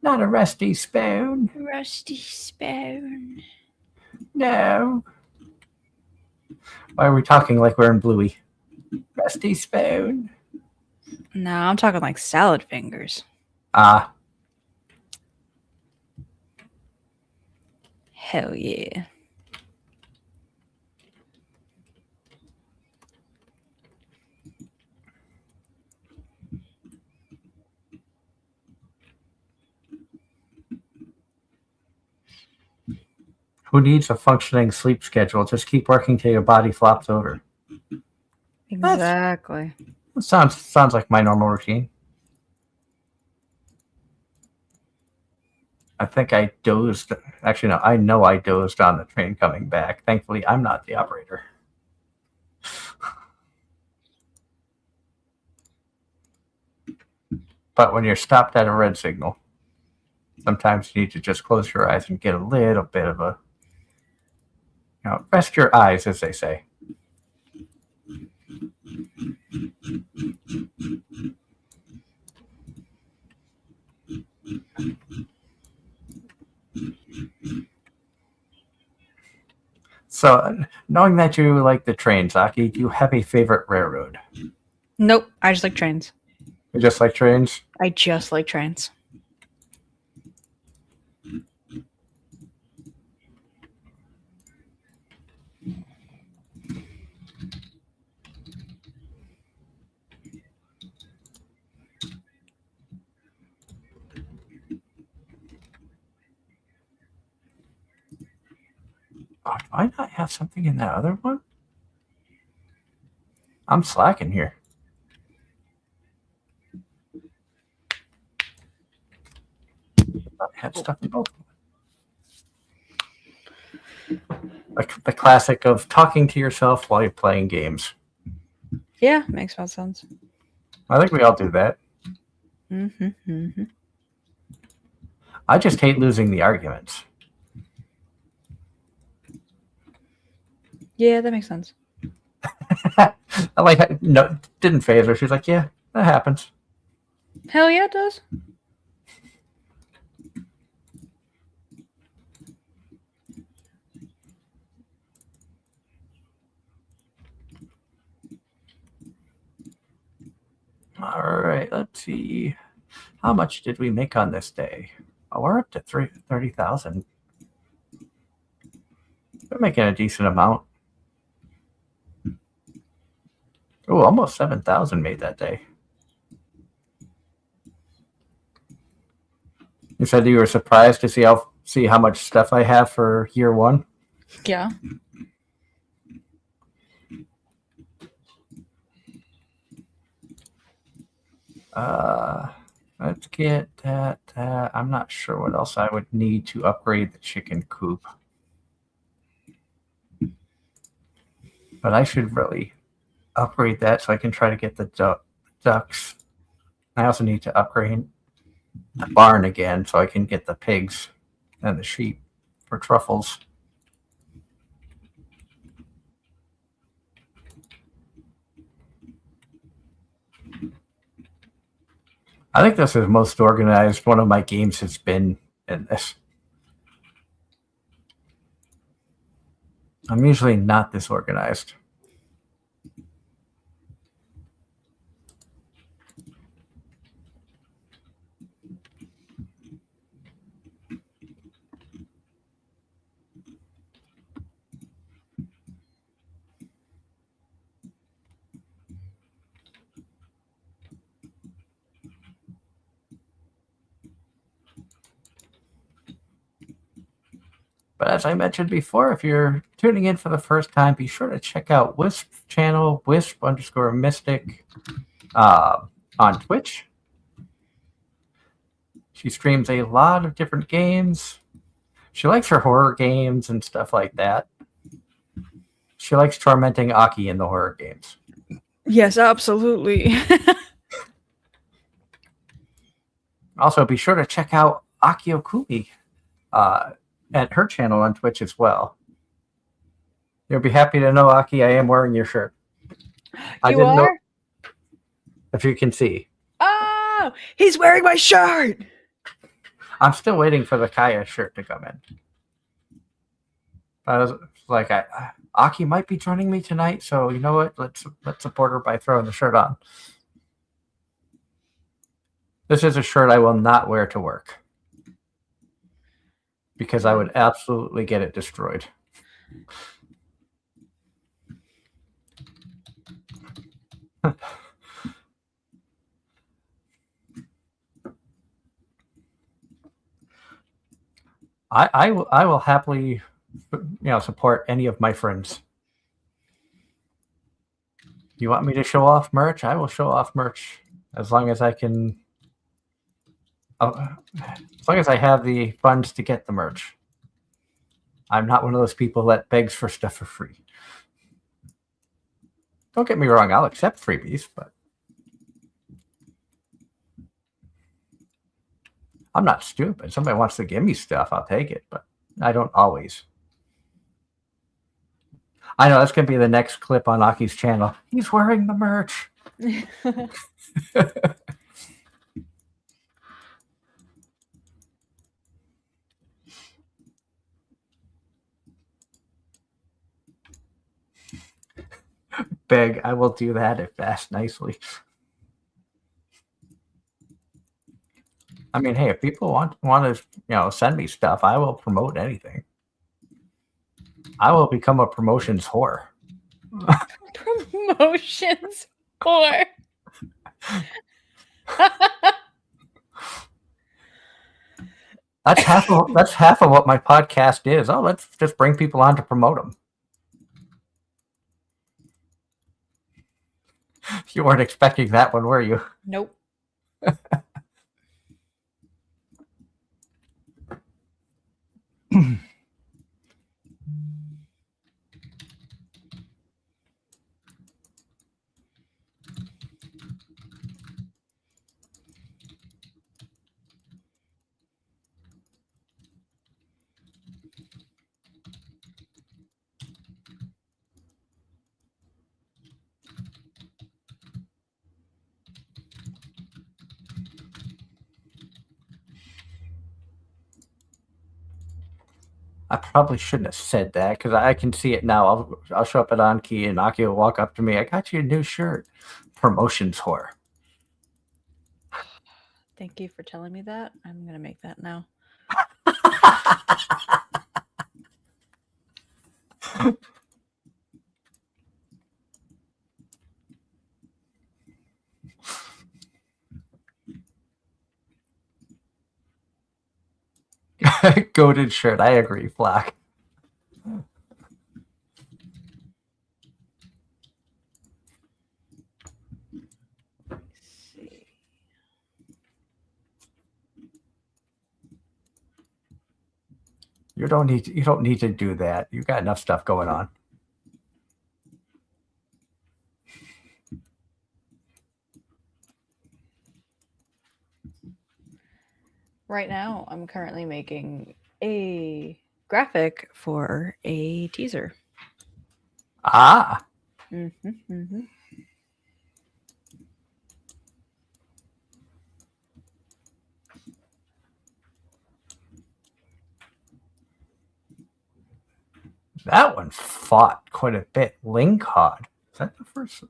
Not a rusty spoon. Rusty spoon. No. Why are we talking like we're in Bluey? Rusty spoon. No, I'm talking like salad fingers. Ah, Hell yeah. who needs a functioning sleep schedule? Just keep working till your body flops over. Exactly. Sounds like my normal routine. I think I dozed. Actually, no, I know I dozed on the train coming back. Thankfully, I'm not the operator. But when you're stopped at a red signal, sometimes you need to just close your eyes and get a little bit of a, rest your eyes, as they say. So, knowing that you like the trains, Aki, do you have a favorite railroad? Nope. I just like trains. You just like trains? I just like trains. Oh, do I not have something in that other one? I'm slacking here. I had stuff in both. Like the classic of talking to yourself while you're playing games. Yeah, makes more sense. I think we all do that. Mm-hmm. I just hate losing the arguments. Yeah, that makes sense. No, didn't phase her. She's like, yeah, that happens. Hell yeah, it does. All right, let's see. How much did we make on this day? Oh, we're up to 30,000. We're making a decent amount. Oh, almost 7,000 made that day. You said you were surprised to see how much stuff I have for year one. Yeah. Let's get that. I'm not sure what else I would need to upgrade the chicken coop. But I should really upgrade that so I can try to get the ducks. I also need to upgrade the barn again so I can get the pigs and the sheep for truffles. I think this is the most organized one of my games has been in this. I'm usually not this organized. But as I mentioned before, if you're tuning in for the first time, be sure to check out Wisp's channel, Wisp_Mystic, on Twitch. She streams a lot of different games. She likes her horror games and stuff like that. She likes tormenting Aki in the horror games. Yes, absolutely. Also, be sure to check out Aki Okumi at her channel on Twitch as well. You'll be happy to know, Aki, I am wearing your shirt. I You didn't know are? if you can see. Oh, he's wearing my shirt. I'm still waiting for the Kaya shirt to come in. I was like, Aki might be joining me tonight, so you know what? Let's support her by throwing the shirt on. This is a shirt I will not wear to work because I would absolutely get it destroyed. I will happily, support any of my friends. You want me to show off merch? I will show off merch as long as I can. As long as I have the funds to get the merch. I'm not one of those people that begs for stuff for free. Don't get me wrong, I'll accept freebies, but I'm not stupid. Somebody wants to give me stuff, I'll take it, but I don't always. I know that's going to be the next clip on Aki's channel. He's wearing the merch. Beg, I will do that if asked nicely. I mean, hey, if people want to, send me stuff, I will promote anything. I will become a promotions whore. Promotions whore. That's half of what my podcast is. Oh, let's just bring people on to promote them. You weren't expecting that one, were you? Nope. I probably shouldn't have said that because I can see it now. I'll show up at Anki and Aki will walk up to me. I got you a new shirt. Promotions whore. Thank you for telling me that. I'm going to make that now. Goated shirt. I agree, Flock. You don't need to do that. You got enough stuff going on. Right now, I'm currently making a graphic for a teaser. Ah. Mm-hmm, mm-hmm. That one fought quite a bit. Lingcod. Is that the first?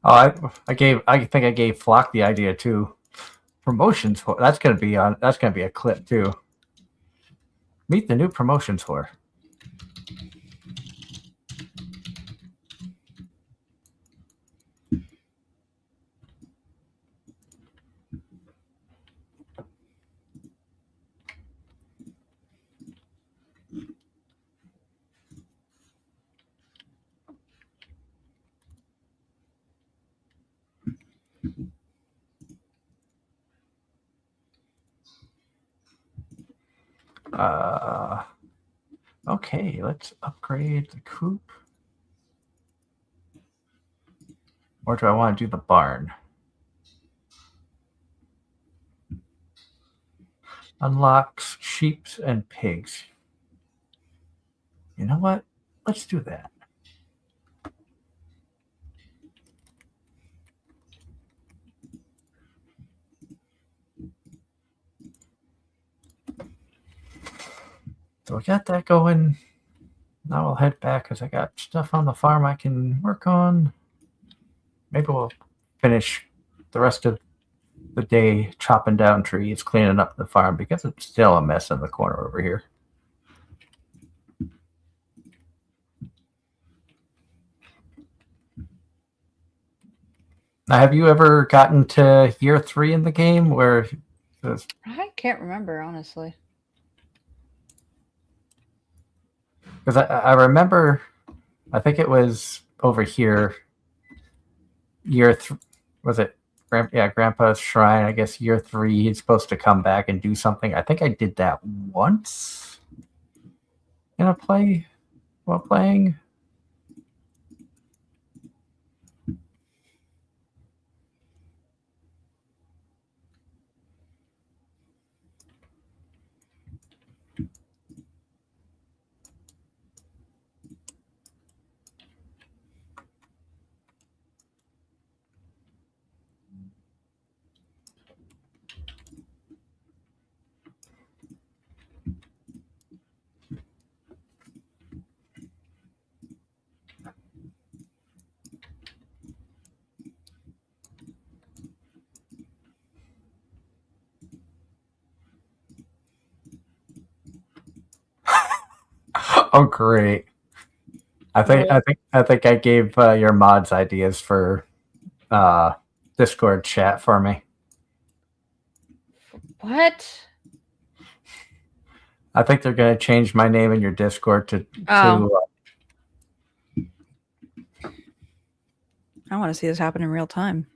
Oh, I think I gave Flock the idea too. Promotions whore. That's gonna be a clip too. Meet the new promotions whore. Okay, let's upgrade the coop. Or do I want to do the barn? Unlocks sheep and pigs. You know what? Let's do that. So we got that going. Now I'll head back because I got stuff on the farm I can work on. Maybe we'll finish the rest of the day chopping down trees, cleaning up the farm because it's still a mess in the corner over here. Now, have you ever gotten to year 3 in the game where I can't remember, honestly. because I remember, I think it was over here, was it? Grandpa's Shrine. I guess year 3, he's supposed to come back and do something. I think I did that once in a play while playing. Oh, great! I think I gave your mods ideas for Discord chat for me. What? I think they're going to change my name in your Discord to I want to see this happen in real time.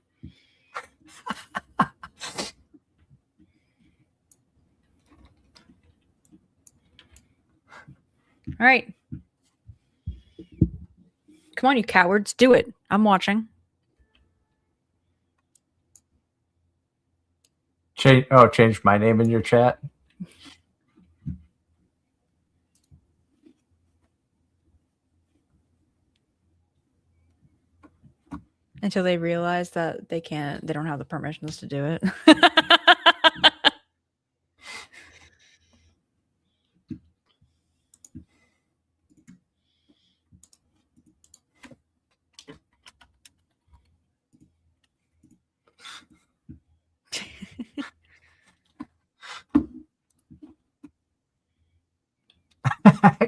All right. Come on, you cowards. Do it. I'm watching. change my name in your chat. Until they realize that they don't have the permissions to do it.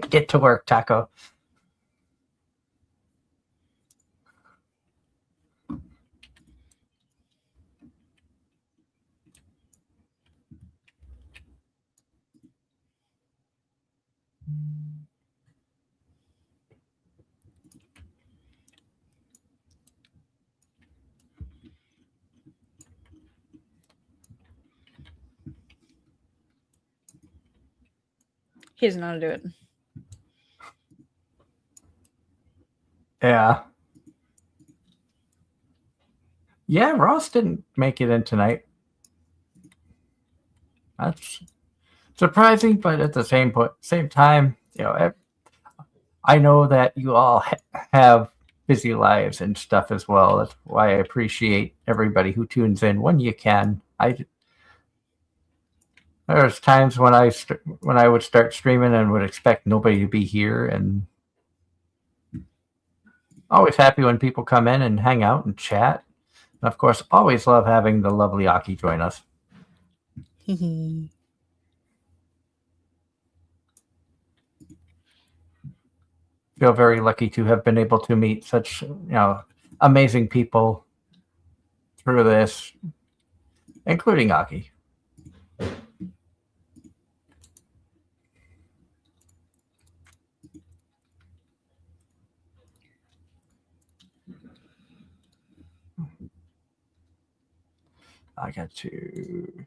Get to work, Taco. He doesn't know how to do it. Yeah. Yeah, Ross didn't make it in tonight. That's surprising, but at the same time, I know that you all have busy lives and stuff as well. That's why I appreciate everybody who tunes in when you can. There's times when I would start streaming and would expect nobody to be here, and always happy when people come in and hang out and chat. And of course, always love having the lovely Aki join us. Feel very lucky to have been able to meet such amazing people through this, including Aki. I got to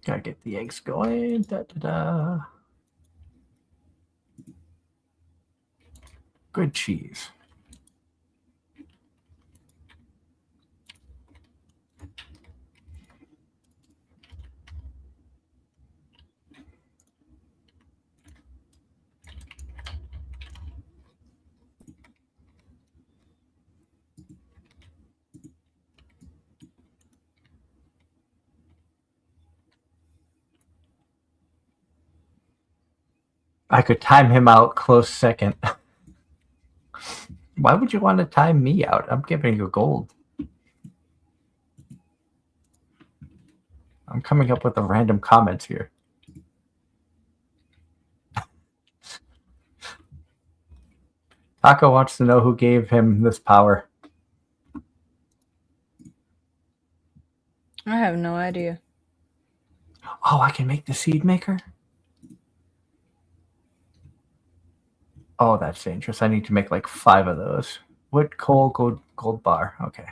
Gotta get the eggs going. Da, da, da. Good cheese. I could time him out close second. Why would you want to time me out? I'm giving you gold. I'm coming up with the random comments here. Taco wants to know who gave him this power. I have no idea. Oh, I can make the seed maker? Oh, that's dangerous. I need to make like 5 of those. Wood, coal, gold bar. Okay.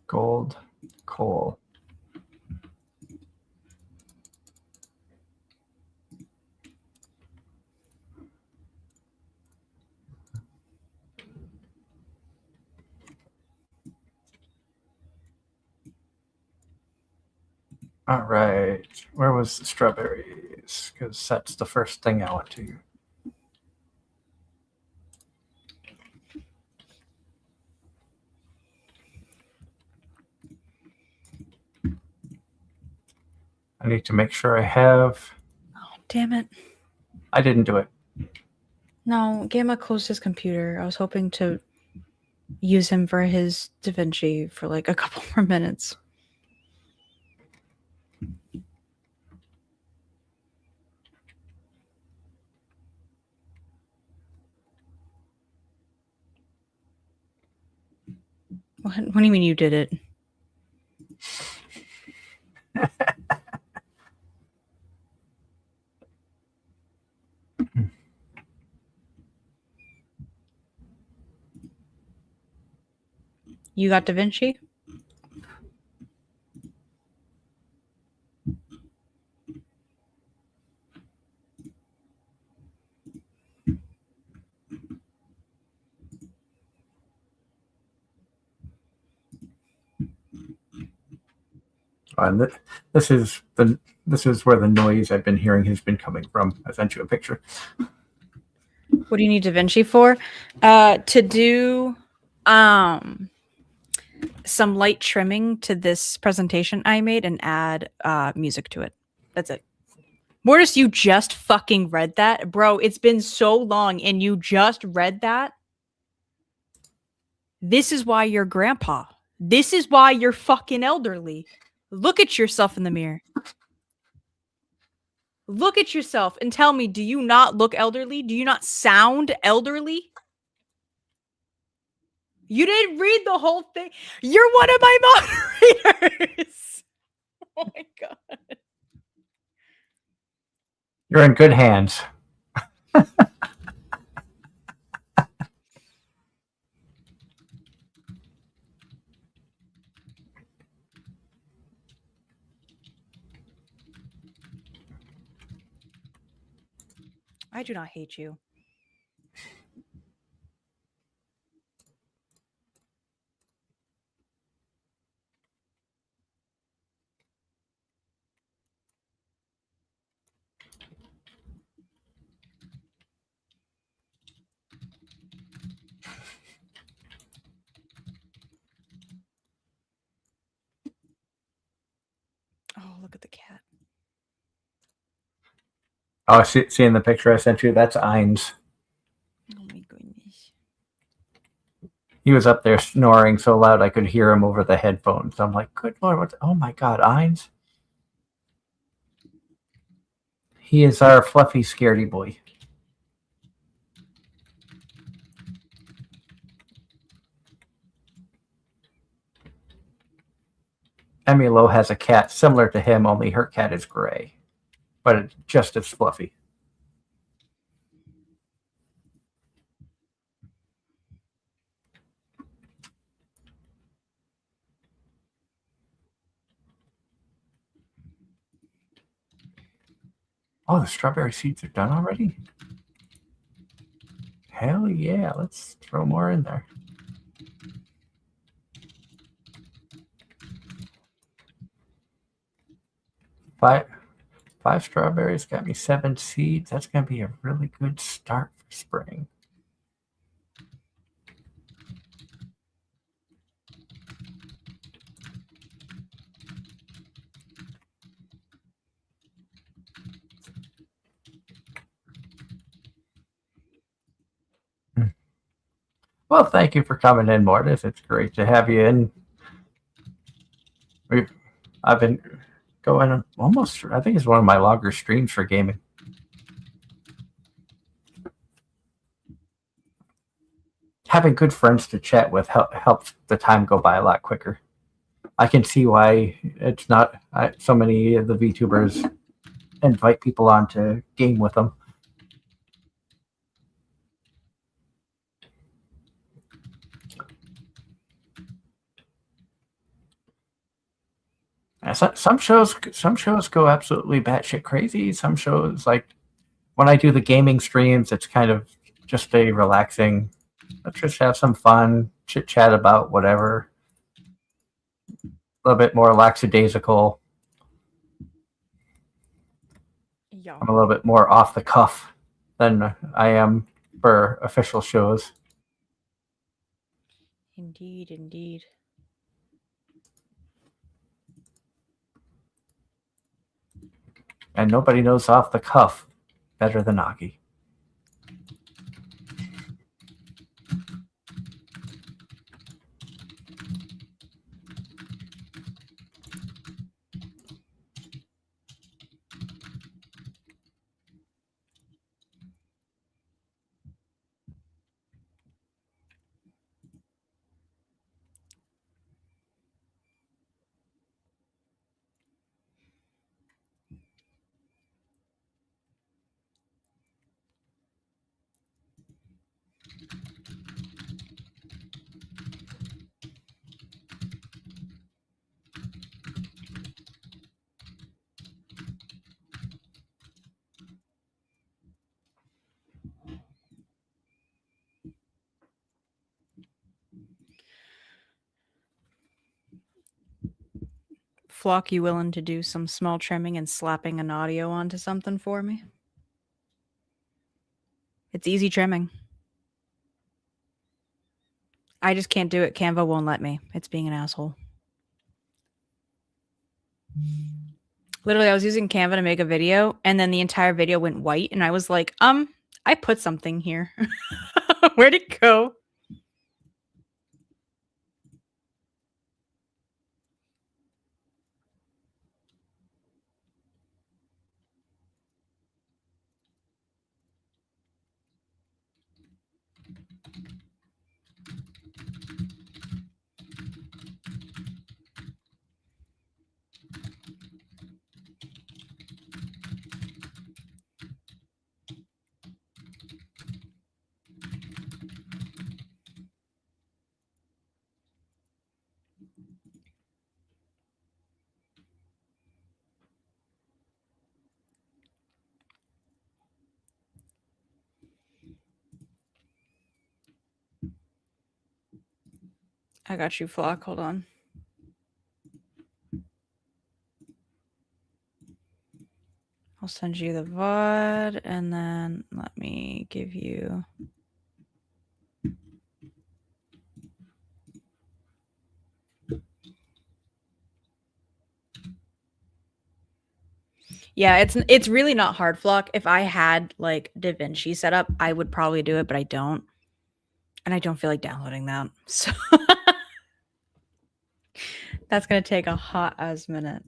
Gold, coal. All right. Where was the strawberries? Because that's the first thing I want to. I need to make sure I have. Oh, damn it. I didn't do it. No, Gamma closed his computer. I was hoping to use him for his DaVinci for like a couple more minutes. What do you mean you did it? You got DaVinci? And this is where the noise I've been hearing has been coming from. I sent you a picture. What do you need DaVinci for? To do some light trimming to this presentation I made and add music to it. That's it. Mortis, you just fucking read that? Bro, it's been so long and you just read that? This is why you're grandpa. This is why you're fucking elderly. Look at yourself in the mirror. Look at yourself and tell me, do you not look elderly? Do you not sound elderly? You didn't read the whole thing. You're one of my moderators. Oh my God. You're in good hands. I do not hate you. Oh, look at the cat. Oh, seeing the picture I sent you? That's Ainz. Oh my goodness. He was up there snoring so loud I could hear him over the headphones. I'm like, good Lord, oh my God, Ainz. He is our fluffy, scaredy boy. Emilo has a cat similar to him, only her cat is gray, but it's just as fluffy. Oh, the strawberry seeds are done already? Hell yeah, let's throw more in there. Five strawberries got me 7 seeds. That's going to be a really good start for spring. Well, thank you for coming in, Mortis. It's great to have you in. I've been going almost, I think it's one of my longer streams for gaming. Having good friends to chat with helps the time go by a lot quicker. I can see why it's not so many of the VTubers invite people on to game with them. Some shows go absolutely batshit crazy. Some shows, like when I do the gaming streams, it's kind of just a relaxing. Let's just have some fun, chit chat about whatever. A little bit more lackadaisical. Yeah. I'm a little bit more off the cuff than I am for official shows. Indeed, indeed. And nobody knows off the cuff better than Aki. Flock, you willing to do some small trimming and slapping an audio onto something for me? It's easy trimming. I just can't do it. Canva won't let me. It's being an asshole. Literally, I was using Canva to make a video, and then the entire video went white, and I was like, I put something here. Where'd it go? I got you, Flock. Hold on. I'll send you the VOD, and then let me give you... Yeah, it's really not hard, Flock. If I had like DaVinci set up, I would probably do it, but I don't. And I don't feel like downloading that. So that's going to take a hot ass minute.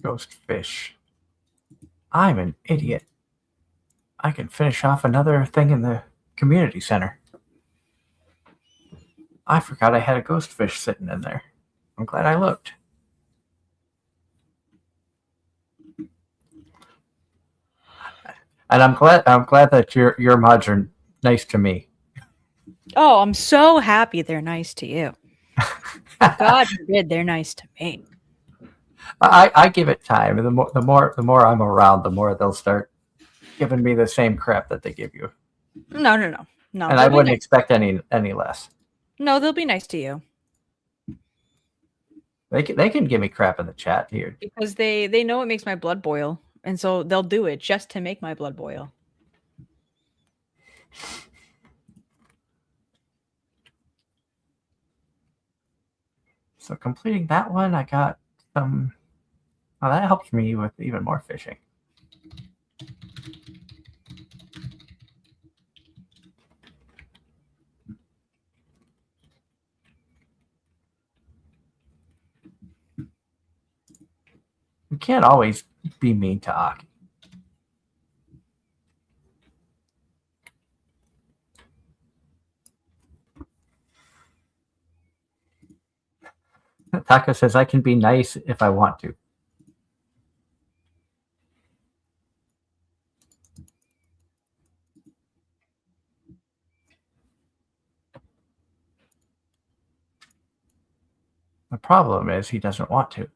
Ghost fish. I'm an idiot. I can finish off another thing in the community center. I forgot I had a ghost fish sitting in there. I'm glad I looked. And I'm glad that your mods are nice to me. Oh, I'm so happy they're nice to you. God forbid they're nice to me. I give it time. The more I'm around, the more they'll start giving me the same crap that they give you. No. And I they'll be wouldn't nice. expect any less. No, they'll be nice to you They can give me crap in the chat here. because they know it makes my blood boil, and so they'll do it just to make my blood boil. So completing that one, I got some. Well, that helps me with even more fishing. You can't always be mean to Aki. Taco says I can be nice if I want to. The problem is he doesn't want to.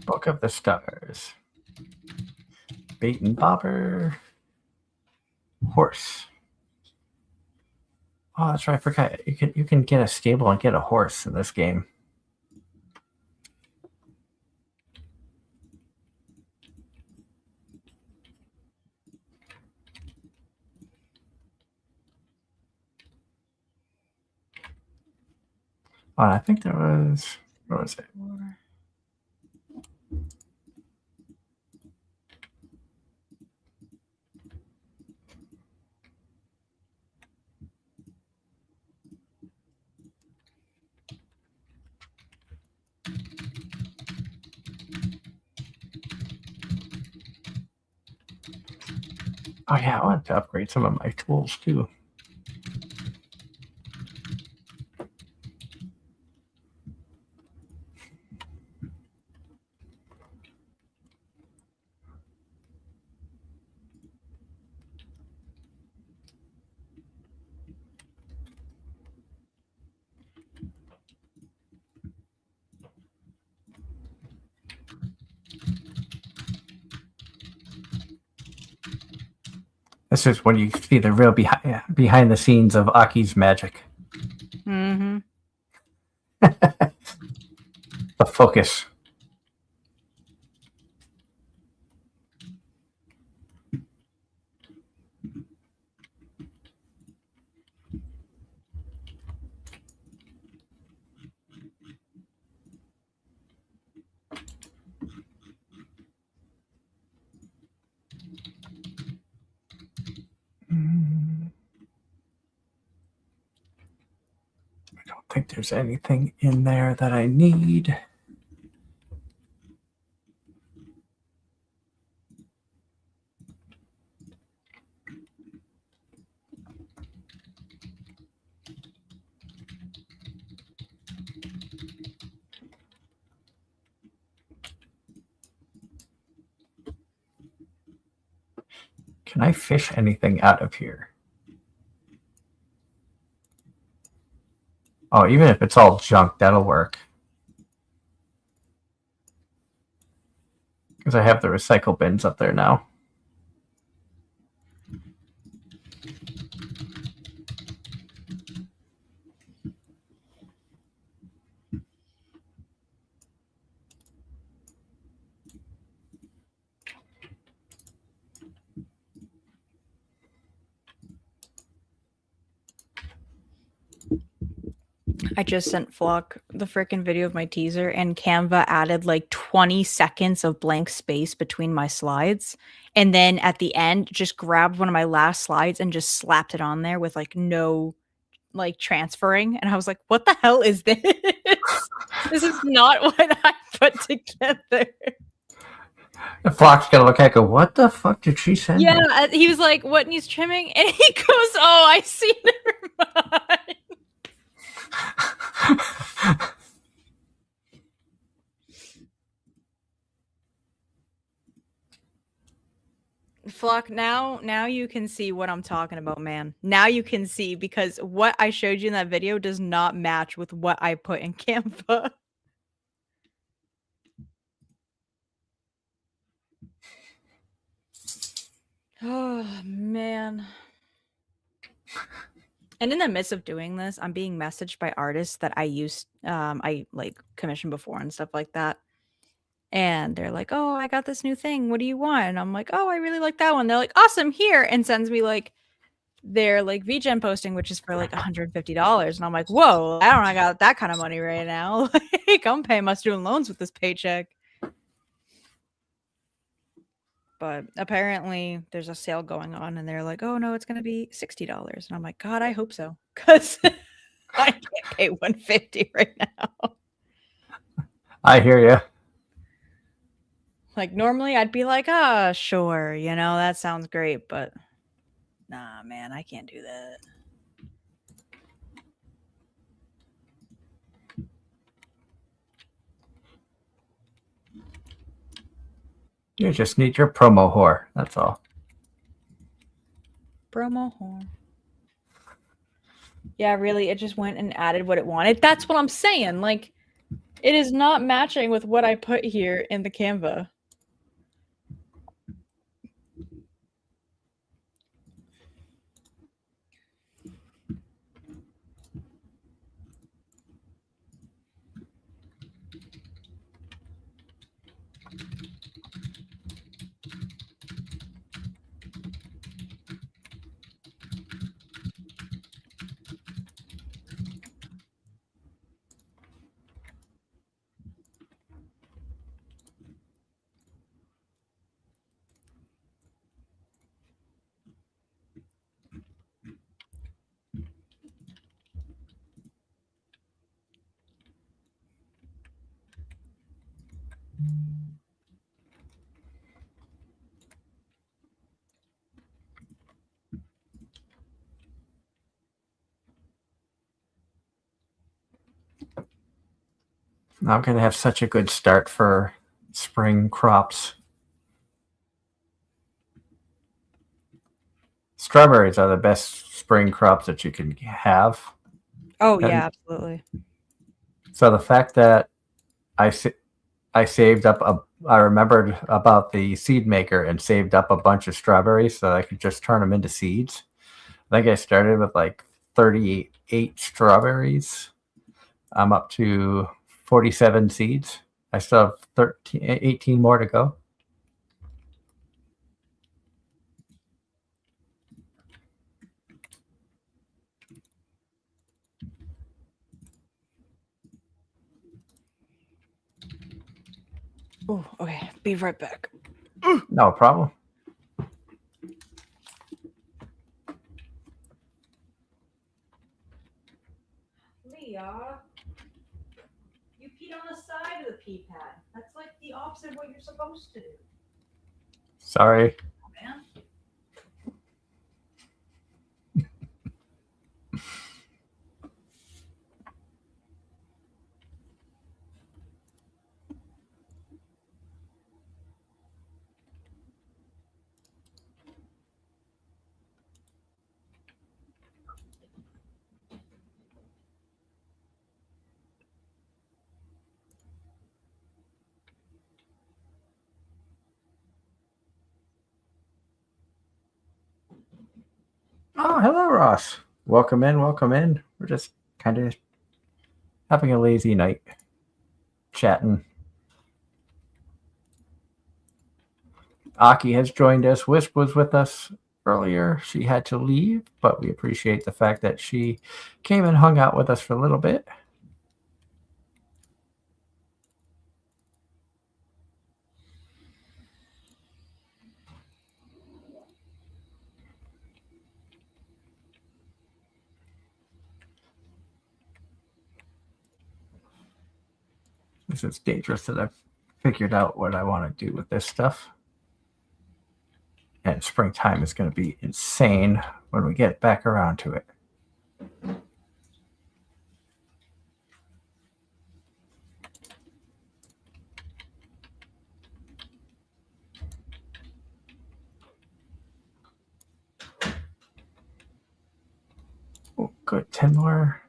Book of the Stars. Bait and bobber. Horse. Oh, that's right. I forgot. You can get a stable and get a horse in this game. Oh, I think there was. What was it? Oh yeah, I wanted to upgrade some of my tools too. This is when you see the real behind the scenes of Aki's magic. Mm-hmm. The focus. I don't think there's anything in there that I need. Can I fish anything out of here? Oh, even if it's all junk, that'll work. Because I have the recycle bins up there now. I just sent Flock the freaking video of my teaser, and Canva added like 20 seconds of blank space between my slides. And then at the end, just grabbed one of my last slides and just slapped it on there with like no like transferring. And I was like, what the hell is this? This is not what I put together. The Flock's gonna look at it and go, what the fuck did she send me? Yeah, he was like, what needs trimming? And he goes, oh, I see, never mind. Flock, now you can see what I'm talking about, man. Now you can see, because what I showed you in that video does not match with what I put in Canva. Oh, man. And in the midst of doing this, I'm being messaged by artists that I like commissioned before and stuff like that. And they're like, oh, I got this new thing. What do you want? And I'm like, oh, I really like that one. They're like, awesome, here. And sends me like their like VGen posting, which is for like $150. And I'm like, whoa, I got that kind of money right now. Like, I'm paying my student loans with this paycheck. But apparently there's a sale going on, and they're like, oh no, it's gonna be $60. And I'm like, God, I hope so. Because I can't pay $150 right now. I hear you. Like, normally I'd be like, ah, sure, you know, that sounds great, but nah, man, I can't do that. You just need your promo whore. That's all. Promo horn. Yeah, really, it just went and added what it wanted. That's what I'm saying. Like, it is not matching with what I put here in the Canva. I'm going to have such a good start for spring crops. Strawberries are the best spring crops that you can have. Oh, And- yeah, absolutely. So the fact that I saved up I remembered about the seed maker and saved up a bunch of strawberries so I could just turn them into seeds. I think I started with like 38 strawberries. I'm up to 47 seeds. I still have 18 more to go. Oh, okay. Be right back. No problem. Leah, you peed on the side of the pee pad. That's like the opposite of what you're supposed to do, Sorry. man. Oh, hello, Ross. Welcome in. Welcome in. We're just kind of having a lazy night, chatting. Aki has joined us. Wisp was with us earlier. She had to leave, but we appreciate the fact that she came and hung out with us for a little bit. This is dangerous that I've figured out what I want to do with this stuff. And springtime is going to be insane when we get back around to it. Oh, good. 10 more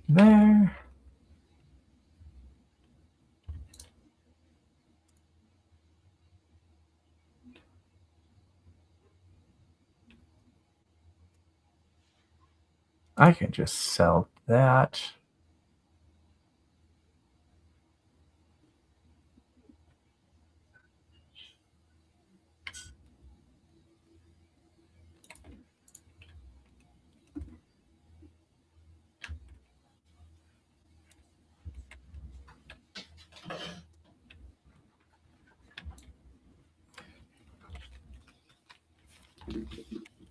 there. I can just sell that.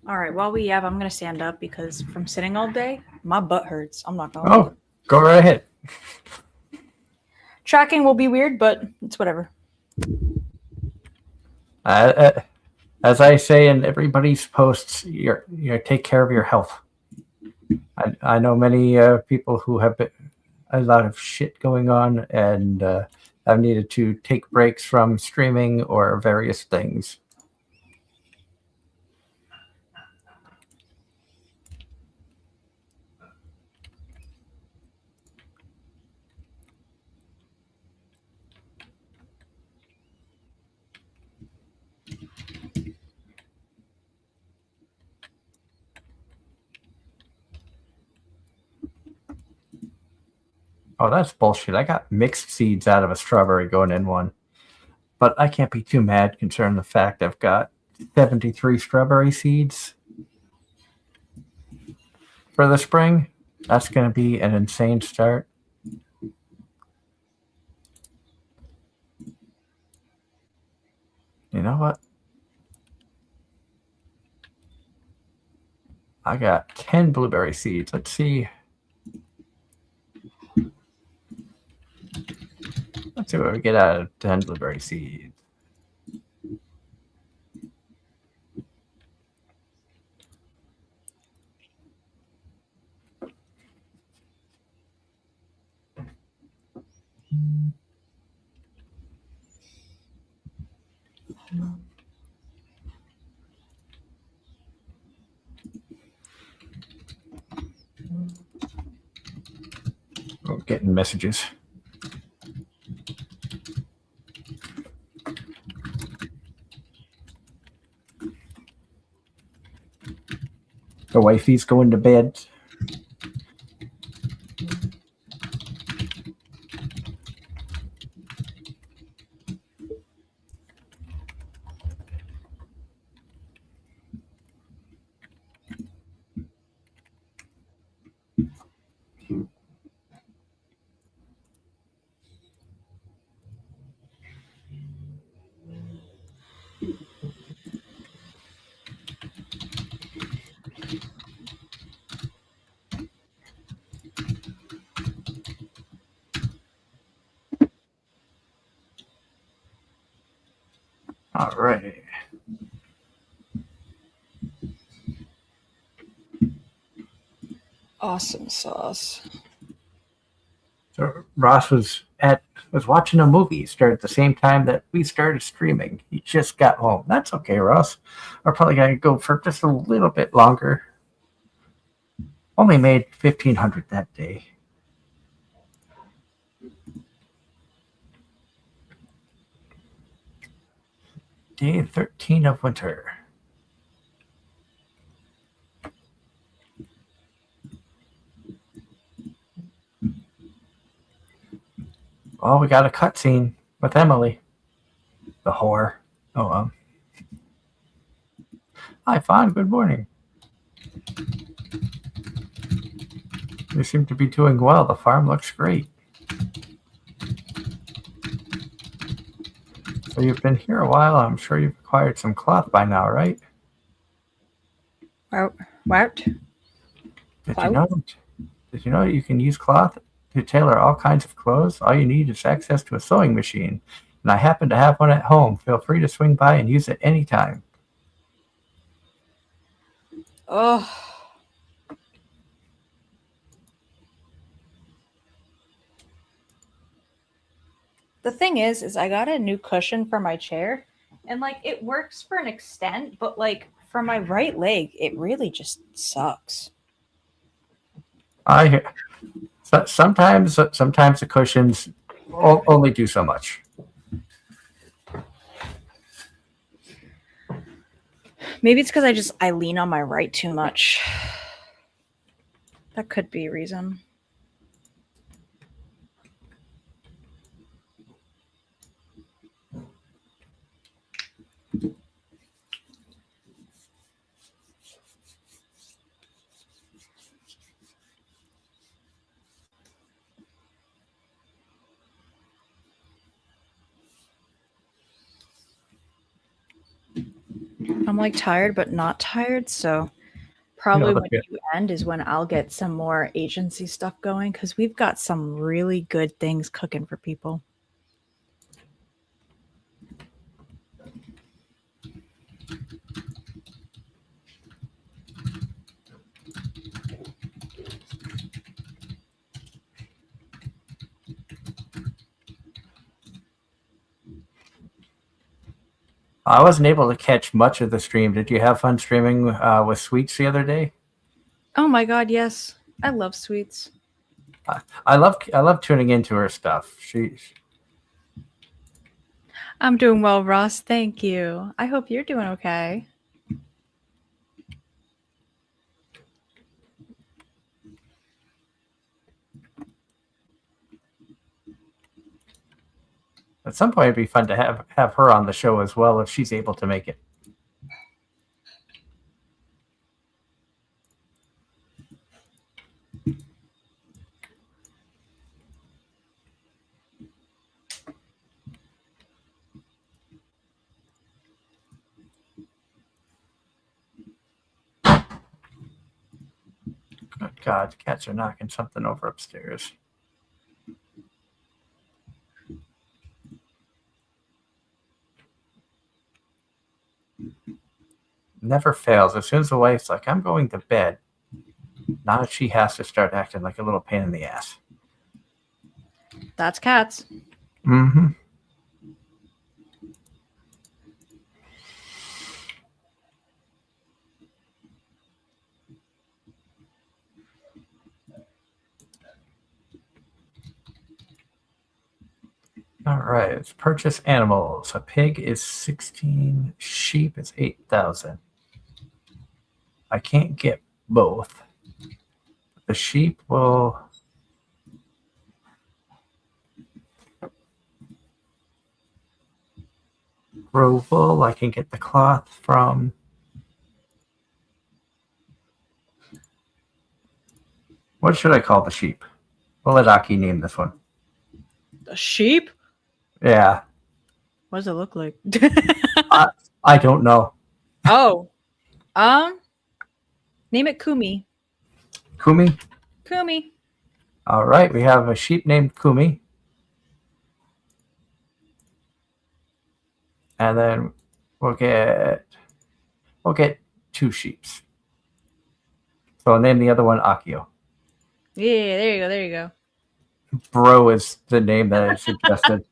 All right, while we have, I'm gonna stand up because from sitting all day, my butt hurts. I'm not going. Oh, go right ahead. Tracking will be weird, but it's whatever. As I say in everybody's posts, you take care of your health. I know many people who have a lot of shit going on and have needed to take breaks from streaming or various things. Oh, that's bullshit. I got mixed seeds out of a strawberry going in one. But I can't be too mad concerning the fact I've got 73 strawberry seeds for the spring. That's going to be an insane start. You know what? I got 10 blueberry seeds. Let's see. Let's see what we get out of 10 blueberry seeds. Oh, getting messages. The wifey's going to bed. All right. Awesome sauce. So Ross was watching a movie started at the same time that we started streaming. He just got home. That's okay, Ross. We're probably gonna go for just a little bit longer. Only made 1,500 that day. Day 13 of winter. Oh, we got a cutscene with Emily. The whore. Oh, Hi, Fawn. Good morning. You seem to be doing well. The farm looks great. So you've been here a while. I'm sure you've acquired some cloth by now, right? What? Did you know that you can use cloth to tailor all kinds of clothes. All you need is access to a sewing machine. And I happen to have one at home. Feel free to swing by and use it anytime. Oh. The thing is I got a new cushion for my chair, and like it works for an extent, but like for my right leg, it really just sucks. Sometimes the cushions only do so much. Maybe it's because I lean on my right too much. That could be a reason. I'm like tired, but not tired. So probably when you end is when I'll get some more agency stuff going, because we've got some really good things cooking for people. I wasn't able to catch much of the stream. Did you have fun streaming with Sweets the other day? Oh my god, yes. I love Sweets. I love tuning into her stuff. I'm doing well, Ross. Thank you. I hope you're doing okay. At some point, it'd be fun to have her on the show as well if she's able to make it. Good God, cats are knocking something over upstairs. Never fails. As soon as the wife's like, I'm going to bed, now she has to start acting like a little pain in the ass. That's cats. Mm-hmm. All right, let's purchase animals. A pig is 16. Sheep is 8,000. I can't get both. The sheep will... grow wool. I can get the cloth from... What should I call the sheep? We'll let Aki name this one. A sheep? Yeah. What does it look like? I don't know. Oh. Name it Kumi. Kumi? Kumi. All right, we have a sheep named Kumi. And then we'll get 2 sheeps. So I'll name the other one Akio. Yeah, there you go. There you go. Bro is the name that I suggested.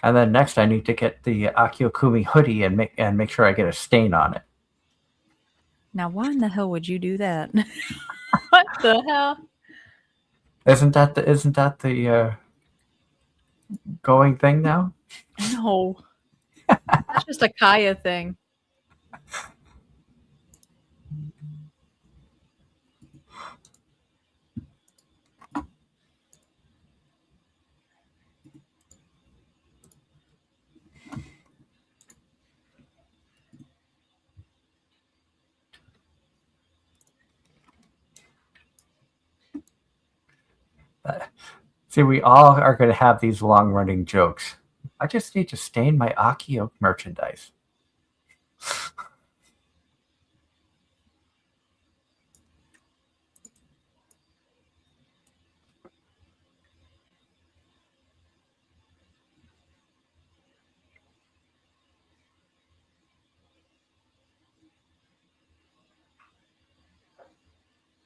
And then next I need to get the Akio Kumi hoodie and make sure I get a stain on it. Now, why in the hell would you do that? What the hell? Isn't that the going thing now? No. That's just a Kaya thing. See, we all are going to have these long-running jokes. I just need to stain my Akio merchandise.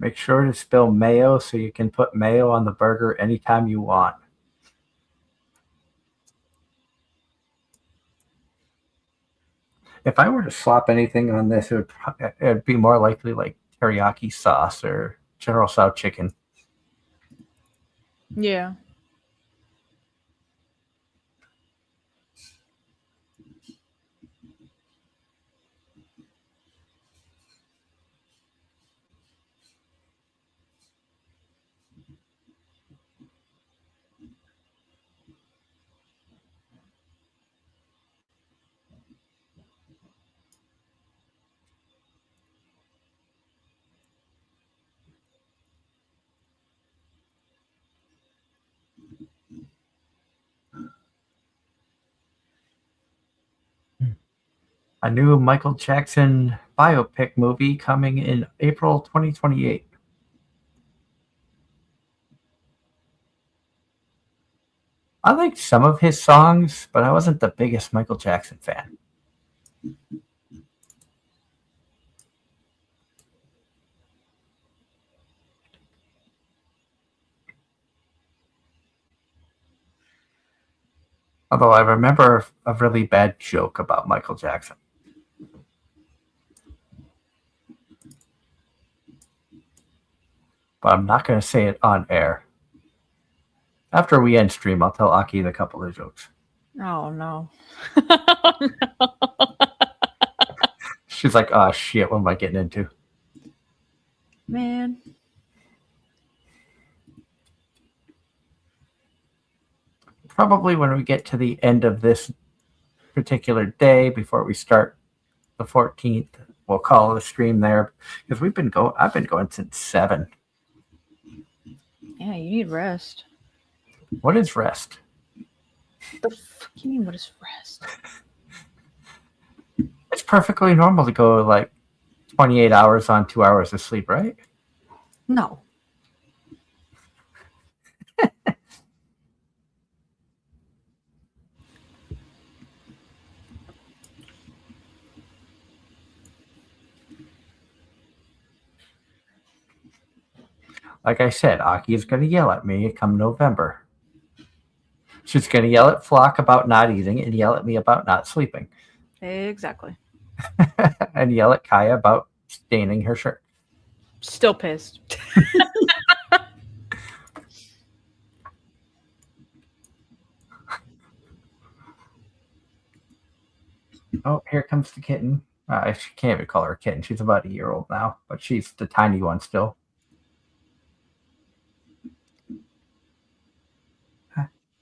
Make sure to spill mayo so you can put mayo on the burger anytime you want. If I were to slop anything on this, it'd be more likely like teriyaki sauce or General Tso chicken. Yeah. A new Michael Jackson biopic movie coming in April 2028. I liked some of his songs, but I wasn't the biggest Michael Jackson fan. Although I remember a really bad joke about Michael Jackson. But I'm not going to say it on air. After we end stream, I'll tell Aki the couple of jokes. Oh no. She's like, oh shit, what am I getting into? Man. Probably when we get to the end of this particular day, before we start the 14th, we'll call the stream there because I've been going since 7. Yeah, you need rest. What is rest? The fuck you mean what is rest? It's perfectly normal to go like 28 hours on 2 hours of sleep, right? No. Like I said, Aki is going to yell at me come November. She's going to yell at Flock about not eating and yell at me about not sleeping. Exactly. And yell at Kaya about staining her shirt. Still pissed. Oh, here comes the kitten. I can't even call her a kitten. She's about a year old now, but she's the tiny one still.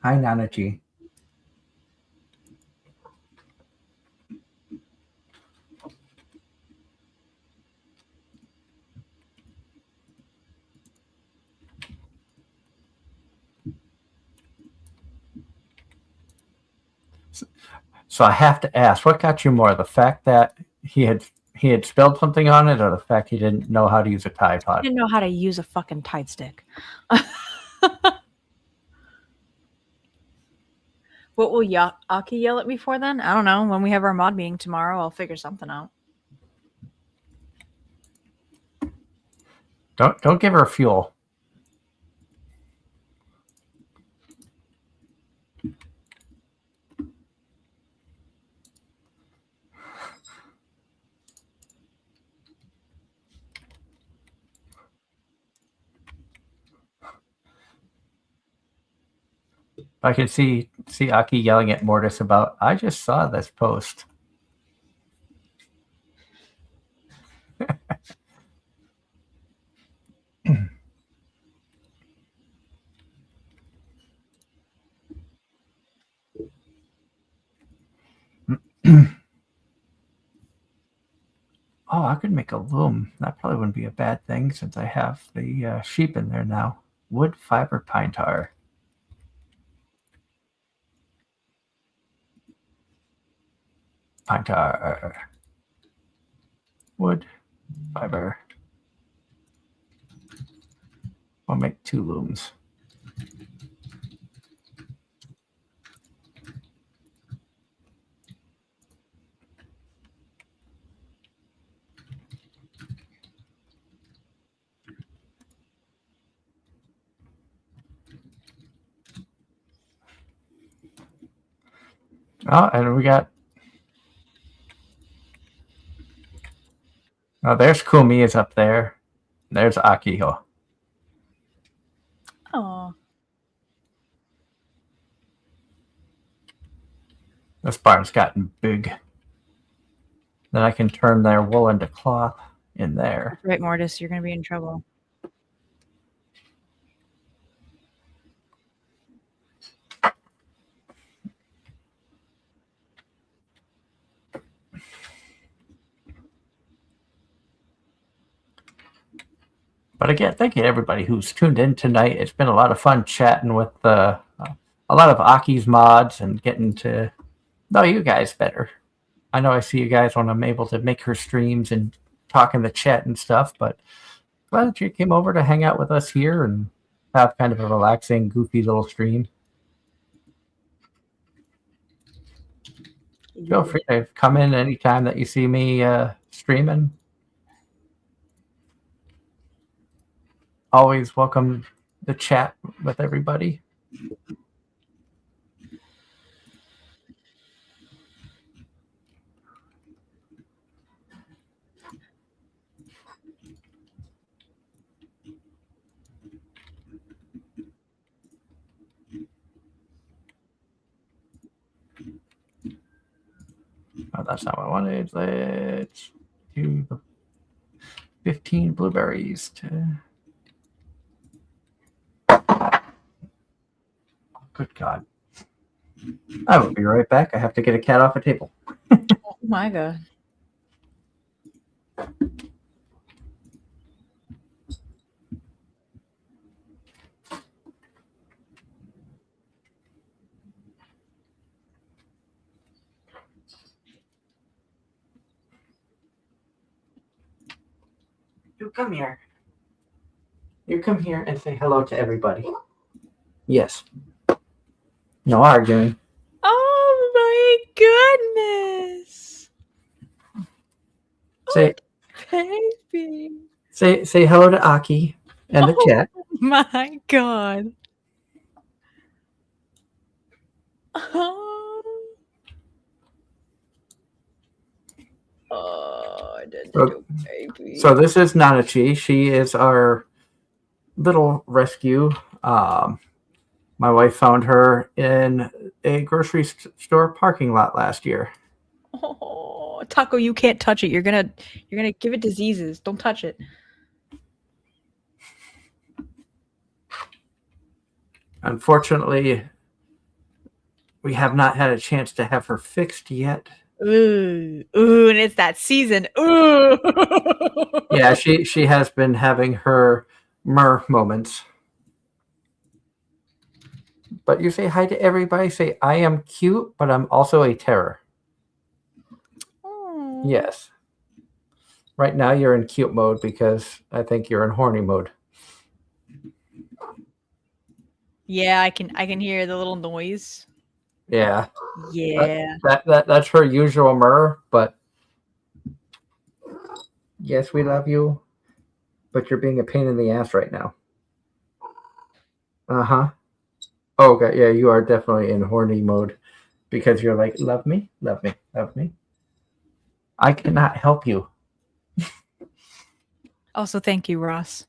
Hi, Nana G. So I have to ask, what got you more? The fact that he had spilled something on it, or the fact he didn't know how to use a Tide I Pod? didn't know how to use a fucking Tide stick. What will Aki yell at me for then? I don't know. When we have our mod meeting tomorrow, I'll figure something out. Don't give her fuel. I can see Aki yelling at Mortis about, I just saw this post. Oh, I could make a loom. That probably wouldn't be a bad thing since I have the sheep in there now. Wood, fiber, pine tar. Pine tar. Wood. Fiber. I'll make 2 looms. Oh, and we got. Oh, there's Kumi's up there. There's Akiho. Oh, This barn's gotten big. Then I can turn their wool into cloth in there. right, Mortis, you're gonna be in trouble. But again, thank you to everybody who's tuned in tonight. It's been a lot of fun chatting with a lot of Aki's mods and getting to know you guys better. I know I see you guys when I'm able to make her streams and talk in the chat and stuff, but glad that you came over to hang out with us here and have kind of a relaxing, goofy little stream. Feel free to come in anytime that you see me streaming. Always welcome to chat with everybody. Oh, that's not what I wanted. Let's do the 15 blueberries to. Good God. I will be right back. I have to get a cat off a table. Oh my god. You come here. You come here and say hello to everybody. Yes. No arguing. Oh my goodness. Say Baby. say hello to Aki and the chat. Oh my god. Oh, baby. So this is Nanachi. She is our little rescue. My wife found her in a grocery store parking lot last year. Oh, Taco, you can't touch it. You're gonna give it diseases. Don't touch it. Unfortunately, we have not had a chance to have her fixed yet. Ooh, and it's that season. Ooh. Yeah, she has been having her moments. But you say hi to everybody. Say, I am cute, but I'm also a terror. Aw. Yes. Right now you're in cute mode because I think you're in horny mode. Yeah, I can hear the little noise. Yeah. Yeah. That's her usual but yes, we love you, but you're being a pain in the ass right now. Uh-huh. Oh, okay, yeah, you are definitely in horny mode because you're like, love me, love me, love me. I cannot help you. Also, thank you, Ross.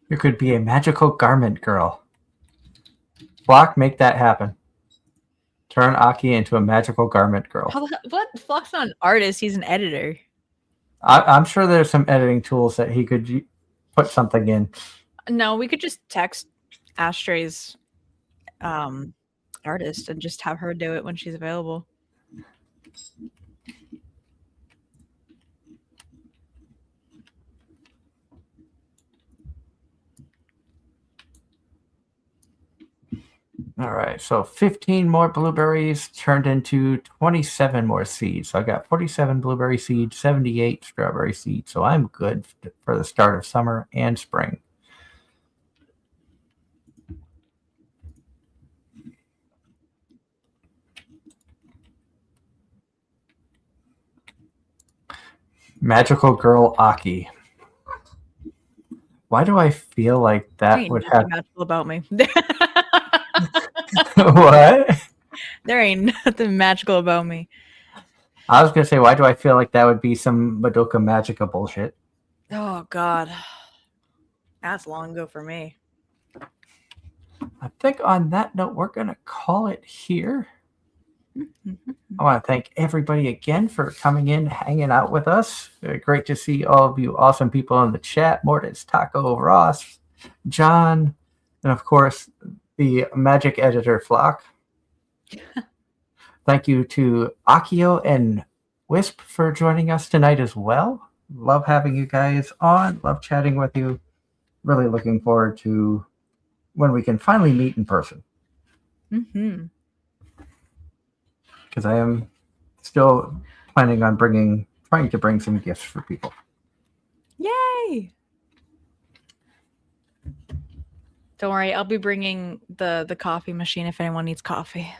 You could be a magical garment girl. Flock, make that happen. Turn Aki into a magical garment girl. What? Flock's not an artist. He's an editor. I'm sure there's some editing tools that he could put something in. No, we could just text Astray's artist and just have her do it when she's available. All right, so 15 more blueberries turned into 27 more seeds. So I got 47 blueberry seeds, 78 strawberry seeds. So I'm good for the start of summer and spring. Magical Girl Aki. Why do I feel like There that ain't would nothing have... magical about me. What? There ain't nothing magical about me. I was going to say, why do I feel like that would be some Madoka Magica bullshit? Oh God, that's long ago for me. I think on that note, we're going to call it here. I want to thank everybody again for coming in, hanging out with us. Great to see all of you awesome people in the chat. Mortis, Taco, Ross, John, and of course, the magic editor Flock. Thank you to Akio and Wisp for joining us tonight as well. Love having you guys on. Love chatting with you. Really looking forward to when we can finally meet in person. Mm-hmm. Because I am still planning on trying to bring some gifts for people. Yay! Don't worry, I'll be bringing the coffee machine if anyone needs coffee.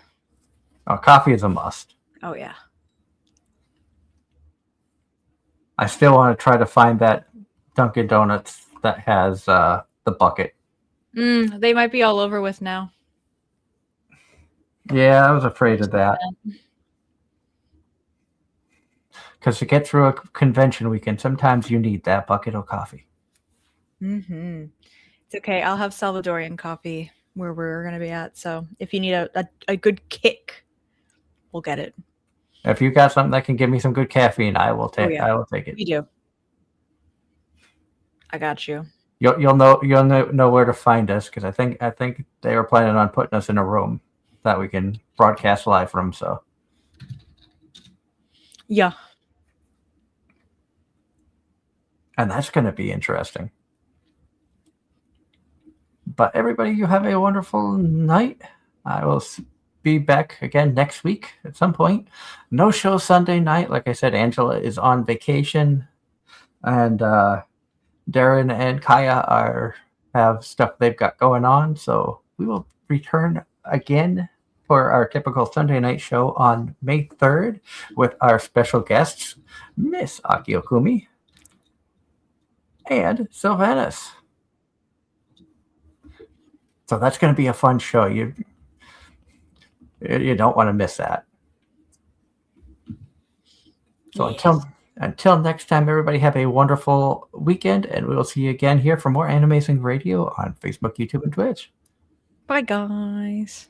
Oh, coffee is a must. Oh yeah. I still want to try to find that Dunkin' Donuts that has the bucket. They might be all over with now. Yeah, I was afraid of that. Because to get through a convention weekend, sometimes you need that bucket of coffee. Mm-hmm. It's okay. I'll have Salvadorian coffee where we're going to be at. So if you need a good kick, we'll get it. If you got something that can give me some good caffeine, I will take. yeah. I will take it. You do. I got you. You'll know where to find us, because I think they were planning on putting us in a room that we can broadcast live from. So Yeah. and that's going to be interesting. But everybody, you have a wonderful night. I will be back again next week at some point. No show Sunday night. Like I said, Angela is on vacation, and Darren and Kaya have stuff they've got going on. So we will return again for our typical Sunday night show on May 3rd with our special guests, Miss Akiokumi and Sylvanas. So that's going to be a fun show. You don't want to miss that. So Yes. until next time, everybody have a wonderful weekend, and we will see you again here for more Anime-Zing Radio on Facebook, YouTube, and Twitch. Bye, guys.